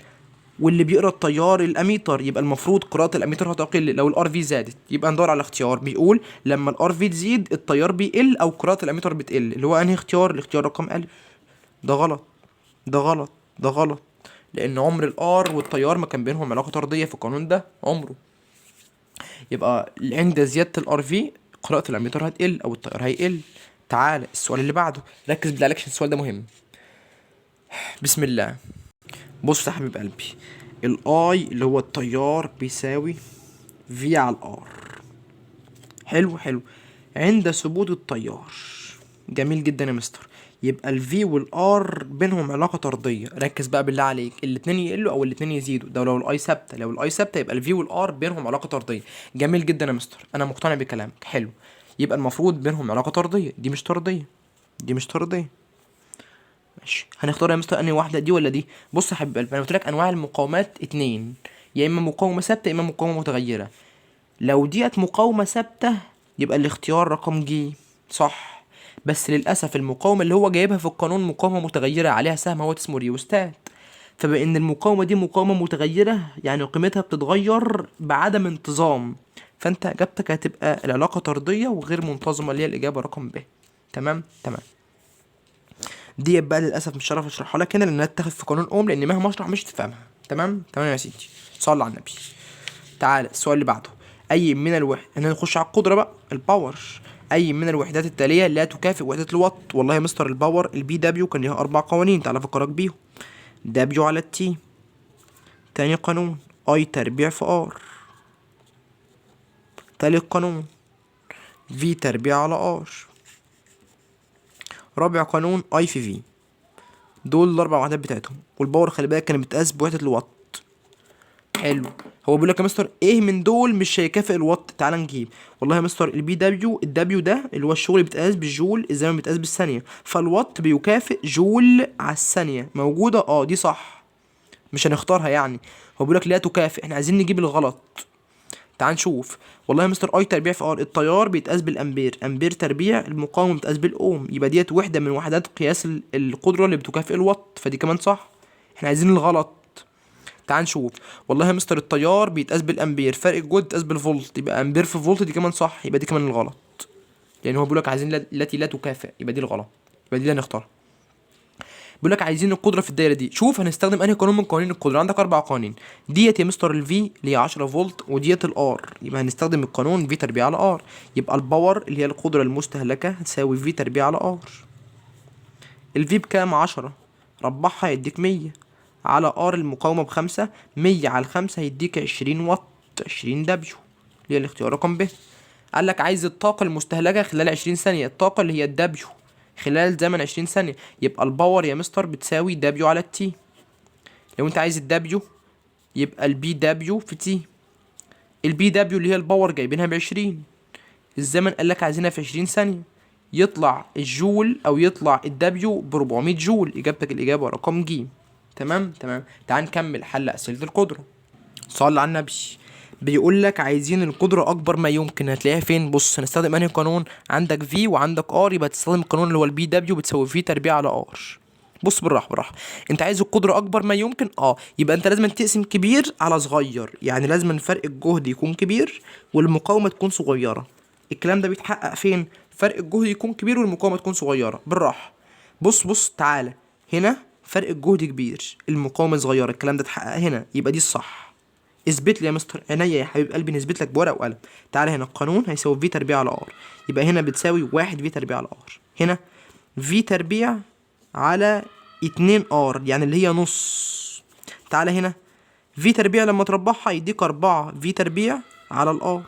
S1: واللي بيقرا التيار الاميتر، يبقى المفروض قراءة الاميتر هتقل لو الار في زادت. يبقى ندور على اختيار بيقول لما الار في تزيد التيار بيقل او قراءة الاميتر بتقل، اللي هو انهي اختيار؟ الاختيار رقم الف. ده غلط، ده غلط، ده غلط، لان عمر الار والتيار ما كان بينهم علاقة طردية في القانون ده، عمره. يبقى عند زيادة الار في قراءة الاميتر هتقل او التيار هيقل. تعال السؤال اللي بعده، ركز بالله عليك عشان السؤال ده مهم. بسم الله. بص يا حبيب قلبي، الاي اللي هو التيار بيساوي في على الار. حلو عند ثبوت التيار. جميل جدا يا مستر. يبقى الفي والار بينهم علاقه طرديه. ركز بقى بالله عليك، الاتنين يقلوا او الاتنين يزيدوا، ده لو الاي ثابته. لو الاي ثابته يبقى الفي والار بينهم علاقه طرديه. جميل جدا يا مستر، انا مقتنع بكلامك. حلو، يبقى المفروض بينهم علاقه طرديه. دي مش طرديه، دي مش طرديه. ماشي، هنختار يا مستر انهي واحده، دي ولا دي؟ بص يا حبيب قلبي، انا قلت لك انواع المقاومات اتنين، يا اما مقاومه ثابته يا اما مقاومه متغيره. لو ديت مقاومه ثابته يبقى الاختيار رقم جي صح، بس للاسف المقاومه اللي هو جايبها في القانون مقاومه متغيره عليها سهم اهوت اسمه ريوستات. فبان المقاومه دي مقاومه متغيره يعني قيمتها بتتغير بعدم انتظام، فانت اجابتك هتبقى العلاقه طرديه وغير منتظمه، اللي هي الاجابه رقم ب. تمام. دي بقى للاسف مش هعرف اشرحها لك هنا لانها اتاخد في قانون اوم، لان مهما اشرح مش تفهمها. تمام يا سيدي، صلي على النبي. تعال السؤال اللي بعده، اي من الوحدات، هنا نخش على القدره بقى، الباور. اي من الوحدات التاليه لا تكافئ وحده الوات؟ والله يا مستر الباور البي دبليو كان ليها 4 قوانين، تعال افكرك بيهم. دبليو على التي، تاني قانون اي تربيع في ار، تالت قانون في تربيع على ار، رابع قانون اي في في. دول الاربع وحدات بتاعتهم، والباور خلي بالك كانت بتقاس بوحده الوات. حلو. هو بيقول لك يا مستر ايه من دول مش هيكافئ الوات؟ تعال نجيب. والله يا مستر البي دبليو، الدبليو ده اللي هو الشغل بيتقاس بالجول، الزمن بيتقاس بالثانيه، فالوات بيكافئ جول على الثانيه. موجوده دي صح، مش هنختارها يعني. هو بيقول لك لا تكافئ، احنا عايزين نجيب الغلط. تعال نشوف. والله يا مستر اي تربيع في ار، التيار بيتقاس بالامبير، امبير تربيع، المقاومه بتتقاس بالاوم، يبقى ديت وحده من وحدات قياس القدره اللي بتكافئ الوات، فدي كمان صح. احنا عايزين الغلط. تعال نشوف. والله يا مستر التيار بيتقاس بالامبير، فرق الجهد بيتقاس بالفولت، يبقى امبير في فولت، دي كمان صح، يبقى دي كمان الغلط. لان هو بيقول لك عايزين التي لا تكافئ، يبقى دي الغلط، يبقى دي اللي هنختارها. بيقول لك عايزين القدره في الدايره دي. شوف هنستخدم انهي قانون من قوانين القدره. عندك 4 قوانين. ديت يا مستر الفي اللي هي 10 فولت، وديت الار، يبقى هنستخدم القانون في تربيع على ار. يبقى الباور اللي هي القدره المستهلكه هتساوي في تربيع على ار. الفي بكام؟ 10، ربعها يديك 100 على ار، المقاومه ب5، 100 على 5 هيديك 20 واط، 20 دبليو، اللي هي الاختيار رقم ب. قال لك عايز الطاقه المستهلكه خلال 20 ثانيه، الطاقه اللي هي الدبليو خلال زمن 20 ثانيه، يبقى الباور يا مستر بتساوي دبليو على التي. لو انت عايز الدبليو يبقى البي دبليو في تي. البي دبليو اللي هي الباور جايبينها ب20، الزمن قال لك عايزينها في 20 ثانيه، يطلع الجول او يطلع الدبليو ب 400 جول. اجابتك الاجابه رقم ج. تمام تمام. تعال نكمل حل اسئله القدره. صلى على النبي. بيقول لك عايزين القدره اكبر ما يمكن، هتلاقيها فين؟ بص هنستخدم انهي قانون؟ عندك في وعندك ار، يبقى تستخدم القانون اللي هو البي دبليو بتساوي في تربيع على ار. بص بالراحه بالراحه. انت عايز القدره اكبر ما يمكن، يبقى انت لازم تقسم كبير على صغير، يعني لازم فرق الجهد يكون كبير والمقاومه تكون صغيره. الكلام ده بيتحقق فين؟ فرق الجهد يكون كبير والمقاومه تكون صغيره. بالراحه. بص تعالى هنا، فرق الجهد كبير المقاومه صغيره، الكلام ده اتحقق هنا، يبقى دي الصح. اثبت لي يا مستر. عينيا يا حبيب قلبي نثبت لك بورقه وقلم. تعالى هنا القانون هيساوي في تربيع على ار، يبقى هنا بتساوي 1 في تربيع على ار، هنا في تربيع على 2 ار، يعني اللي هي نص. تعالى هنا في تربيع لما تربعها يديك 4 في تربيع على الار.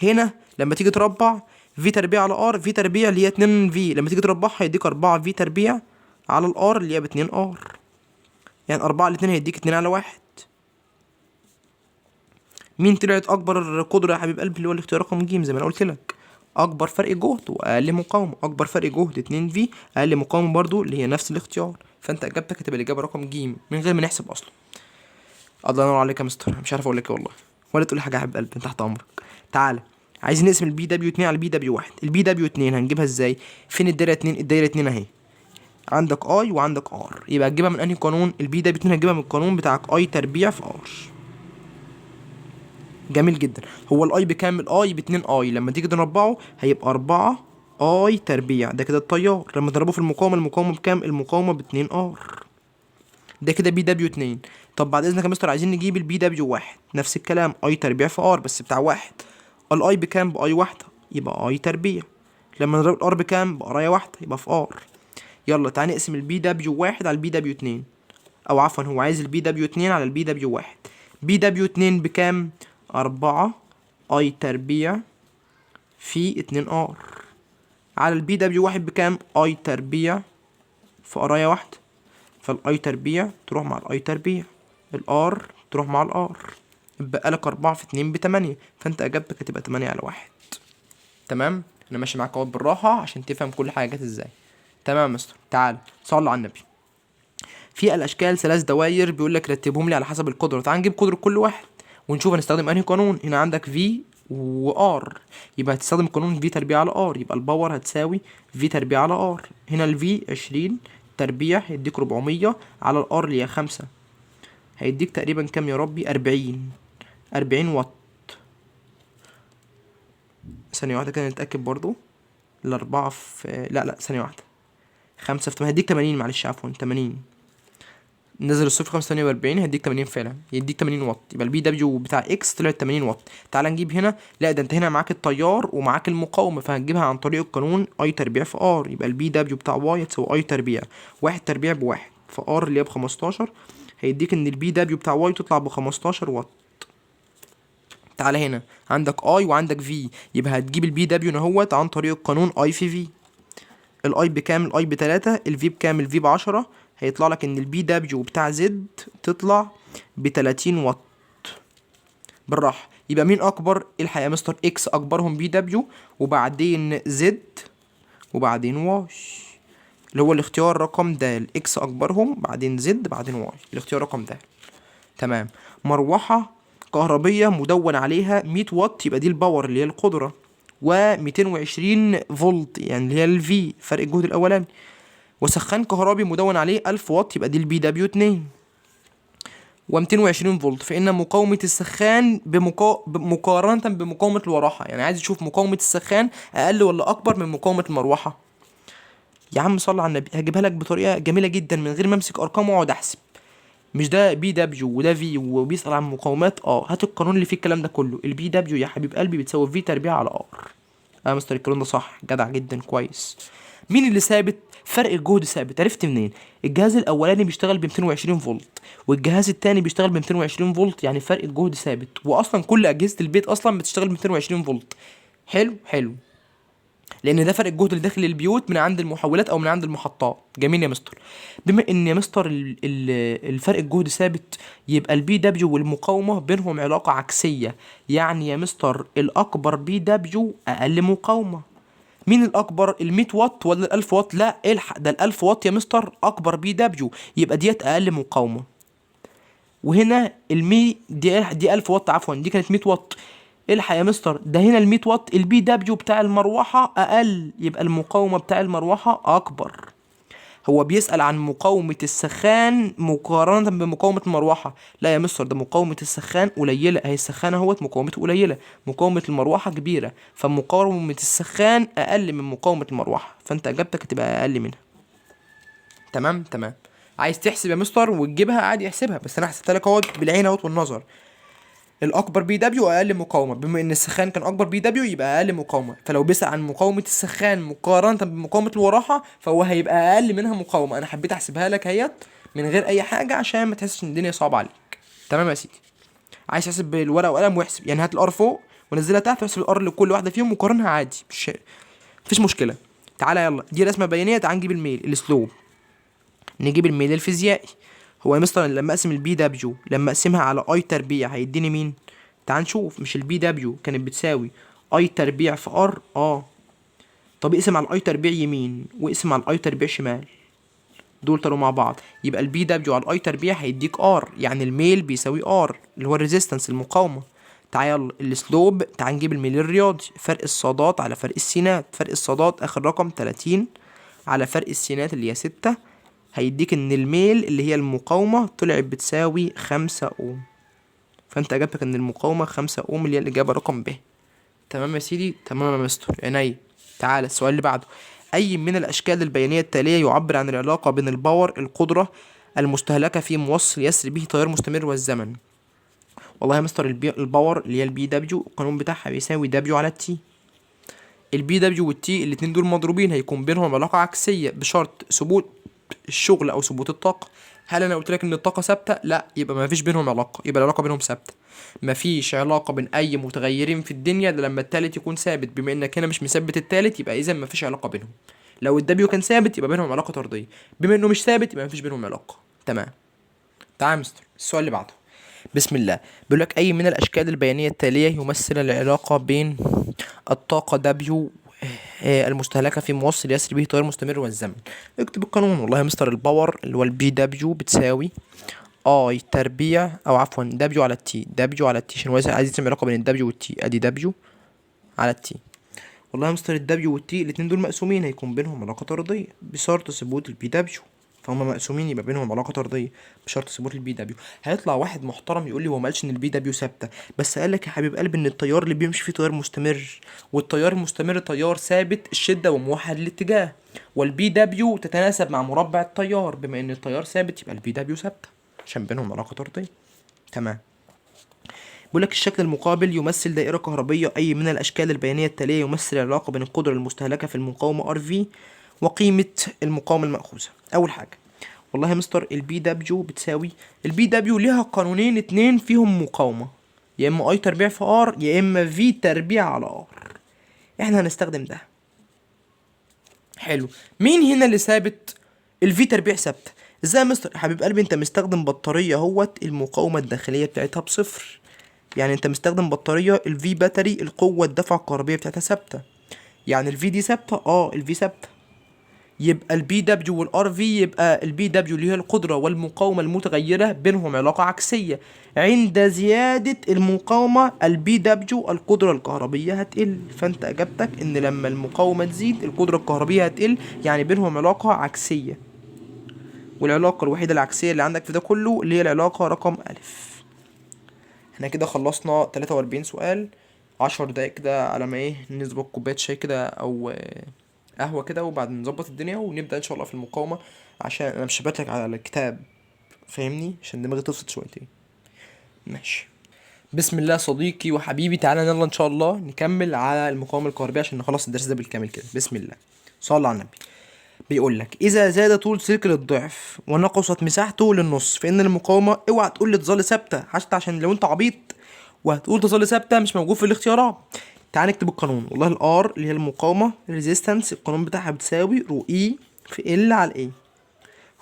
S1: هنا لما تيجي تربع في تربيع على ار، في تربيع اللي هي 2 في لما تيجي تربعها يديك 4 في تربيع على الار اللي هي ب 2 ار، يعني 4 على 2 هيديك 2 على 1. مين طلعت اكبر قدره يا حبيب قلبي؟ اللي هو الاختيار رقم ج، زي ما انا قلت لك. اكبر فرق جهد واقل مقاومه، اكبر فرق جهد 2 في، اقل مقاومه برضو اللي هي نفس الاختيار، فانت اجابتك هتبقى الاجابه رقم ج من غير ما نحسب اصلا. الله ينور عليك يا مستر، مش عارف اقول لك ايه والله، ولا تقول حاجه يا حبيب قلبي، انت تحت امرك. تعالى عايزين نقسم البي دبليو 2 على البي دبليو 1. البي دبليو 2 هنجيبها ازاي؟ فين الدايره 2؟ الدايره 2 اهي، عندك اي وعندك ار، يبقى هتجيبها من انهي قانون؟ البي دبليو 2 هتجيبها من القانون بتاعك اي تربيع في ار. جميل جدا. هو الاي بكام؟ الاي ب2 اي، لما تيجي تربعه هيبقى 4 اي تربيع، ده كده التيار. لما تضربه في المقاومه، المقاومه بكام؟ المقاومه ب2 ار، ده كده بي دبليو 2. طب بعد اذنك يا مستر عايزين نجيب البي دبليو 1، نفس الكلام اي تربيع في ار بس بتاع واحد. الاي بكام؟ باي واحده، يبقى اي تربيع. لما نضرب الار بكام؟ بقرايه واحده، يبقى في ار. يلا تعالى نقسم البي دبليو 1 على البي دبليو 2، او عفوا هو عايز البي دبليو 2 على البي دبليو 1. بي دبليو 2 بكام؟ 4 اي تربيع في 2 ار على البي دبليو 1 بكام؟ اي تربيع في قرايه واحده، فالاي تربيع تروح مع الاي تربيع، الار تروح مع الار، يبقى لك 4 في 2 ب8، فانت اجابتك هتبقى 8 على 1. تمام. انا ماشي معاك اهو بالراحه عشان تفهم كل حاجه جت ازاي. تمام يا مستر. تعال صلي على النبي. في الاشكال 3 دواير، بيقول لك رتبهم لي على حسب القدره. تعال نجيب قدره كل واحد ونشوف هنستخدم انهي قانون. هنا عندك في وار، يبقى هتستخدم قانون في تربيع على ار، يبقى الباور هتساوي في تربيع على ار. هنا الفي 20 تربيع هيديك 400 على الار اللي هي 5، هيديك تقريبا كام يا ربي؟ 40 واط. ثانية واحدة كده نتأكد برضو. الأربعة في لا ثانية واحدة، 5 في 8 هيديك 80، معلش عفوا 80. نزل الصفر 45 هيديك 80 فعلا، يديك 80 واط، يبقى البي دبليو بتاع اكس طلعت 80 واط. تعال نجيب هنا، لا ده انت هنا معاك التيار ومعاك المقاومه، فهتجيبها عن طريق القانون اي تربيع في ار، يبقى البي دبليو بتاع واي هتساوي اي تربيع 1 تربيع بواحد في ار اللي هي ب15، هيديك ان البي دبليو بتاع واي تطلع ب15 واط. تعال هنا عندك اي وعندك في، يبقى هتجيب البي دبليو اهوت عن طريق القانون اي في في. الاي بكام؟ الاي ب3، الفي بكام؟ الفي ب10، هيطلع لك ان البي دبليو بتاع زد تطلع ب30 واط. بالراحه. يبقى مين اكبر؟ الحقيقه مستر اكس اكبرهم بي دبليو، وبعدين زد، وبعدين واي، اللي هو الاختيار رقم د. اكس اكبرهم، بعدين زد، بعدين واي، الاختيار رقم د. تمام. مروحه كهربيه مدون عليها 100 واط، يبقى دي الباور اللي هي القدره، و220 فولت يعني اللي هي الفي، فرق الجهد الاولاني. وسخان كهربي مدون عليه 1000 واط، يبقى دي البي دبليو 2، و220 فولت. فإن مقاومة السخان مقارنة بمقاومة المروحة، يعني عايز يشوف مقاومة السخان أقل ولا أكبر من مقاومة المروحة. يا عم صل على النبي، هجيبها لك بطريقة جميلة جدا من غير ما أمسك أرقام وأقعد أحسب. مش ده بي دبليو وده في وبيسأل عن مقاومات؟ هات القانون اللي فيه الكلام ده كله. البي دبليو يا حبيب قلبي بتساوي في تربيع على ار. مستر الكلام ده صح، جدع جدا، كويس. مين اللي ثابت؟ فرق الجهد ثابت. عرفت منين؟ الجهاز الاولاني بيشتغل ب 220 فولت، والجهاز التاني بيشتغل ب 220 فولت، يعني فرق الجهد ثابت. واصلا كل اجهزه البيت اصلا بتشتغل ب 220 فولت. حلو حلو، لان ده فرق الجهد اللي داخل البيوت من عند المحولات او من عند المحطات. جميل يا مستر. بما ان يا مستر الفرق الجهد ثابت، يبقى البي دبليو والمقاومه بينهم علاقه عكسيه. يعني يا مستر الاكبر بي دبليو اقل مقاومه. مين الاكبر، ال100 واط ولا ال1000 واط؟ لا الحق، ده ال1000 واط يا مستر اكبر بي دبليو، يبقى ديت اقل مقاومه. وهنا المي دي 1000 واط، عفوا دي كانت 100 واط. الحق يا مستر، ده هنا ال100 واط البي دبليو بتاع المروحه اقل، يبقى المقاومه بتاع المروحه اكبر. هو بيسأل عن مقاومة السخان مقارنة بمقاومة المروحة. لا يا مستر، ده مقاومة السخان قليلة، اهي السخان اهوت مقاومته قليلة، مقاومة المروحة كبيرة، فمقاومة السخان أقل من مقاومة المروحة، فأنت إجابتك هتبقى أقل منها. تمام تمام. عايز تحسب يا مستر وتجيبها عادي احسبها، بس أنا حسبتها لك اهوت بالعين اهوت والنظر. الاكبر بي دبليو اقل مقاومه، بما ان السخان كان اكبر بي دبليو يبقى اقل مقاومه. فلو بيسأل عن مقاومه السخان مقارنه بمقاومه المروحه، فهو هيبقى اقل منها مقاومه. انا حبيت احسبها لك اهيت من غير اي حاجه عشان ما تحسش ان الدنيا صعبه عليك. تمام يا سيدي. عايز تحسب بالورقه وقلم واحسب، يعني هات الار فوق ونزلها تحت واحسب الار لكل واحده فيهم وقارنها عادي، مفيش مشكله. تعالى يلا، دي رسمه بيانيه. تعال نجيب الميل السلوب، نجيب الميل الفيزيائي. هو مثلا لما اقسم البي دبليو، لما اقسمها على اي تربيع هيديني مين؟ تعال نشوف. مش البي دبليو كانت بتساوي اي تربيع في ار؟ طب اقسم على الاي تربيع يمين واقسم على الاي تربيع شمال، دول طلعوا مع بعض، يبقى البي دبليو على الاي تربيع هيديك ار، يعني الميل بيساوي ار اللي هو الريزيستنس المقاومه. تعال يلا السلوب، تعال نجيب الميل الرياضي. فرق الصادات على فرق السينات. فرق الصادات اخر رقم 30 على فرق السينات اللي هي 6، هيديك ان الميل اللي هي المقاومه طلعت بتساوي 5 اوم. فانت اجابتك ان المقاومه 5 اوم، اللي هي الاجابه رقم ب. تمام يا سيدي، تمام يا مستر عينيا. تعالى السؤال اللي بعده. اي من الاشكال البيانيه التاليه يعبر عن العلاقه بين الباور القدره المستهلكه في موصل يسري به تيار مستمر والزمن؟ والله يا مستر الباور اللي هي البي دبليو القانون بتاعها بيساوي دبليو على تي. البي دبليو والتي الاتنين دول مضروبين، هيكون بينهم علاقه عكسيه بشرط ثبوت الشغل او ثبوت الطاقه. هل انا قلت لك ان الطاقه ثابته؟ لا، يبقى ما فيش بينهم علاقه، يبقى العلاقه بينهم ثابته. ما فيش علاقه بين اي متغيرين في الدنيا ده لما التالت يكون ثابت. بما انك هنا مش مثبت التالت، يبقى اذا ما فيش علاقه بينهم. لو الدبليو كان ثابت يبقى بينهم علاقه طرديه، بما انه مش ثابت يبقى ما فيش بينهم علاقه. تمام. تعال يا مستر السؤال اللي بعده. بسم الله. بيقول لك اي من الاشكال البيانيه التاليه يمثل العلاقه بين الطاقه دبليو المستهلكه في موصل يسري به تيار مستمر والزمن؟ اكتب القانون. والله يا مستر الباور اللي هو البي دبليو بتساوي اي تربيع، او عفوا دبليو على التي. دبليو على التي عشان هو عايز يسمي علاقه بين الدبليو والتي، ادي دبليو على التي. والله يا مستر الدبليو والتي الاتنين دول مقسومين، هيكون بينهم علاقه طرديه بشرط ثبوت البي دبليو. فهم مقسومين يبقى بينهم علاقه طرديه بشرط ثبوت البي دبليو. هيطلع واحد محترم يقول لي هو ما قالش ان البي دبليو ثابته، بس قال لك يا حبيب قلبي ان التيار اللي بيمشي فيه تيار مستمر، والتيار المستمر تيار ثابت الشده وموحد الاتجاه، والبي دبليو تتناسب مع مربع التيار. بما ان التيار ثابت يبقى البي دبليو ثابته عشان بينهم علاقه طرديه. تمام. بيقول لك الشكل المقابل يمثل دائرة كهربية. أي من الأشكال البيانية التالية يمثل العلاقة بين القدرة المستهلكة في المقاومة ار في وقيمة المقاومة المأخوذة؟ أول حاجة والله يا مستر البي دبليو بتساوي، البي دبليو ليها قانونين اتنين فيهم مقاومة، يا إما اي تربيع في ار يا إما في تربيع على ار. احنا هنستخدم ده. حلو. مين هنا اللي ثابت؟ الفي تربيع ثابتة. ازاي يا مستر؟ يا حبيب قلبي انت مستخدم بطارية اهوت المقاومة الداخلية بتاعتها بصفر، يعني انت مستخدم بطارية الفي باتري، القوة الدفع الكهربية بتاعتها ثابتة. يعني الفي دي ثابتة، الفي ثابتة. يبقى البي دبليو والار في، يبقى البي دبليو اللي هي القدرة والمقاومة المتغيرة بينهم علاقة عكسية. عند زيادة المقاومة البي دبليو القدرة الكهربية هتقل. فانت اجابتك ان لما المقاومة تزيد القدرة الكهربية هتقل، يعني بينهم علاقة عكسية. والعلاقة الوحيدة العكسية اللي عندك في ده كله اللي هي العلاقة رقم ألف. احنا كده خلصنا 43 سؤال. 10 دقايق كده على ما نظبط كوباية شاي كده او قهوة كده، وبعد نظبط الدنيا ونبدأ ان شاء الله في المقاومة، عشان انا مش هباتلك على الكتاب، فاهمني؟ عشان دماغي تفصل شويتين. ماشي. بسم الله صديقي وحبيبي، تعالى يلا ان شاء الله نكمل على المقاومة الكهربية عشان نخلص الدرس ده بالكامل كده. بسم الله، صلى على النبي. بيقول لك اذا زاد طول سلك للضعف ونقصت مساحته للنص فان المقاومه، اوعى تقول لي تظل ثابته حتى عشان لو انت عبيط وهتقول تظل ثابته مش موجود في الاختيارات. تعال نكتب القانون. والله الار اللي هي المقاومه ريزيستنس، القانون بتاعها بتساوي رو اي في ال على الاي.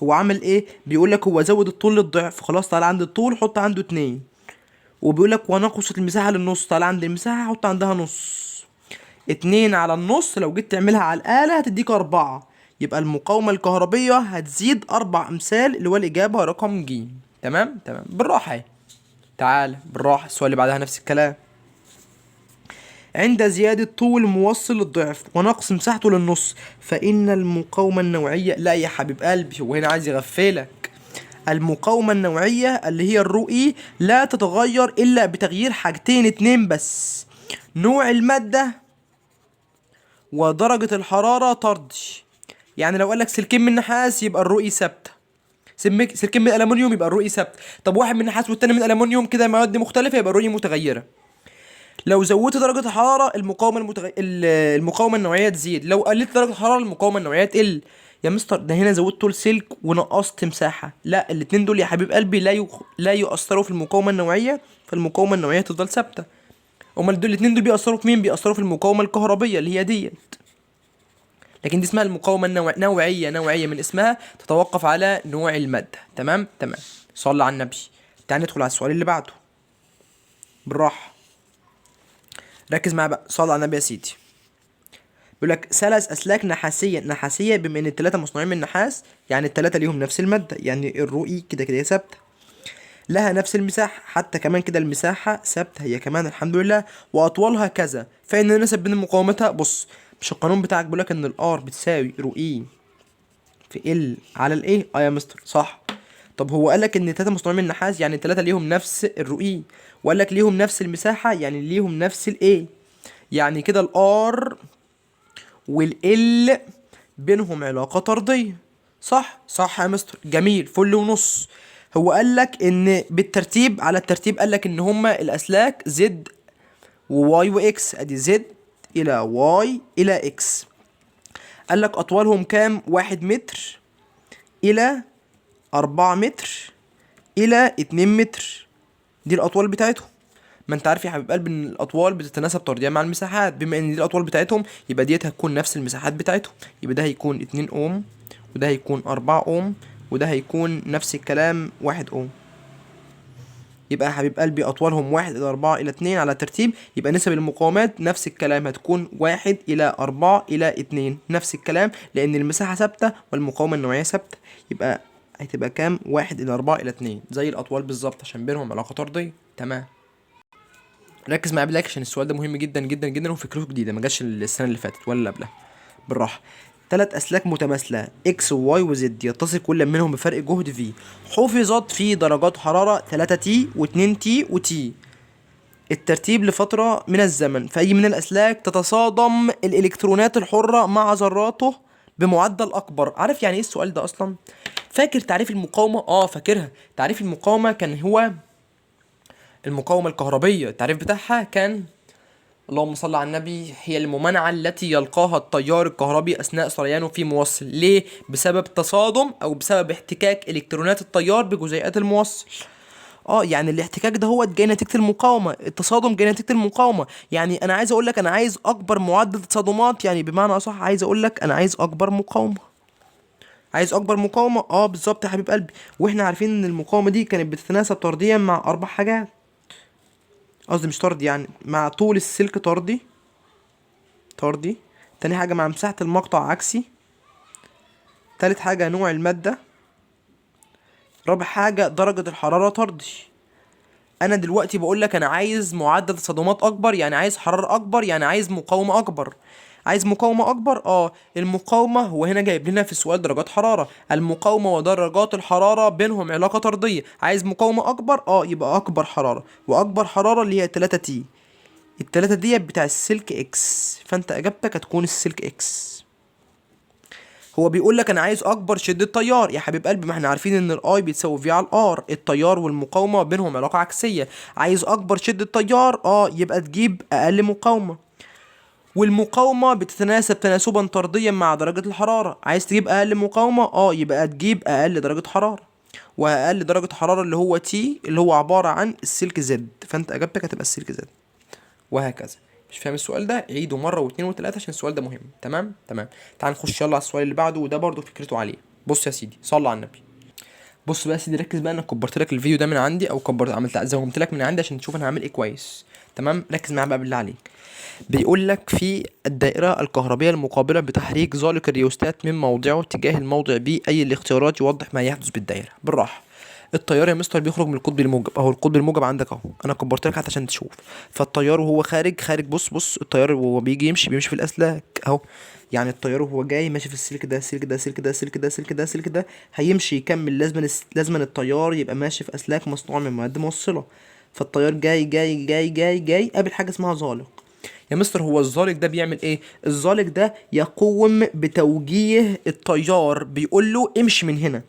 S1: هو عمل ايه؟ بيقول لك هو زود الطول للضعف، خلاص تعالى عند الطول حط عنده 2. وبيقول لك ونقصت المساحه للنص، تعالى عند المساحه حط عندها نص. 2 على النص لو جيت تعملها على الآلة هتديك 4. يبقى المقاومة الكهربية هتزيد 4 أمثال، اللي هو الإجابة رقم ج. تمام تمام، بالراحة اهي. تعال بالراحة، السؤال اللي بعدها نفس الكلام. عند زيادة طول موصل للضعف ونقص مساحته للنص فإن المقاومة النوعية، لا يا حبيب قلبي هو هنا عايز يغفلك. المقاومة النوعية اللي هي الرؤي لا تتغير إلا بتغيير حاجتين اتنين بس: نوع المادة ودرجة الحرارة طردي. يعني لو قالك سلكين من نحاس يبقى الرؤية ثابتة، سلكين من الألمنيوم يبقى الرؤية ثابتة. طب واحد من نحاس والتاني من ألمنيوم كده مواد مختلفة يبقى الرؤية متغيرة. لو زودت درجة الحرارة المقاومة النوعية تزيد، لو قللت درجة الحرارة المقاومة النوعية تقل. يا مستر ده هنا زودت طول سلك ونقصت مساحة، لا الاتنين دول يا حبيب قلبي لا يؤثروا في المقاومة النوعية، فالمقاومة النوعية تفضل ثابتة. امال دول الاتنين دول بيأثروا في مين؟ بيأثروا في المقاومة الكهربية اللي هي ديت. لكن دي اسمها المقاومة نوعية من اسمها، تتوقف على نوع المادة. تمام تمام، صلى على النبي. تعال ندخل على السؤال اللي بعده بالراحة، ركز معايا بقى، صلى على النبي يا سيدي. بيقول لك ثلاث أسلاك نحاسية بما إن التلاتة مصنوعين من نحاس، يعني التلاتة ليهم نفس المادة، يعني الرؤي كده كده ثابتة، لها نفس المساحة، حتى كمان كده المساحة ثابتة هي كمان الحمد لله، وأطوالها كذا، فإن النسب بين مقاومتها، بص مش القانون بتاعك بيقول لك إن الآر بتساوي رو إي في ال على الايه؟ يا مستر صح. طب هو قالك ان التلاتة مصنوعين من النحاس، يعني التلاتة ليهم نفس الرؤي، وقالك ليهم نفس المساحة يعني ليهم نفس الايه، يعني كده الار والال بينهم علاقة طردية. صح صح يا مستر، جميل فل ونص. هو قالك ان بالترتيب، على الترتيب قالك ان هما الاسلاك زد وواي واكس، ادي زد الى واي الى اكس. قالك اطوالهم كام؟ 1 متر الى 4 متر الى 2 متر، دي الاطوال بتاعتهم. ما انت عارف يا حبيب قلبي ان الاطوال بتتناسب طرديا مع المساحات، بما ان دي الاطوال بتاعتهم يبقى ديت هتكون نفس المساحات بتاعتهم، يبقى ده هيكون 2 اوم وده هيكون 4 اوم وده هيكون نفس الكلام 1 اوم. يبقى يا حبيب قلبي اطوالهم 1 الى 4 الى 2 على ترتيب، يبقى نسب المقاومات نفس الكلام، هتكون 1 الى 4 الى 2 نفس الكلام، لان المساحة ثابتة والمقاومة النوعية ثابتة. يبقى هتبقى كام؟ 1 الى 4 الى 2 زي الاطوال بالظبط عشان بينهم علاقة طردية. تمام، ركز معايا بالله عشان السؤال ده مهم جدا جدا جدا وفكرته جديدة ما جاش السنة اللي فاتت ولا قبلها. بالراحة. 3 أسلاك متماثلة إكس وواي وزد يتصل كل منهم بفرق جهد في، حفظت في درجات حرارة 3T و2T وT الترتيب لفترة من الزمن، فأي من الأسلاك تتصادم الإلكترونات الحرة مع ذراته بمعدل أكبر. عارف يعني إيه السؤال ده أصلا؟ فاكر تعريف المقاومة؟ فاكرها. تعريف المقاومة كان هو المقاومة الكهربية، التعريف بتاعها كان، اللهم صل على النبي، هي الممانعة التي يلقاها التيار الكهربي أثناء سريانه في موصل. ليه؟ بسبب تصادم أو بسبب احتكاك إلكترونات التيار بجزيئات الموصل. يعني الاحتكاك ده هو جاي نتيجة المقاومة، التصادم جاي نتيجة المقاومة. يعني أنا عايز أقول لك أنا عايز أكبر معدل تصادمات، يعني بمعنى أصح عايز أقول لك أنا عايز أكبر مقاومة، عايز أكبر مقاومة. بالظبط يا حبيب قلبي. وإحنا عارفين إن المقاومة دي كانت بتتناسب طرديا مع 4 حاجات. قصدي مش طردي، يعني مع طول السلك طردي. طردي. تاني حاجة مع مساحة المقطع عكسي. تالت حاجة نوع المادة. رابع حاجة درجة الحرارة طردي. انا دلوقتي بقول لك انا عايز معدل صدمات اكبر، يعني عايز حرارة اكبر، يعني عايز مقاومة اكبر. عايز مقاومة اكبر، المقاومة هو هنا جايب لنا في السؤال درجات حرارة، المقاومة ودرجات الحرارة بينهم علاقة طردية. عايز مقاومة اكبر، يبقى اكبر حرارة، واكبر حرارة اللي هي 3 تي. التلاتة ديت بتاع السلك اكس، فانت اجابتك هتكون السلك اكس. هو بيقول لك انا عايز اكبر شدة تيار، يا حبيب قلبي ما احنا عارفين ان الاي بتساوي في على الار، التيار والمقاومة بينهم علاقة عكسية. عايز اكبر شدة تيار، يبقى تجيب اقل مقاومة، والمقاومة بتتناسب تناسبا طرديا مع درجة الحرارة. عايز تجيب اقل مقاومة، يبقى تجيب اقل درجة حرارة، واقل درجة حرارة اللي هو تي، اللي هو عبارة عن السلك زد، فانت اجابتك هتبقى السلك زد. وهكذا. مش فاهم السؤال ده عيده مره واثنين وثلاثه عشان السؤال ده مهم. تمام تمام. تعال نخش يلا على السؤال اللي بعده، وده برضو فكرته عاليه. بص يا سيدي، صلى على النبي. بص بقى يا سيدي، ركز بقى، انا كبرت لك الفيديو ده من عندي، او عملت زومت لك من عندي عشان تشوف انا هعمل ايه كويس. تمام، ركز معايا بقى بالله عليك. بيقول لك في الدائرة الكهربية المقابلة بتحريك زالق الريوستات من موضعه تجاه الموضع بي، أي الاختيارات يوضح ما يحدث بالدائرة. بالراحة. التيار يا مستر بيخرج من القطب الموجب اهو، القطب الموجب عندك اهو، انا كبرت لك حتى عشان تشوف. فالتيار وهو خارج، بص التيار وهو بيجي بيمشي في الاسلاك اهو. يعني التيار وهو جاي ماشي في السلك ده، السلك ده هيمشي يكمل، لازما التيار يبقى ماشي في اسلاك مصنوعه من مواد موصله. فالتيار جاي قابل حاجه اسمها زالق. يا مستر هو الزالق ده بيعمل ايه؟ الزالق ده يقوم بتوجيه التيار، بيقول له امشي من هنا.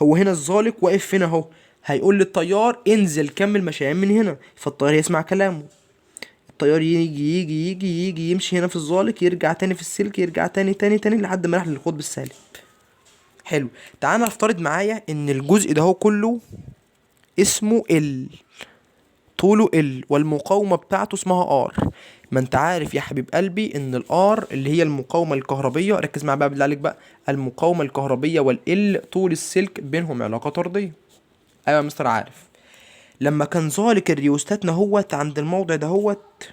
S1: هو هنا الزالق واقف هنا اهو، هيقول للتيار انزل كمل مشيان من هنا، فالتيار يسمع كلامه. التيار يجي يمشي هنا في الزالق، يرجع تاني في السلك، يرجع تاني لحد ما راح للقطب السالب. حلو. تعال نفترض معايا ان الجزء ده هو كله اسمه ال، طوله ال، والمقاومة بتاعته اسمها ار. ما انت عارف يا حبيب قلبي ان الار اللي هي المقاومة الكهربية، ركز معايا بقى بالله عليك بقى، المقاومة الكهربية والال طول السلك بينهم علاقة طردية. ايوه يا مستر عارف. لما كان ظالك الريوستات نهوت عند الموضع دهوت،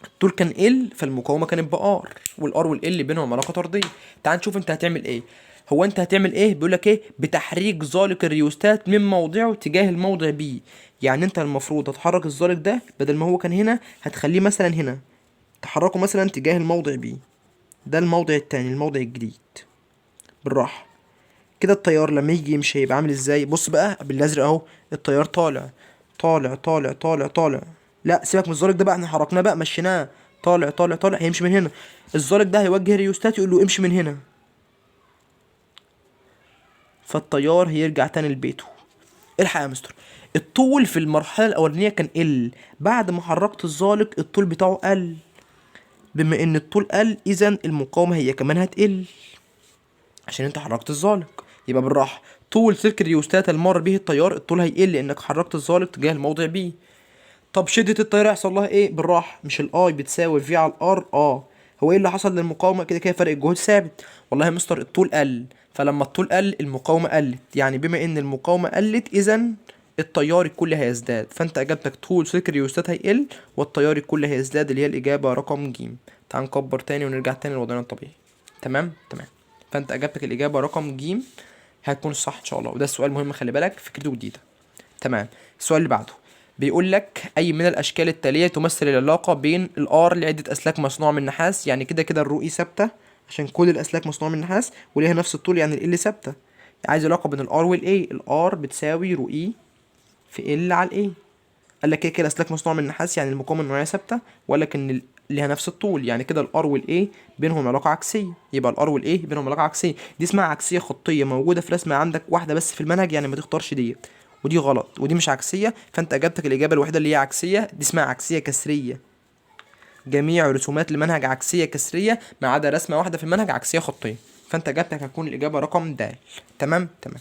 S1: الطول كان ال، فالمقاومة كانت بار، والار والال بينهم علاقة طردية. تعال نشوف انت هتعمل ايه. هو انت هتعمل ايه؟ بيقولك ايه؟ بتحريك ظالق الريوستات من موضعه تجاه الموضع بي. يعني انت المفروض هتحرك الظالق ده، بدل ما هو كان هنا هتخليه مثلا هنا، تحركه مثلا تجاه الموضع بي، ده الموضع التاني، الموضع الجديد. بالراحة كده. التيار لما يجي يمشي هيبقى عامل ازاي؟ بص بقى بالازرق اهو، التيار طالع. لا سيبك من الزالق ده بقى، احنا حركناه بقى، مشيناه، طالع هيمشي من هنا. الزالق ده هيوجه الريوستات يقول له امشي من هنا، فالتيار هيرجع تاني لبيته. الحق يا مستر، الطول في المرحلة الأولانية كان ال، بعد ما حركت الزالق الطول بتاعه قل. بما ان الطول قل، اذا المقاومة هي كمان هتقل عشان انت حركت الزالق. يبقى بالراحة، طول سلك الريوستات المر به التيار الطول هيقل لانك حركت الزالق تجاه الموضع بي. طب شدة التيار هيحصل لها ايه؟ بالراحة، مش الاي بتساوي في على الار؟ هو ايه اللي حصل للمقاومة؟ كده فرق الجهد ثابت. والله يا مستر الطول قل، فلما الطول قل المقاومة قلت، يعني بما ان المقاومة قلت اذا التيار الكلي هيزداد، فانت اجابتك طول سلك الريوستات هيقل والتيار الكلي هيزداد، اللي هي الاجابة رقم ج. تعال نكبر تاني ونرجع تاني لوضعنا الطبيعي. تمام تمام. فانت اجابتك الاجابة رقم ج هتكون الصح ان شاء الله، وده السؤال مهم، خلي بالك فكرته جديدة. تمام. السؤال اللي بعده بيقول لك اي من الاشكال التاليه تمثل العلاقه بين الار لعده اسلاك مصنوعه من نحاس. يعني كده الرو اي ثابته عشان كل الاسلاك مصنوعه من نحاس وليها نفس الطول، يعني ال ثابته. عايز علاقه بين الار والاي، الار بتساوي رو اي في ال على الاي. قال لك كده الاسلاك مصنوعه من نحاس، يعني المقاومه النوعيه ثابته، وقال لك ان ليها نفس الطول، يعني كده الار والاي بينهم علاقه عكسيه. يبقى الار والاي بينهم علاقه عكسيه، دي اسمها عكسيه خطيه، موجوده في رسمه عندك واحده بس في المنهج، يعني ما تختارش ديت، ودي غلط، ودي مش عكسيه، فانت اجابتك الاجابه الوحيده اللي هي عكسيه، دي اسمها عكسيه كسريه. جميع رسومات المنهج عكسيه كسريه ما عدا رسمه واحده في المنهج عكسيه خطيه، فانت اجابتك هتكون الاجابه رقم د. تمام تمام.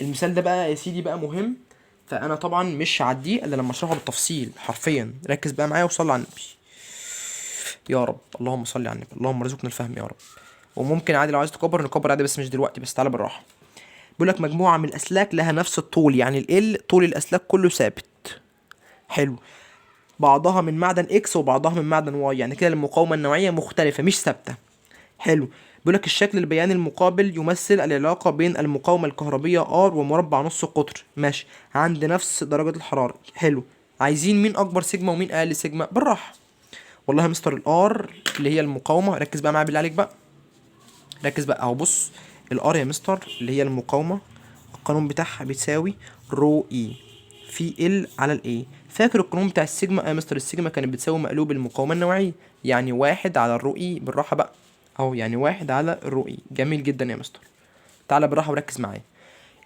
S1: المثال ده بقى يا سيدي بقى مهم، فانا طبعا مش هعديه الا لما اشرحه بالتفصيل حرفيا. ركز بقى معايا وصلي على النبي يا رب، اللهم صل على النبي، اللهم ارزقنا الفهم يا رب. وممكن عادي لو عايز تكبر نكبر عادي، بس مش دلوقتي، بس تعالى بالراحه. بيقول لك مجموعه من الاسلاك لها نفس الطول، يعني ال طول الاسلاك كله ثابت، حلو. بعضها من معدن اكس وبعضها من معدن واي، يعني كده المقاومة النوعية مختلفة مش ثابتة. حلو. بيقولك الشكل البياني المقابل يمثل العلاقة بين المقاومة الكهربية R ومربع نص القطر، ماشي، عند نفس درجة الحرارة. حلو. عايزين مين أكبر سيجما ومين أقل سيجما؟ بالراحة. والله يا مستر الار اللي هي المقاومة، ركز بقى معايا بالله عليك بقى، ركز بقى اهو. بص الار يا مستر اللي هي المقاومة، القانون بتاعها بيساوي رو اي في ال على الاي. فاكر القانون بتاع السيجما يا مستر؟ السيجما كانت بتساوي مقلوب المقاومة النوعية، يعني واحد على الرو اي. بالراحة بقى اهو، يعني واحد على الرو اي. جميل جدا يا مستر. تعالى بالراحة وركز معايا.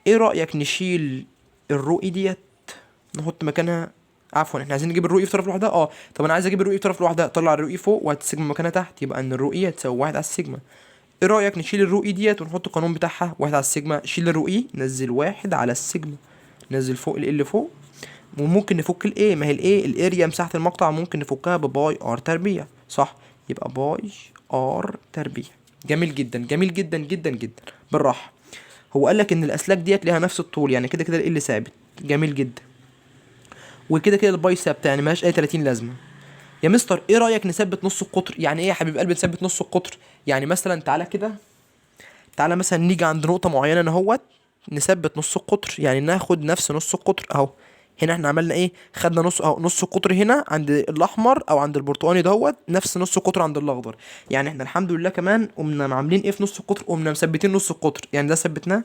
S1: ايه رأيك نشيل الرو اي ديت نحط مكانها، عفوا احنا عايزين نجيب الرو اي في طرف لوحدها. طب انا عايز اجيب الرو اي في طرف لوحدها، طلع الرو اي فوق وهات السيجما مكانها تحت، يبقى ان الرو اي هتساوي واحد على السيجما. ايه رايك نشيل الرو اي ديت ونحط القانون بتاعها واحد على السيجما؟ شيل الرو اي، نزل واحد على السيجما، نزل فوق ال فوق. وممكن نفك الايه، ما هي الايه الاريا مساحه المقطع، ممكن نفكها بباي ار تربيع، صح؟ يبقى باي ار تربيع. جميل جدا جميل جدا جدا جدا. بالراحه، هو قال لك ان الاسلاك ديت ليها نفس الطول، يعني كده كده ال ثابت. جميل جدا. وكده كده الباي ثابته، يعني ملهاش اي 30 لازمه. يا مستر ايه رايك نثبت نص القطر؟ يعني ايه يا حبيب قلبي نثبت نص القطر؟ يعني مثلا تعالى كده، تعالى مثلا نيجي عند نقطه معينه اهوت، نثبت نص القطر، يعني ناخد نفس نص القطر اهو. هنا احنا عملنا ايه؟ خدنا نص اهو، نص القطر هنا عند الاحمر او عند البرتقاني دهوت، نفس نص القطر عند الاخضر. يعني احنا الحمد لله كمان قمنا عاملين ايه في نص القطر؟ قمنا مثبتين نص القطر، يعني ده ثبتناه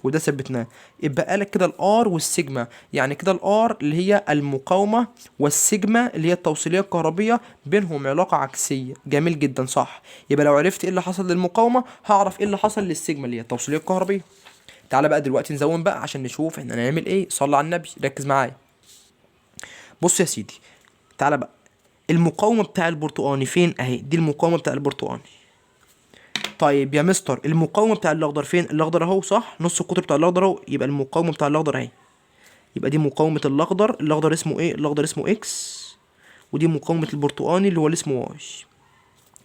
S1: وده ثبتناه. يبقى قالك كده الار والسيجما، يعني كده الار اللي هي المقاومه والسيجما اللي هي التوصيليه الكهربيه بينهم علاقه عكسيه. جميل جدا، صح. يبقى لو عرفت ايه اللي حصل للمقاومه هعرف ايه اللي حصل للسيجما اللي هي التوصيليه الكهربيه. تعالى بقى دلوقتي نزوم بقى عشان نشوف احنا هنعمل ايه. صلى على النبي، ركز معايا. بص يا سيدي، تعالى بقى، المقاومه بتاع البرتقاني فين؟ اهي دي المقاومه بتاع البرتقاني. طيب يا مستر المقاومه بتاع الاخضر فين؟ الاخضر اهو، صح، نص القطر بتاع الاخضر اهو، يبقى المقاومه بتاع الاخضر اهي. يبقى دي مقاومه الاخضر، الاخضر اسمه ايه؟ الاخضر اسمه اكس. ودي مقاومه البرتقاني اللي هو اللي اسمه واي.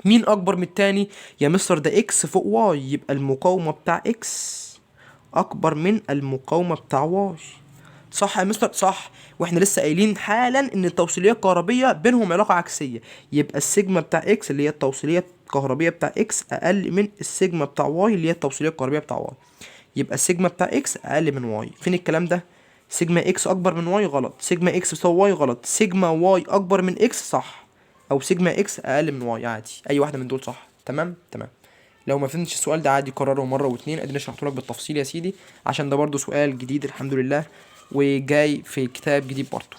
S1: مين اكبر من التاني؟ يا مستر ده اكس فوق واي، يبقى المقاومه بتاع اكس اكبر من المقاومه بتاع واي. صح يا مستر؟ صح. واحنا لسه قايلين حالا ان التوصيليه الكهربيه بينهم علاقه عكسيه، يبقى السيجما بتاع اكس اللي هي التوصيليه الكهربيه بتاع اكس اقل من السيجما بتاع واي اللي هي التوصيليه الكهربيه بتاع واي. يبقى السيجما بتاع اكس اقل من واي. فين الكلام ده؟ سيجما اكس اكبر من واي غلط، سيجما اكس بتساوي واي غلط، سيجما واي اكبر من اكس صح، او سيجما اكس اقل من واي عادي، اي واحده من دول صح. تمام تمام. لو ما فهمتش السؤال ده عادي كرره مره واتنين، اديني شرحته لك بالتفصيل يا سيدي، عشان ده برضو سؤال جديد الحمد لله، وجاي في كتاب جديد برضو.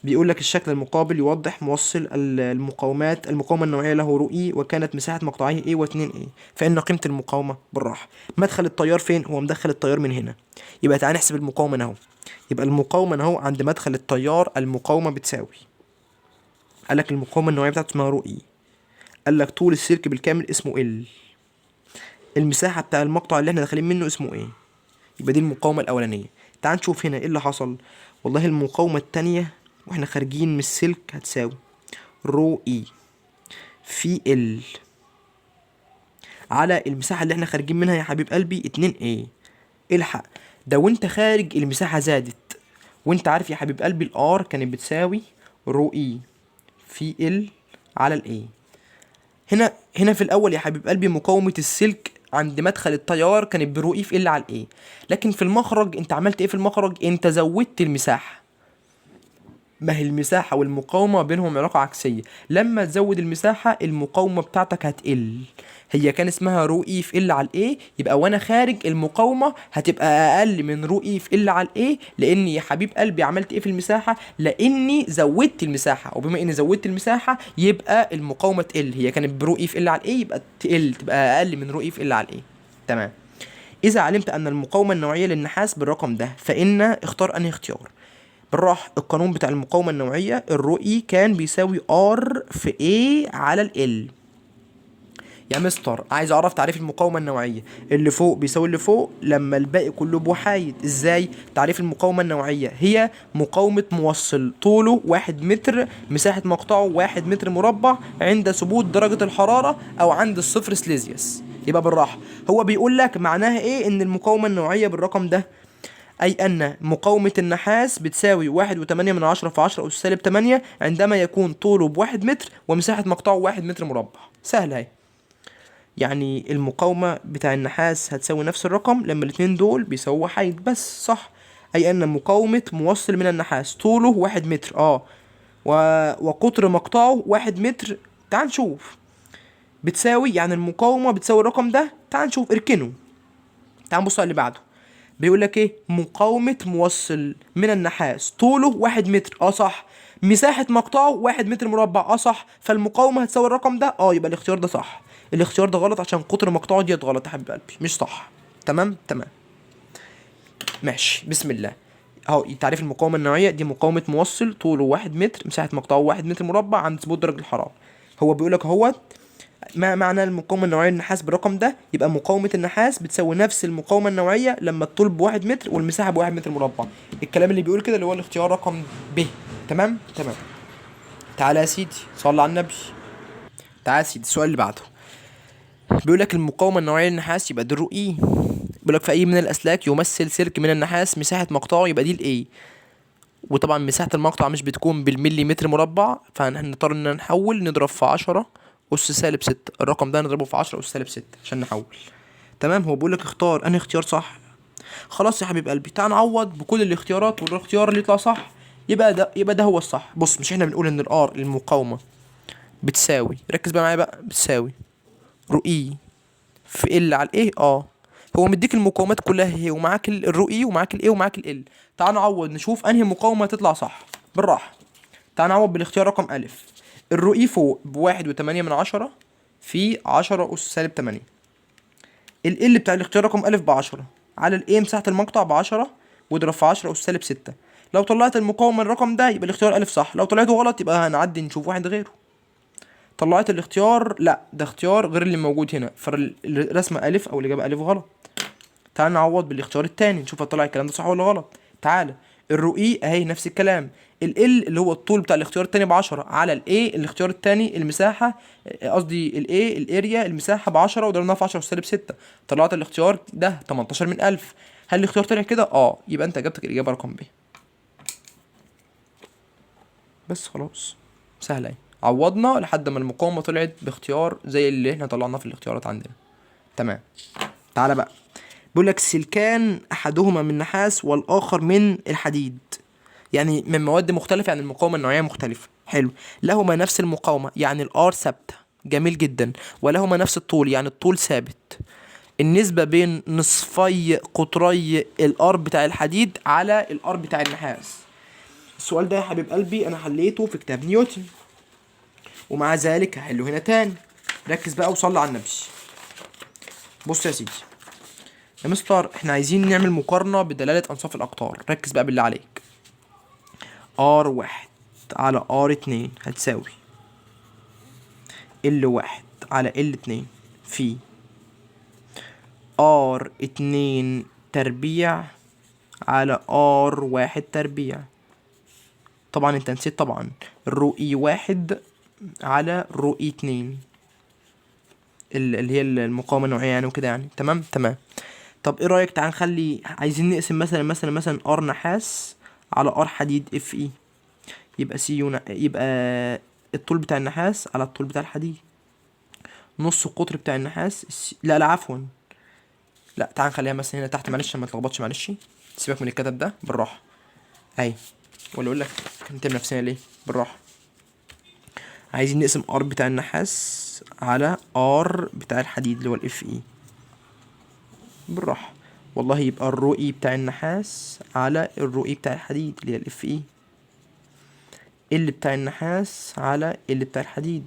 S1: بيقول لك الشكل المقابل يوضح موصل المقاومات، المقاومة النوعية له رو اي وكانت مساحة مقطعيه اي و2 اي، فإن قيمة المقاومة بالراحة. مدخل التيار فين؟ هو مدخل التيار من هنا. يبقى تعالى نحسب المقاومة اهو. يبقى المقاومة اهو عند مدخل التيار المقاومة بتساوي، قال لك المقاومة النوعية بتاعته اسمها رو اي، قال لك طول السلك بالكامل اسمه ال، المساحة بتاع المقطع اللي احنا داخلين منه اسمه ايه. يبقى دي المقاومة الأولانية. تعال نشوف هنا ايه اللي حصل. والله المقاومة التانية واحنا خارجين من السلك هتساوي رو اي في ال على المساحة اللي احنا خارجين منها يا حبيب قلبي 2 ايه. الحق ده وانت خارج المساحة زادت، وانت عارف يا حبيب قلبي الار كانت بتساوي رو اي في ال على الاي. هنا في الاول يا حبيب قلبي مقاومة السلك عند مدخل التيار كانت برو اي في ال على الاي، لكن في المخرج انت عملت ايه؟ في المخرج انت زودت المساحة. ما هي المساحة والمقاومة بينهم علاقة عكسية، لما تزود المساحة المقاومة بتاعتك هتقل. هي كان اسمها رو اي في ال على الاي، يبقى وانا خارج المقاومة هتبقى اقل من رو اي في ال على الاي، لاني يا حبيب قلبي عملت ايه في المساحة؟ لاني زودت المساحة، وبما اني زودت المساحة يبقى المقاومة تقل. هي كانت برو اي في ال على الاي، يبقى تقل، تبقى اقل من رو اي في ال على الاي. تمام. اذا علمت ان المقاومة النوعية للنحاس بالرقم ده فان اختار انهي اختيار. بالراحة، القانون بتاع المقاومة النوعية الرو اي كان بيساوي ار في اي على ال. يا مستر عايز اعرف تعريف المقاومة النوعية، اللي فوق بيساوي اللي فوق لما الباقي كله بوحايد. ازاي؟ تعريف المقاومة النوعية هي مقاومة موصل طوله 1 متر، مساحة مقطعه 1 متر مربع، عند ثبوت درجة الحرارة او عند الصفر سليزيوس. يبقى بالراحة، هو بيقول لك معناها ايه ان المقاومة النوعية بالرقم ده؟ أي أن مقاومة النحاس بتساوي 1.8 في 10 أس -8 عندما يكون طوله ب1 متر ومساحة مقطعه 1 متر مربع. سهلة اهي. يعني المقاومة بتاع النحاس هتساوي نفس الرقم لما الاتنين دول بيساووا وحيد بس، صح؟ أي أن مقاومة موصل من النحاس طوله 1 متر و... وقطر مقطعه 1 متر. تعال نشوف بتساوي، يعني المقاومة بتساوي الرقم ده. تعال نشوف اركنه. تعال نبص على اللي بعده. بيقول لك ايه؟ مقاومة موصل من النحاس طوله 1 متر، صح. مساحة مقطعه 1 متر مربع، صح. فالمقاومة هتساوي الرقم ده، يبقى الاختيار ده صح. الاختيار ده غلط عشان قطر مقطعه ديت غلط يا حبيب قلبي، مش صح. تمام تمام. ماشي، بسم الله. اهو تعريف المقاومة النوعية دي: مقاومة موصل طوله 1 متر، مساحة مقطعه 1 متر مربع عند ثبوت درجة الحرارة. هو بيقول لك اهوت ما معنى المقاومة النوعية للنحاس بالرقم ده؟ يبقى مقاومة النحاس بتساوي نفس المقاومة النوعية لما الطول ب1 متر والمساحة ب1 متر مربع. الكلام اللي بيقول كده اللي هو الاختيار رقم ب. تمام تمام. تعالى يا سيدي صلى على النبي. تعالى يا سيدي السؤال اللي بعده. بيقول لك المقاومة النوعية للنحاس يبقى دي الرو. بيقول لك في أي من الأسلاك يمثل سلك من النحاس مساحة مقطعه، يبقى دي الإيه. وطبعا مساحة المقطع مش بتكون بالمليمتر مربع، فهنضطر إن نحول نضرب في 10 أس -6. الرقم ده نضربه في 10 أس -6 عشان نحول. تمام. هو بيقول لك اختار أنهي اختيار صح. خلاص يا حبيب قلبي، تعال نعوض بكل الاختيارات والاختيار اللي يطلع صح يبقى ده هو الصح. بص، مش احنا بنقول ان الار المقاومة بتساوي، ركز بقى معايا بقى، بتساوي رو اي في ال على الايه. هو مديك المقاومات كلها اهي، ومعاك الرو اي ومعاك الايه ومعاك ال. تعال نعوض نشوف انهي مقاومة تطلع صح بالراحة. تعال نعوض بالاختيار رقم ألف. الرو اي فوق ب1.8 في 10 أس -8. ال بتاع الاختيار رقم ألف ب10 على الايه مساحة المقطع ب10 واضرب في 10 أس -6. لو طلعت المقاومة الرقم ده يبقى الاختيار ألف صح، لو طلعته غلط يبقى هنعدي نشوف واحد غيره. طلعت الاختيار لا، ده اختيار غير اللي موجود هنا، فالرسمة ألف أو الإجابة ألف غلط. تعال نعوض بالاختيار التاني نشوف هطلع الكلام ده صح ولا غلط. تعالى. الرؤي اهي نفس الكلام. ال اللي هو الطول بتاع الاختيار التاني ب10 على الايه الاختيار التاني المساحة، قصدي الايه الاريا المساحة ب10 وضربناها في 10 -6. طلعت الاختيار ده 18 من 1000. هل الاختيار طلع كده؟ يبقى انت اجابتك الإجابة رقم ب. بس خلاص، سهلة اهي. عوضنا لحد ما المقاومة طلعت باختيار زي اللي احنا طلعناه في الاختيارات عندنا. تمام. تعالى بقى. بيقول لك سلكان احدهما من نحاس والاخر من الحديد، يعني من مواد مختلفه، يعني المقاومه النوعيه مختلفه. حلو. لهما نفس المقاومه يعني الار ثابته، جميل جدا. ولهما نفس الطول يعني الطول ثابت. النسبه بين نصفي قطري الار بتاع الحديد على الار بتاع النحاس. السؤال ده يا حبيب قلبي انا حليته في كتاب نيوتن، ومع ذلك هحله هنا تاني. ركز بقى وصلي على النبي. بص يا سيدي يا مستر، احنا عايزين نعمل مقارنة بدلالة أنصاف الأقطار. ركز بقى بالله عليك. R1 على R2 هتساوي L1 على L2 في R2 تربيع على R1 تربيع. طبعا انت نسيت طبعا الرو اي 1 على رو اي 2 اللي هي المقاومة النوعية يعني وكده يعني. تمام تمام. طب ايه رأيك تعال نخلي، عايزين نقسم مثلا ار نحاس على ار حديد اف اي. يبقى يبقى الطول بتاع النحاس على الطول بتاع الحديد، نص القطر بتاع النحاس لا لا عفوا، لا تعال نخليها مثلا هنا تحت، معلش ما تلخبطش، معلش سيبك من الكتب ده بالراحة. اهي. ولا اقول لك كنت نفسنا ليه بالراحة. عايزين نقسم ار بتاع النحاس على ار بتاع الحديد اللي هو الاف اي. بالراحة والله. يبقى الرو اي بتاع النحاس على الرو اي بتاع الحديد اللي هي الاف اي. ال بتاع النحاس على ال بتاع الحديد،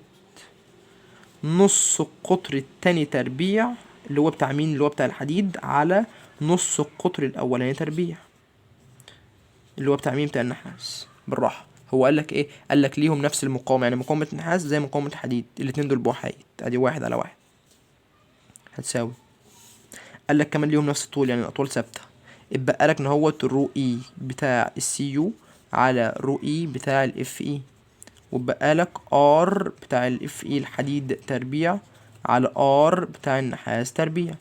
S1: نص القطر التاني تربيع اللي هو بتاع مين، اللي هو بتاع الحديد، على نص القطر الاولاني تربيع اللي هو بتاع مين، بتاع النحاس. بالراحة. هو قالك ايه؟ قالك ليهم نفس المقاومة، يعني مقاومة النحاس زي مقاومة الحديد، الاتنين دول بوحيد. ادي 1 على 1 هتساوي. قالك كمان ليهم نفس الطول يعني الاطوال ثابتة. اتبقى لك ان هو الرو اي بتاع السي يو على رو اي بتاع الاف اي، واتبقى لك ار بتاع الاف اي الحديد تربيع على ار بتاع النحاس تربيع.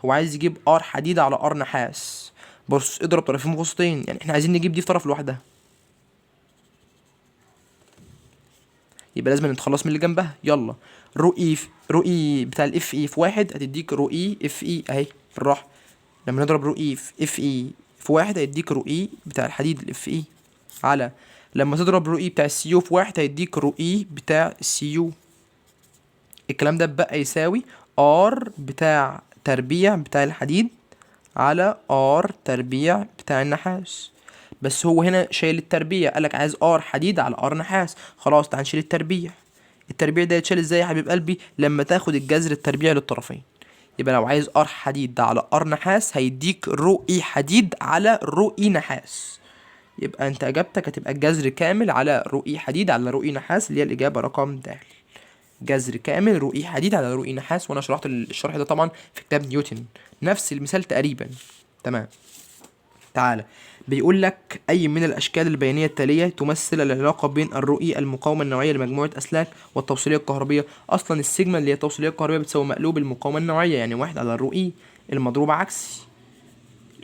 S1: هو عايز يجيب ار حديد على ار نحاس. بص اضرب طرفين متوسطين، يعني احنا عايزين نجيب دي في طرف لوحدها، يبقى لازم نتخلص من اللي جنبها. يلا رو اي بتاع الاف اي في واحد هتديك رو اي اف اي اهي بالراحه. لما نضرب رو اي في اف اي في واحد هيديك رو اي بتاع الحديد الاف اي، على لما تضرب رو اي بتاع السي يو في واحد هيديك رو اي بتاع السي يو. الكلام ده بقى يساوي ار بتاع تربيع بتاع الحديد على ار تربيع بتاع النحاس. بس هو هنا شايل التربيع، قالك عايز ار حديد على ار نحاس، خلاص تعال نشيل التربيع. التربيع ده يتشال ازاي يا حبيب قلبي؟ لما تاخد الجذر التربيعي للطرفين. يبقى لو عايز ار حديد ده على ار نحاس هيديك رو اي حديد على رو اي نحاس. يبقى انت اجابتك هتبقى الجذر كامل على رو اي حديد على رو اي نحاس، اللي هي الاجابه رقم د. جذر كامل رو اي حديد على رو اي نحاس، وانا شرحت الشرح ده طبعا في كتاب نيوتن، نفس المثال تقريبا. تمام. تعالى بيقول لك أي من الأشكال البيانية التالية تمثل العلاقة بين الرؤية المقاومة النوعية لمجموعة أسلاك والتوصيلية الكهربية. أصلا السيجما اللي هي التوصيلية الكهربية بتساوي مقلوب المقاومة النوعية، يعني واحد على الرؤية المضروبة عكسي.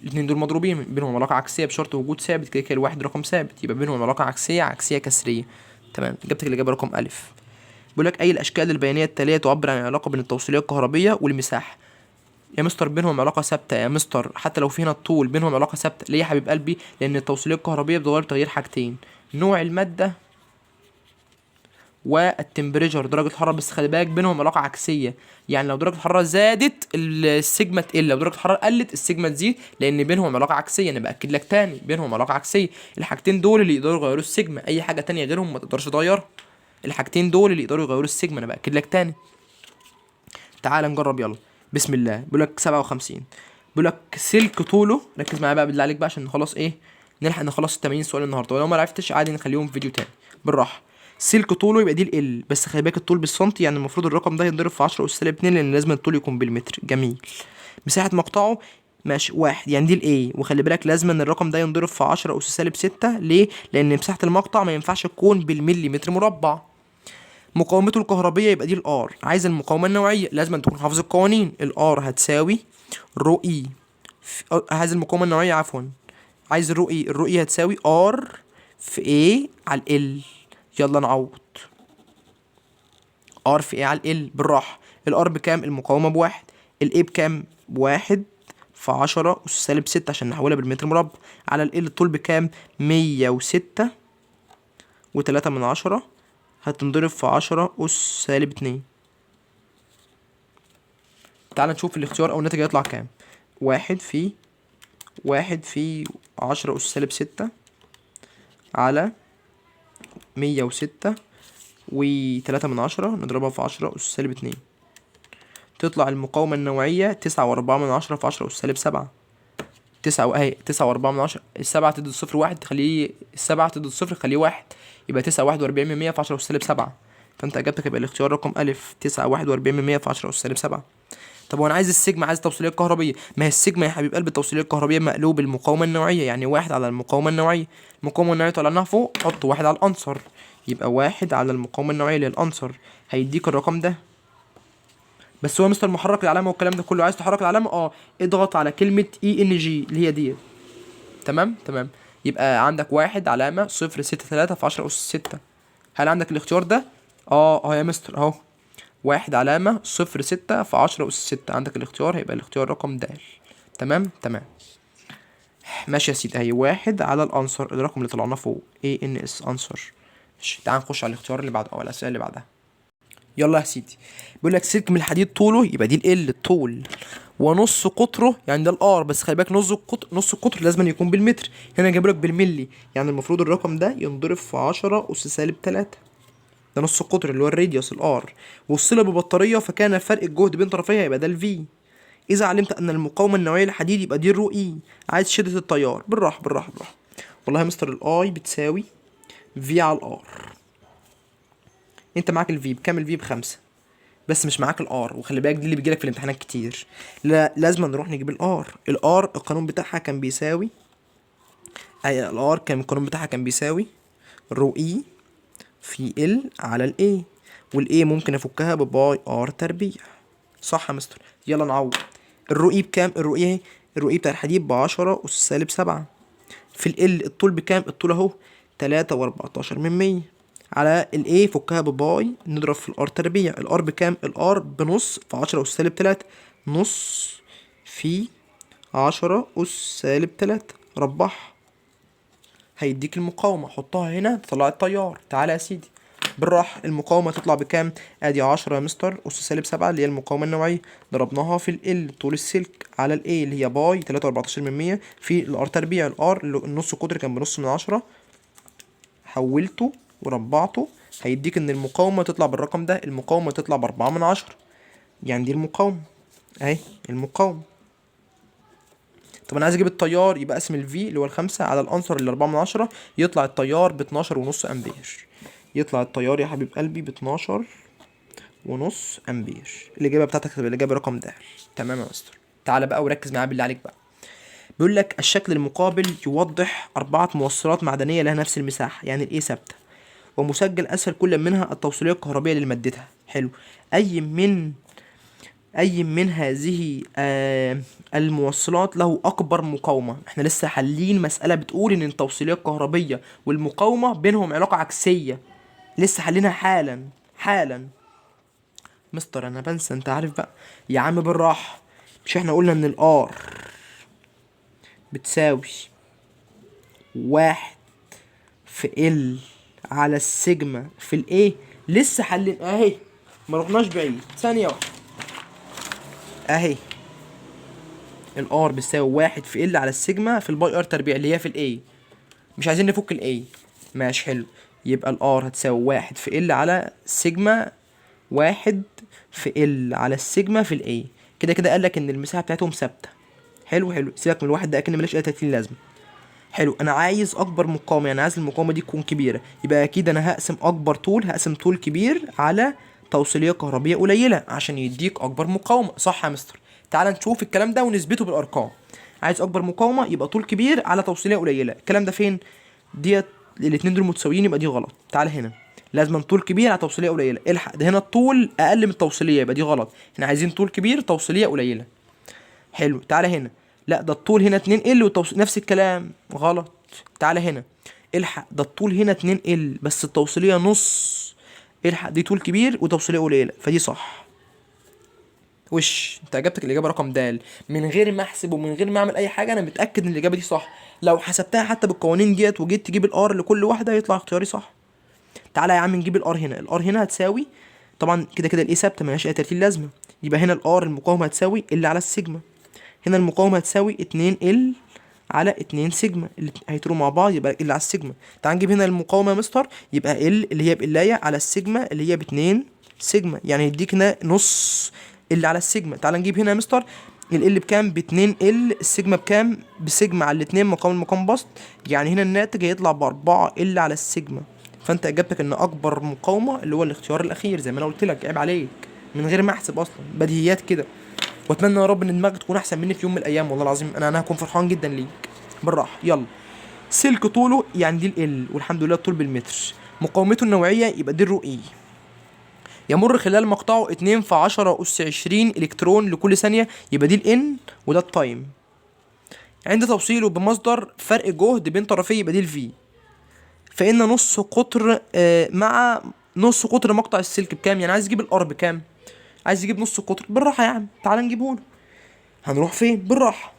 S1: الاتنين دول مضروبين بينهم علاقة عكسية بشرط وجود ثابت، كده كده الواحد رقم ثابت، يبقى بينهم علاقة عكسية عكسية كسرية. تمام، إجابتك الإجابة رقم ألف. بيقول لك أي الأشكال البيانية التالية تعبر عن العلاقة بين التوصيلية الكهربية والمساحة. يا مستر بينهم علاقة ثابتة يا مستر، حتى لو في هنا الطول بينهم علاقة ثابتة. ليه يا حبيب قلبي؟ لأن التوصيلية الكهربية بتغير تغيير حاجتين، نوع المادة والتمبريتشر درجة الحرارة، بس خلي بالك بينهم علاقة عكسية. يعني لو درجة الحرارة زادت السيجما تقل، لو درجة الحرارة قلت السيجما تزيد، لأن بينهم علاقة عكسية. أنا بأكد لك تاني بينهم علاقة عكسية. الحاجتين دول اللي يقدروا يغيروا السيجما، أي حاجة تانية غيرهم ما تقدرش تغيرها. الحاجتين دول اللي يقدروا يغيروا السيجما، أنا بأكد لك تاني. تعال نجرب يلا، بسم الله. بيقول لك 57، بيقول لك سلك طوله، ركز معايا بقى بالله عليك بقى عشان نخلص ايه، نلحق نخلص ال 80 سؤال النهارده، ولو ما عرفتش عادي نخليهم في فيديو تاني بالراحه. سلك طوله يبقى دي ال، بس خلي بالك الطول بالسنتي، يعني المفروض الرقم ده ينضرب في 10 اس سالب 2، لان لازم الطول يكون بالمتر. جميل. مساحه مقطعه ماشي واحد، يعني دي الايه، وخلي بالك لازم ان الرقم ده ينضرب في 10 اس سالب 6. ليه؟ لان مساحه المقطع ما ينفعش تكون بالمليمتر مربع. مقاومته الكهربية يبقى دي الار. عايز المقاومة النوعية لازم تكون حافظ القوانين، الار هتساوي رو اي عايز المقاومة النوعية عفوا، عايز الرو اي هتساوي ار في ايه على ال. يلا نعوض. ار في ايه على ال بالراحة. الار بكام؟ المقاومة بواحد. الاي بكام؟ بواحد في 10 أس سالب 6 عشان نحولها بالمتر مربع. على ال الطول بكام؟ 106.3 هتنضرب في 10 أس سالب 2. تعال نشوف الاختيار او الناتج هيطلع كام. واحد في 10 أس سالب 6 على 106.3 نضربها في 10 أس سالب 2، تطلع المقاومة النوعية 9.4 في 10 أس سالب 7. 9.4، السبعة تدي الصفر واحد تخليه، السبعة تدي الصفر خليه واحد، يبقى 9.41 في 10 أس سالب 7. فانت اجابتك يبقى الاختيار رقم ألف، 9.41 في 10 أس سالب 7. طب وانا عايز السيجما، عايز التوصيليه الكهربيه. ما هي السيجما يا حبيب قلبي التوصيليه الكهربيه مقلوب المقاومه النوعيه، يعني واحد على المقاومه النوعيه. المقاومه النوعيه طلعناها فوق، حط واحد على الانصر، يبقى واحد على المقاومه النوعيه اللي هي الانصر هيديك الرقم ده. بس هو مستر محرك العلامه والكلام ده كله، عايز تحرك العلامه اضغط على كلمه اي ان جي اللي هي دي. تمام تمام. يبقى عندك واحد علامه 0.63 في 10 اس 6. هل عندك الاختيار ده؟ يا مستر اهو، واحد علامة 0.6 في 10 أس 6. عندك الاختيار، هيبقى الاختيار رقم د. تمام تمام. ماشي يا سيدي، اهي واحد على الأنصر الرقم اللي طلعناه فوق ANS أنصر. ماشي، تعال نخش على الاختيار اللي بعده أو الأسئلة اللي بعدها. يلا يا سيدي، بيقول لك سلك من الحديد طوله يبقى دي ال الطول، ونص قطره يعني ده الار، بس خلي بالك نص القطر لازم يكون بالمتر، هنا جايبلك بالملي، يعني المفروض الرقم ده ينضرب في 10 أس سالب 3. ده نص القطر اللي هو الراديوس الار، وصل ببطاريه فكان فرق الجهد بين طرفيها يبقى ده الفي. اذا علمت ان المقاومه النوعيه للحديد يبقى دي الرو اي. عايز شده التيار، بالراحه بالراحه بالراحه. والله يا مستر الاي بتساوي في على الار. انت معاك الفي بكام؟ الفي ب5، بس مش معاك الار، وخلي بالك دي اللي بيجيلك في الامتحانات كتير. لا لازم نروح نجيب الار القانون بتاعها كان بيساوي، الار كان القانون بتاعها كان بيساوي رو اي في ال على الاي، والاي ممكن افكها بباي ار تربيع. صح يا مستر؟ يلا نعوض. الرؤي بكام؟ الرؤي اهي الرو اي بتاع الحديد ب10 أس سالب 7. في ال الطول بكام؟ الطول اهو 3.14 على الاي فكها بباي نضرب في الار تربيع. الار بكام؟ الار بنص في 10 أس سالب 3. نص في 10 أس سالب 3 ربعها هيديك المقاومة. حطها هنا تطلع التيار. تعالى يا سيدي بالراحة. المقاومة تطلع بكام؟ ادي 10 يا مستر أس سالب 7 اللي هي المقاومة النوعية، ضربناها في ال طول السلك على الاي اللي هي باي 3.14 في الار تربيع. الار النص قطر كان بنص من 10، حولته وربعته هيديك ان المقاومة تطلع بالرقم ده. المقاومة تطلع ب4 من 10، يعني دي المقاومة اهي المقاومة. طب انا عايز اجيب التيار، يبقى اقسم الفي اللي هو ال5 على العنصر اللي 4 من 10، يطلع التيار ب12.5 امبير. يطلع التيار يا حبيب قلبي ب12.5 امبير. الاجابة بتاعتك تبقى الاجابة رقم د. تمام يا مستر. تعالى بقى وركز معايا بالله عليك بقى. بيقول لك الشكل المقابل يوضح 4 موصلات معدنية لها نفس المساحة، يعني الايه ثابتة، ومسجل اسفل كل منها التوصيلية الكهربية لمادتها. حلو. اي من هذه الموصلات له اكبر مقاومة. احنا لسه حالين مسألة بتقول ان التوصيلية الكهربية والمقاومة بينهم علاقة عكسية، لسه حالينها حالا. مستر انا بنسى، انت عارف بقى. يا عم بالراحة. مش احنا قلنا ان الار بتساوي 1 في ال على السيجما في الايه؟ لسه حلين اهي، ما رحناش بعيد. ثانية واحدة اهي. الار بتساوي 1 في ال على السيجما في الباي ار تربيع اللي هي في الاي. مش عايزين نفك الاي. ماشي حلو. يبقى الار هتساوي 1 في ال على سيجما 1 في ال على السيجما في الاي. كده كده قالك ان المساحة بتاعتهم ثابتة. حلو. سيبك من الواحد ده اكن ملاش اي 30 لازمة. حلو. انا عايز اكبر مقاومه، يعني عايز المقاومه دي تكون كبيره. يبقى اكيد انا هقسم اكبر طول، هقسم طول كبير على توصيليه كهربيه قليله عشان يديك اكبر مقاومه. صح يا مستر؟ تعال نشوف الكلام ده ونثبته بالارقام. عايز اكبر مقاومه يبقى طول كبير على توصيليه قليله. الكلام ده فين؟ ديت الاتنين دول متساويين، يبقى دي غلط. تعال هنا. لازم طول كبير على توصيليه قليله. الحق ده هنا الطول اقل من التوصيليه، يبقى دي غلط. احنا عايزين طول كبير توصيليه قليله. حلو. تعالى هنا. لا ده الطول هنا 2 ال نفس الكلام. غلط. تعالى هنا. الحق ده الطول هنا 2 ال بس التوصيليه نص. الحق دي طول كبير وتوصيليه قليله، فدي صح. انت اجابتك الاجابه رقم د. من غير ما احسب ومن غير ما اعمل اي حاجه انا متاكد ان الاجابه دي صح. لو حسبتها حتى بالقوانين ديت وجيت تجيب الار لكل واحده يطلع اختياري صح. تعالى يا عم نجيب الار هنا. الار هنا هتساوي، طبعا كده كده الاي ثابته ملهاش اي 30 لازمه، يبقى هنا الار المقاومه هتساوي ال على السيجما. هنا المقاومة هتساوي 2 ال على 2 سيجما، اللي هيطيروا مع بعض يبقى ال على السيجما. تعال نجيب هنا المقاومة يا مستر. يبقى ال اللي هي بقلاية على السيجما اللي هي ب2 سيجما، يعني يديك هنا نص ال على السيجما. تعال نجيب هنا يا مستر. ال بكام؟ ب2 ال. السيجما بكام؟ بسيجما على الاتنين مقام المقام بسط، يعني هنا الناتج هيطلع ب4 ال على السيجما. فانت اجابتك ان اكبر مقاومة اللي هو الاختيار الاخير زي ما انا قلت لك. عيب عليك، من غير ما احسب اصلا، بديهيات كده. واتمنى يا رب ان دماغك تكون احسن مني في يوم من الايام. والله العظيم انا هكون فرحان جدا ليك. بالراحه يلا. سلك طوله يعني دي ال والحمد لله الطول بالمتر. مقاومته النوعيه يبقى دي الرو اي. يمر خلال مقطعه 2 في 10 أس 20 إلكترون لكل ثانية، يبقى دي الإن وده التايم. عند توصيله بمصدر فرق جهد بين طرفيه يبقى دي الفي. فإن نص قطر مع نص قطر مقطع السلك بكام؟ يعني عايز يجيب الار بكام؟ عايز يجيب نص قطر. بالراحة يا عم، تعال نجيبه له. هنروح فين؟ بالراحة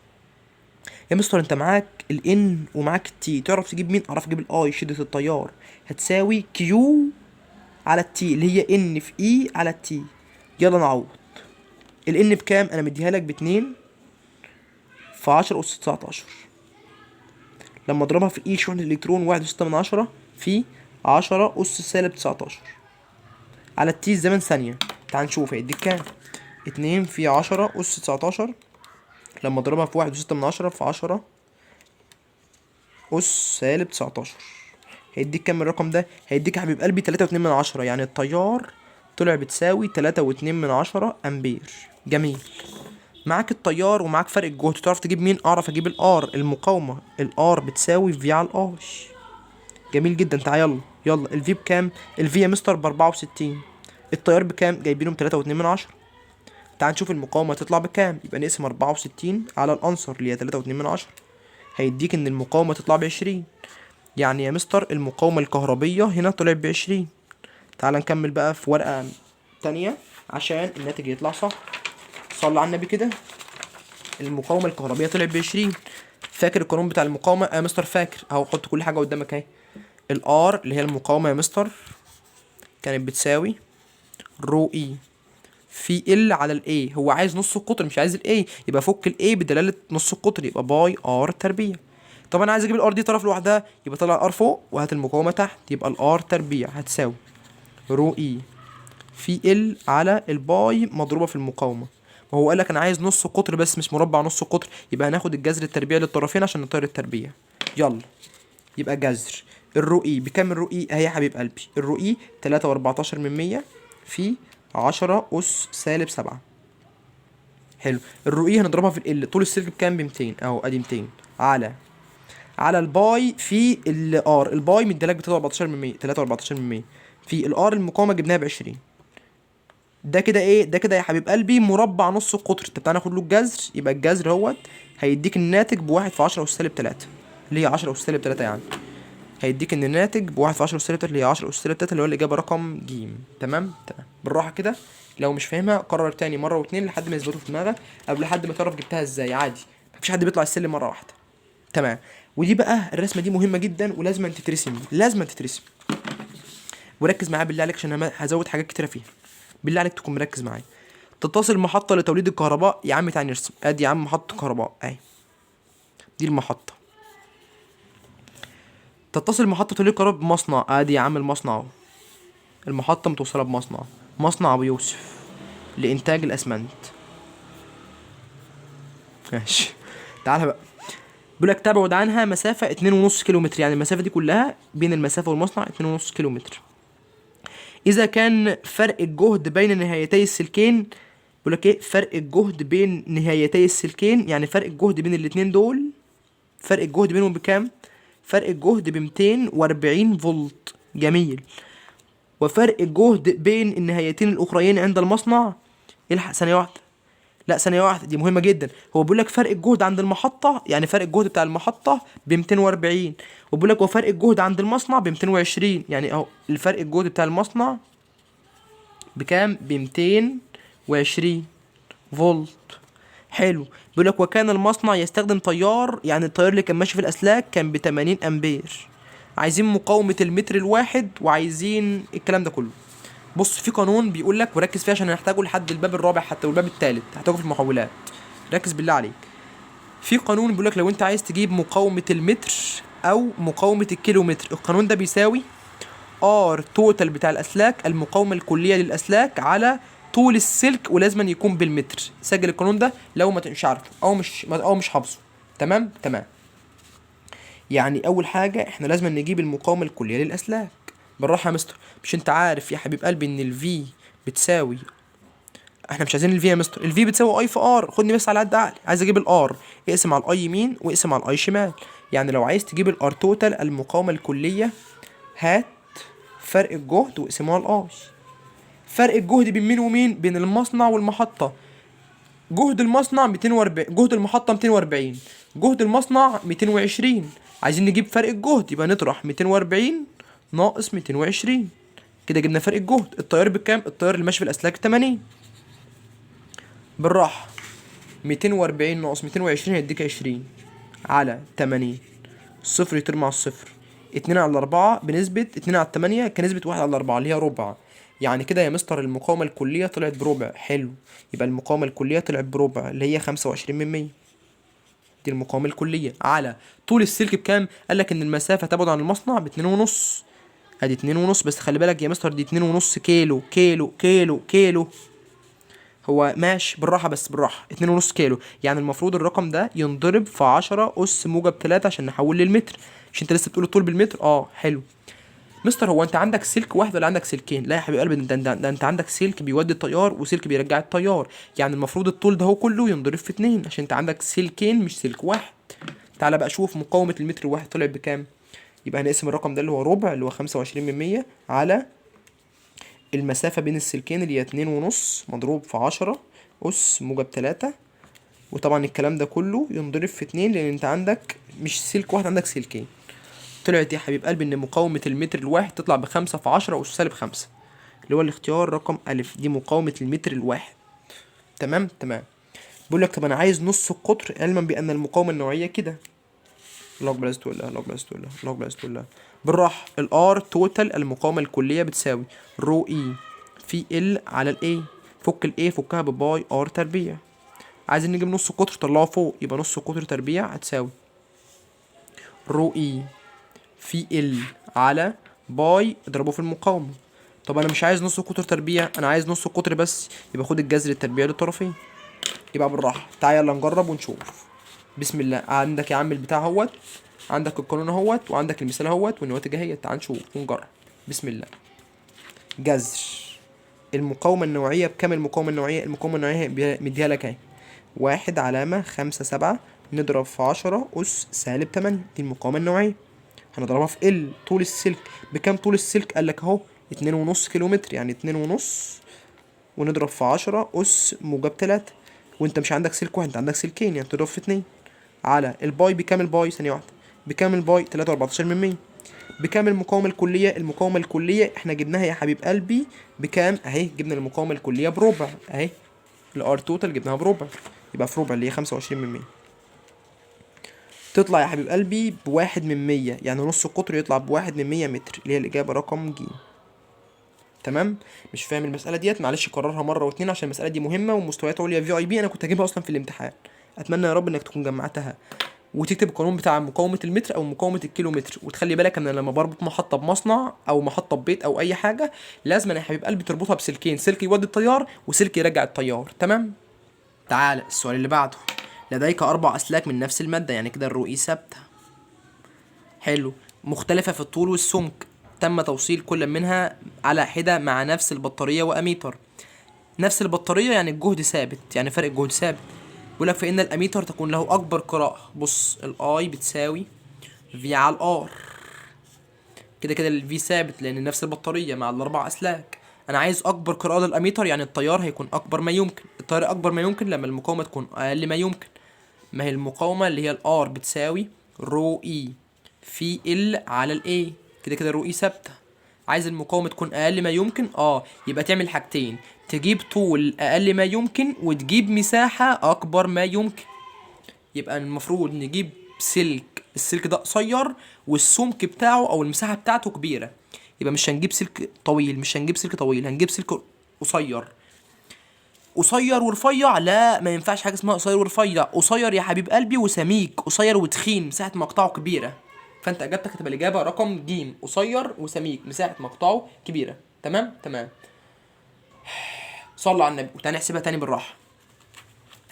S1: يا مستر. انت معاك الان ومعاك التي، تعرف تجيب مين؟ اعرف اجيب الاي شدة التيار هتساوي كيو على التي اللي هي ان في اي على التي. يلا نعوض. الان بكام؟ انا مديها لك باتنين في 10 اس 19. لما اضربها في الاي شحنة الالكترون 1.6 في 10 اس سالب 19 على التي الزمن ثانية. تعال نشوف هيديك كام. 2 في 10 اس 19 لما اضربها في 1.6 في 10 أس سالب 19 هيديك كام الرقم ده؟ هيديك يا حبيب قلبي 3.2، يعني التيار طلع بتساوي 3.2 أمبير. جميل. معاك التيار ومعاك فرق الجهد، تعرف تجيب مين؟ أعرف أجيب الآر المقاومة. الآر بتساوي في على الآي. جميل جدا. تعال يلا. الفي بكام؟ الفي يا مستر ب64. التيار بكام؟ جايبينهم 3.2. تعال نشوف المقاومة تطلع بكام. يبقى نقسم 64 على الأنصر اللي هي 3.2، هيديك إن المقاومة تطلع ب20. يعني يا مستر المقاومة الكهربية هنا طلعت ب20. تعال نكمل بقى في ورقة تانية عشان الناتج يطلع صح. صلى على النبي كده. المقاومة الكهربية طلعت ب20. فاكر القانون بتاع المقاومة يا مستر؟ فاكر اهو، حط كل حاجة قدامك اهي. الار اللي هي المقاومة يا مستر كانت بتساوي رو اي في ال على الاي. هو عايز نص القطر مش عايز الاي، يبقى فك الاي بدلالة نص القطر، يبقى باي ار تربيع. طب انا عايز اجيب الار دي طرف لوحدها، يبقى طلع الار فوق وهات المقاومة تحت، يبقى الار تربيع هتساوي رو اي في ال على الباي مضروبة في المقاومة. وهو قال لك انا عايز نص قطر بس مش مربع نص قطر، يبقى هناخد الجذر التربيعي للطرفين عشان نطير التربيع. يلا يبقى جذر الرؤي بكام؟ الرؤي اهي يا حبيب قلبي، الرؤي 3.14 في 10 أس سالب 7. حلو. الرؤي هنضربها في ال، طول السلك بكام؟ ب200 اهو، ادي 200 على الباي في الار. الباي مديلك ب 3.14 في الار المقاومة جبناها ب20. ده كده ايه؟ ده كده يا حبيب قلبي مربع نص القطر. طب تعالى ناخد له الجذر. يبقى الجذر اهوت هيديك الناتج بواحد في 10 أس سالب 3 اللي هي 10 أس سالب 3 يعني. هيديك ان الناتج بواحد في 10 أس سالب 3 اللي هي 10 أس سالب 3 اللي هو الإجابة رقم ج. تمام. بالراحة كده، لو مش فاهمها قرر تاني مرة واتنين لحد ما يثبتوا في دماغك، أو لحد ما تعرف جبتها ازاي عادي. مفيش حد بيطلع السلم مرة واحدة. تمام. ودي بقى الرسمة دي مهمة جدا ولازم تترسم، لازم تترسم. وركز معايا بالله عليك عشان انا هزود حاجات كتيرة فيها. بالله عليك تكون مركز معايا. تتصل محطة لتوليد الكهرباء. يا عم تعالى نرسم. ادي يا عم محطة كهرباء اهي، دي المحطة. تتصل محطة توليد الكهرباء بمصنع. ادي يا عم المصنع اهو. المحطة متوصلة بمصنع، مصنع ابو يوسف لإنتاج الأسمنت. ماشي. تعالى بقى. بيقول لك تبعد عنها مسافة 2.5 كيلومتر، يعني المسافة دي كلها بين المسافة والمصنع 2.5 كيلومتر. إذا كان فرق الجهد بين نهايتي السلكين، بيقول لك ايه؟ فرق الجهد بين نهايتي السلكين، يعني فرق الجهد بين الاتنين دول، فرق الجهد بينهم بكام؟ فرق الجهد ب 240 فولت. جميل. وفرق الجهد بين النهايتين الاخريين عند المصنع. الحق ثانيه واحده، لا ثانيه واحده، دي مهمه جدا. هو بيقول لك فرق الجهد عند المحطه، يعني فرق الجهد بتاع المحطه ب 240، وبيقول لك وفرق الجهد عند المصنع ب 220. يعني اهو الفرق الجهد بتاع المصنع بكام؟ ب 220 فولت. حلو. بيقول لك وكان المصنع يستخدم تيار، يعني التيار اللي كان ماشي في الاسلاك كان ب 80 امبير. عايزين مقاومة المتر الواحد وعايزين الكلام ده كله. بص في قانون بيقول لك وركز فيه عشان هنحتاجه لحد الباب الرابع حتى والباب الثالث هحتاجه في المحولات. ركز بالله عليك. في قانون بيقول لك لو انت عايز تجيب مقاومة المتر او مقاومة الكيلومتر، القانون ده بيساوي ار توتال بتاع الاسلاك، المقاومة الكلية للاسلاك على طول السلك، ولازم يكون بالمتر. سجل القانون ده لو ما مش عارفه او مش حافظه. تمام. يعني اول حاجه احنا لازم نجيب المقاومه الكليه للاسلاك. بالراحه يا مستر، مش انت عارف يا حبيب قلبي ان الفي بتساوي، احنا مش عايزين الفي يا مستر، الفي بتساوي اي في ار. خدني بس على قد عقلي، عايز اجيب الار، اقسم على الاي يمين واقسم على الاي شمال. يعني لو عايز تجيب الار توتال المقاومه الكليه، هات فرق الجهد واقسمه على الاي. فرق الجهد بين مين ومين؟ بين المصنع والمحطه. جهد المصنع 240، جهد المحطة 240، جهد المصنع 220. عايزين نجيب فرق الجهد، يبقى نطرح 240 ناقص 220. كده جبنا فرق الجهد. التيار بكام؟ التيار اللي ماشي في الأسلاك 80. بالراحة، 240 ناقص 220 هيديك 20 على 80. الصفر يطير مع الصفر. 2 على 4 بنسبة 2 على 8 كنسبة 1 على 4 اللي هي ربع. يعني كده يا مستر المقاومة الكلية طلعت بربع. حلو. يبقى المقاومة الكلية طلعت بربع اللي هي 25%. دي المقاومة الكلية على طول السلك بكام؟ قالك إن المسافة تبعد عن المصنع ب2.5. ادي 2.5، بس خلي بالك يا مستر دي 2.5 كيلو كيلو كيلو كيلو. هو ماشي بالراحة، بس بالراحة. 2.5 كيلو، يعني المفروض الرقم ده ينضرب في 10 أس موجب 3 عشان نحول للمتر. مش انت لسه بتقول الطول بالمتر؟ اه حلو. مستر هو انت عندك سلك واحد ولا عندك سلكين؟ لا يا حبيب قلبي، ده انت عندك سلك بيودي التيار وسلك بيرجع التيار. يعني المفروض الطول ده هو كله ينضرب في 2 عشان انت عندك سلكين مش سلك واحد. تعالى بقى شوف مقاومة المتر الواحد طلعت بكام. يبقى هنقسم الرقم ده اللي هو ربع اللي هو 25% على المسافة بين السلكين اللي هي 2.5 مضروب في 10 أس موجب 3. وطبعا الكلام ده كله ينضرب في 2 لأن أنت عندك مش سلك واحد، عندك سلكين. طلعت يا حبيب قلبي إن مقاومة المتر الواحد تطلع ب5 في 10 أس سالب 5، اللي هو الاختيار رقم ألف. دي مقاومة المتر الواحد. تمام تمام. بيقول لك طب أنا عايز نص القطر علما بأن المقاومة النوعية كده. الله أكبر، عزت الله، الله أكبر، عزت الله، الله أكبر، عزت الله. بالراحة. الار توتال المقاومة الكلية بتساوي رو اي في ال على الاي. فك الاي فكها بباي ار تربيع. عايزين نجيب نص قطر طلعه فوق، يبقى نص قطر تربيع هتساوي رو اي في ال على باي اضربه في المقاومة. طب انا مش عايز نص قطر تربيع، انا عايز نص قطر بس، يبقى خد الجذر التربيع للطرفين. يبقى بالراحة تعالى يلا نجرب ونشوف. بسم الله. عندك يا عم البتاع اهوت، عندك القانون اهوت، وعندك المثال اهوت، والنواتج اهي. تعال نشوف ونجرب. بسم الله. جذر المقاومة النوعية بكام؟ المقاومة النوعية، المقاومة النوعية مديها لك اهي 1.57 نضرب في 10 أس سالب 8. دي المقاومة النوعية. هنضربها في ال طول السلك. بكام طول السلك؟ قالك اهو 2.5 كيلومتر، يعني 2.5 ونضرب في 10 أس موجب 3. وانت مش عندك سلك واحد، انت عندك سلكين، يعني تضرب في 2 على الباي. بكام الباي؟ ثانية واحدة. بكام الباي؟ 3.14%. بكام المقاومة الكلية؟ المقاومة الكلية احنا جبناها يا حبيب قلبي بكام؟ اهي جبنا المقاومة الكلية بربع اهي. الار توتال جبناها بربع، يبقى في ربع اللي هي 25%. تطلع يا حبيب قلبي ب1/100، يعني نص القطر يطلع ب1/100 متر، اللي هي الإجابة رقم ج. تمام. مش فاهم المسألة ديت؟ معلش كررها مرة واتنين عشان المسألة دي مهمة ومستويات عليا في اي بي. أنا كنت هجيبها أصلا في الامتحان. أتمنى يا رب إنك تكون جمعتها وتكتب القانون بتاع مقاومة المتر أو مقاومة الكيلومتر. وتخلي بالك إن لما بربط محطة بمصنع أو محطة ببيت أو أي حاجة، لازم يا حبيب قلبي تربطها بسلكين، سلك يودي التيار وسلك يرجع التيار. تمام. تعال السؤال اللي بعده. لديك 4 أسلاك من نفس المادة، يعني كده الرؤية ثابتة. حلو. مختلفة في الطول والسمك. تم توصيل كل منها على حدة مع نفس البطارية وأميتر. نفس البطارية يعني الجهد ثابت، يعني فرق الجهد ثابت. بيقولك فإن الأميتر تكون له أكبر قراءة. بص الآي بتساوي في على الآر. كده كده الفي ثابت لأن نفس البطارية مع الأربع أسلاك. أنا عايز أكبر قراءة للأميتر، يعني التيار هيكون أكبر ما يمكن. التيار أكبر ما يمكن لما المقاومة تكون أقل ما يمكن. ما هي المقاومة اللي هي الار بتساوي رو اي في ال على الاي. كده كده رو اي ثابتة. عايز المقاومة تكون أقل ما يمكن، يبقى تعمل حاجتين: تجيب طول أقل ما يمكن وتجيب مساحة أكبر ما يمكن. يبقى المفروض نجيب سلك، السلك ده قصير والسمك بتاعه أو المساحة بتاعته كبيرة. يبقى مش هنجيب سلك طويل، مش هنجيب سلك طويل، هنجيب سلك قصير. قصير ورفيع؟ لا، ما ينفعش حاجه اسمها قصير ورفيع. قصير يا حبيب قلبي وسميك، قصير وتخين، مساحه مقطعه كبيره. فانت اجابتك هتبقى الاجابه رقم ج، قصير وسميك مساحه مقطعه كبيره. تمام تمام. صلى على النبي. وتاني احسبها تاني بالراحه.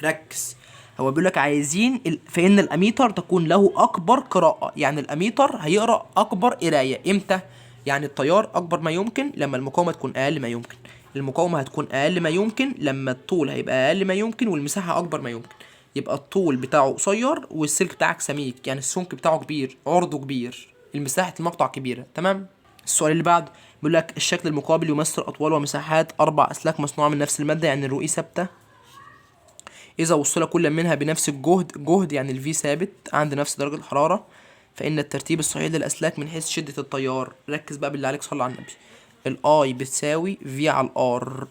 S1: ركز. هو بيقول لك عايزين فإن الأميتر تكون له أكبر قراءة، يعني الأميتر هيقرأ أكبر قراية إمتى؟ يعني التيار أكبر ما يمكن لما المقاومة تكون أقل ما يمكن. المقاومة هتكون أقل ما يمكن لما الطول هيبقى أقل ما يمكن والمساحة أكبر ما يمكن. يبقى الطول بتاعه قصير والسلك بتاعك سميك، يعني السمك بتاعه كبير، عرضه كبير، المساحة المقطع كبيرة. تمام. السؤال اللي بعده بيقول لك الشكل المقابل يمثل أطوال ومساحات 4 أسلاك مصنوعة من نفس المادة، يعني الرؤية ثابتة. إذا وصل كل منها بنفس جهد يعني الفي ثابت عند نفس درجة الحرارة، فإن الترتيب الصحيح للأسلاك من حيث شدة التيار. ركز بقى بالله عليك، صلى على النبي. الآي بتساوي في على الآر.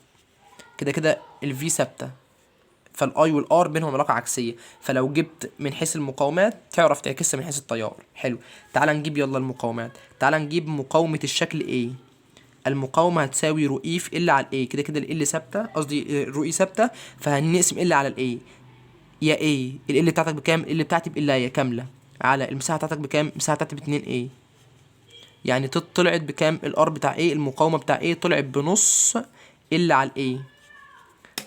S1: كده كده الفي ثابتة، فالآي والآر بينهم علاقة عكسية، فلو جبت من حيث المقاومات تعرف تعكسها من حيث التيار. حلو. تعال نجيب يلا المقاومات. تعال نجيب مقاومة الشكل A. المقاومة هتساوي رو اي في ال على الاي. كده كده ال ثابتة، قصدي رو اي ثابتة، فهنقسم ال على الاي. يا ايه ال بتاعتك بكام؟ ال بتاعتي بقلاية كاملة على المساحة بتاعتك بكام؟ المساحة بتاعتي ب2 ايه، يعني طلعت بكام؟ الار بتاع ايه، المقاومة بتاع ايه طلعت بنص ال على الايه.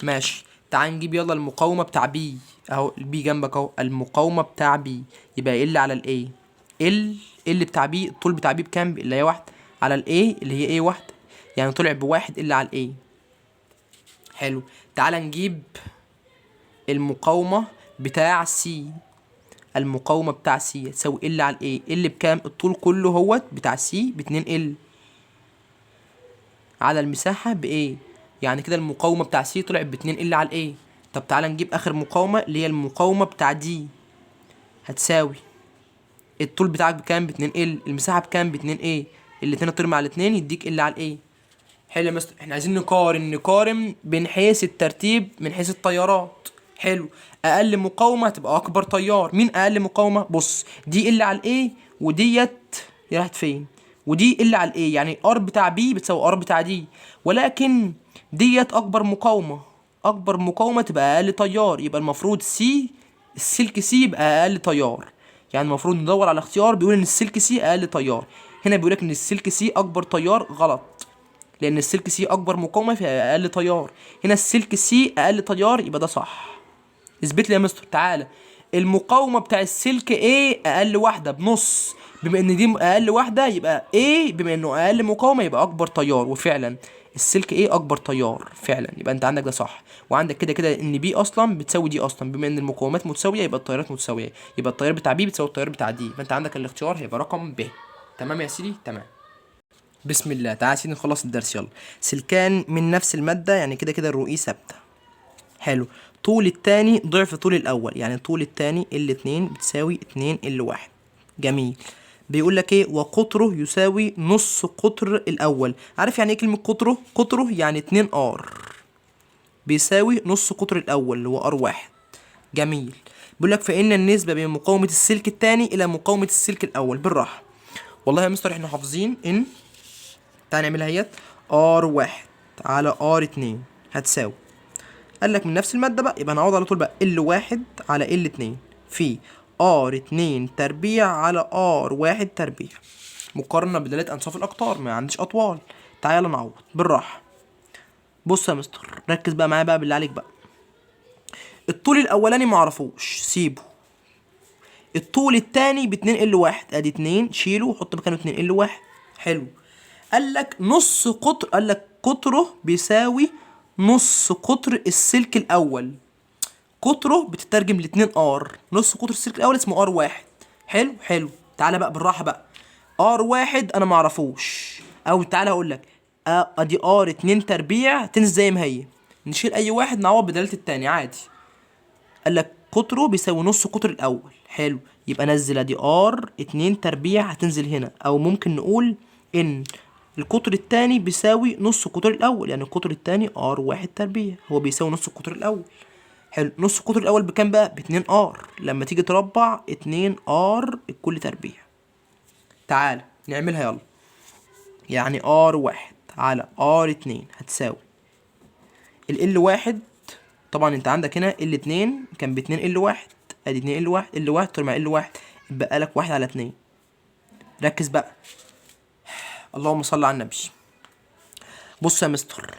S1: ماشي. تعال نجيب يلا المقاومة بتاع بي اهو، البي جنبك اهو، المقاومة بتاع بي يبقى ال على الايه. ال بتاع بي الطول بتاع بي بكام؟ بقلاية واحدة على الايه اللي هي ايه واحدة، يعني طلع ب1 ال على الايه. حلو. تعال نجيب المقاومة بتاع سي. المقاومة بتاع سي تساوي ال على الايه. ال بكام؟ الطول كله هوت بتاع سي ب2 ال على المساحة بايه، يعني كده المقاومة بتاع سي طلعت ب2 ال على الايه. طب تعالى نجيب اخر مقاومه اللي هي المقاومه بتاع دي، هتساوي الطول بتاعك بكام؟ ب2 ال، المساحه بكام؟ ب2 ايه، الاتنين اطير مع الاتنين يديك ال على الايه. حلو يا مستر، احنا عايزين نقارن من حيث الترتيب من حيث التيارات. حلو، اقل مقاومه هتبقى اكبر تيار. مين اقل مقاومه؟ بص دي ال على الايه وديت راحت فين، ودي ال على الايه، يعني ار بتاع بي بتساوي ار بتاع دي، ولكن ديت اكبر مقاومه، اكبر مقاومه تبقى اقل تيار، يبقى المفروض سي، السلك سي يبقى اقل تيار. يعني المفروض ندور على اختيار بيقول ان السلك سي اقل تيار. هنا بيقولك ان السلك سي اكبر تيار، غلط، لان السلك سي اكبر مقاومه في اقل تيار. هنا السلك سي اقل تيار، يبقى ده صح. اثبت لي يا مستر. تعالى، المقاومه بتاع السلك ايه اقل واحده بنص، بما ان دي اقل واحده يبقى ايه، بما انه اقل مقاومه يبقى اكبر تيار، وفعلا السلك ايه اكبر تيار فعلا، يبقى انت عندك ده صح. وعندك كده كده ان بي اصلا بتساوي دي اصلا، بما ان المقاومات متساويه يبقى التيارات متساويه، يبقى التيار بتاع بي بتساوي التيار بتاع دي، فانت عندك الاختيار هيبقى رقم ب. تمام يا سيدي، تمام. بسم الله، تعالى سيدي نخلص الدرس يلا. سلكان من نفس المادة، يعني كده كده الرؤية ثابتة. حلو، طول التاني ضعف طول الأول، يعني طول التاني الاتنين بتساوي 2 ال1. جميل. بيقول لك ايه؟ وقطره يساوي نص قطر الأول. عارف يعني ايه كلمة قطره؟ قطره يعني 2 ار بيساوي نص قطر الأول اللي هو ار1. جميل. بيقول لك فإن النسبة بين مقاومة السلك التاني إلى مقاومة السلك الأول. بالراحة، والله يا مستر احنا حافظين ان، تعالى نعملها اهيت، ار1 على ار2 هتساوي، قال لك من نفس المادة بقى، يبقى هنعوض على طول بقى ال1 على ال2 في ار2 تربيع على ار1 تربيع، مقارنة بدالة أنصاف الأقطار، ما عنديش أطوال. تعالى نعوض بالراحة. بص يا مستر ركز بقى معايا بقى بالله عليك بقى. الطول الأولاني معرفوش، سيبه. الطول التاني ب2 ال1، ادي 2 شيله وحط مكانه 2 ال1. حلو. قال لك نص قطر، قال لك قطره بيساوي نص قطر السلك الاول. قطره بتترجم ل2 ار، نص قطر السلك الاول اسمه ار1. حلو حلو. تعالى بقى بالراحه بقى، ار1 انا معرفوش، او تعالى اقول لك ادي ار2 تربيع تنزل زي ما هي، نشيل اي واحد نعوض بدلاله التاني عادي. قال لك قطره بيساوي نص قطر الاول. حلو، يبقى نزل ادي ار2 تربيع هتنزل هنا، او ممكن نقول ان القطر التاني بيساوي نص قطر الاول، يعني القطر التاني ار1 تربيع هو بيساوي نص القطر الاول. حلو، نص القطر الاول بكام بقى؟ ب2 ار، لما تيجي تربع 2 ار الكل تربيع. تعال نعملها يلا. يعني ار1 على ار2 هتساوي ال1، طبعا انت عندك هنا ال2 كان ب2 ال1، ادي 2 ال1، ال1 طول مع ال1 يبقى لك 1 على 2. ركز بقى، اللهم صل على النبي. بص يا مستر،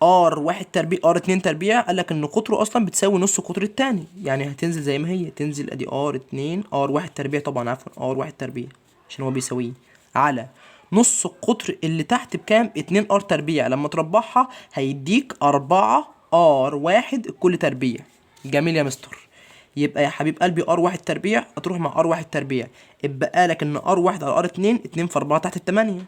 S1: ار1 تربيع ار2 تربيع قال لك ان قطره اصلا بتساوي نص قطر التاني، يعني هتنزل زي ما هي، تنزل ادي ار2 ار1 تربيع، طبعا عفوا ار1 تربيع عشان هو بيساويه، على نص القطر اللي تحت بكام؟ 2 ار تربيع، لما تربعها هيديك 4 ار1 الكل تربيع. جميل يا مستر. يبقى يا حبيب قلبي ار1 تربيع هتروح مع ار1 تربيع، اتبقى لك ان ار1 على ار2 2 في 4 تحت ال8،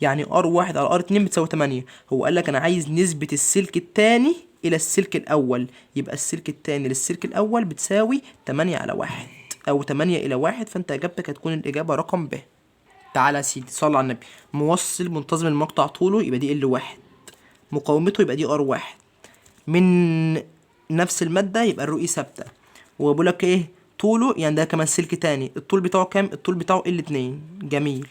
S1: يعني ار1 على ار2 بتساوي 8. هو قال لك انا عايز نسبة السلك التاني الى السلك الاول، يبقى السلك التاني للسلك الاول بتساوي 8 على 1 او 8 الى 1، فانت اجابتك هتكون الاجابة رقم ب. تعالى يا سيدي صلى على النبي. موصل منتظم المقطع طوله يبقى دي ال1، مقاومته يبقى دي ار1، من نفس المادة يبقى الرؤية ثابتة. وبقول لك ايه طوله، يعني ده كمان سلك تاني، الطول بتاعه كام؟ الطول بتاعه ال2. جميل.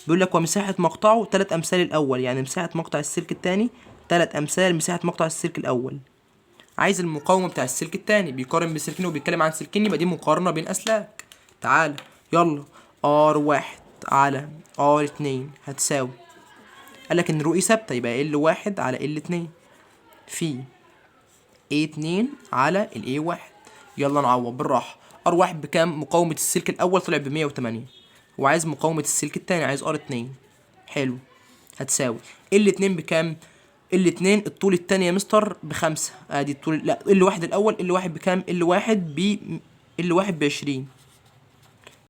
S1: بيقول لك ومساحة مقطعه 3 امثال الاول، يعني مساحة مقطع السلك التاني 3 امثال مساحة مقطع السلك الاول. عايز المقاومة بتاع السلك التاني، بيقارن بين سلكين وبيتكلم عن سلكين، يبقى دي مقارنة بين اسلاك. تعال يلا، ار1 على ار2 هتساوي، قال لك ان الرؤية ثابتة يبقى ال1 على ال2 في A2 على ال A1. يلا نعوض بالراحة. R1 بكام؟ مقاومة السلك الأول طلع ب108، وعايز مقاومة السلك التاني عايز R2. حلو، هتساوي ال2 بكام؟ ال2 الطول التاني يا مستر ب5، ادي الطول، لا ال1 الأول، ال1 بكام؟ ال1 ب ال1 ب20،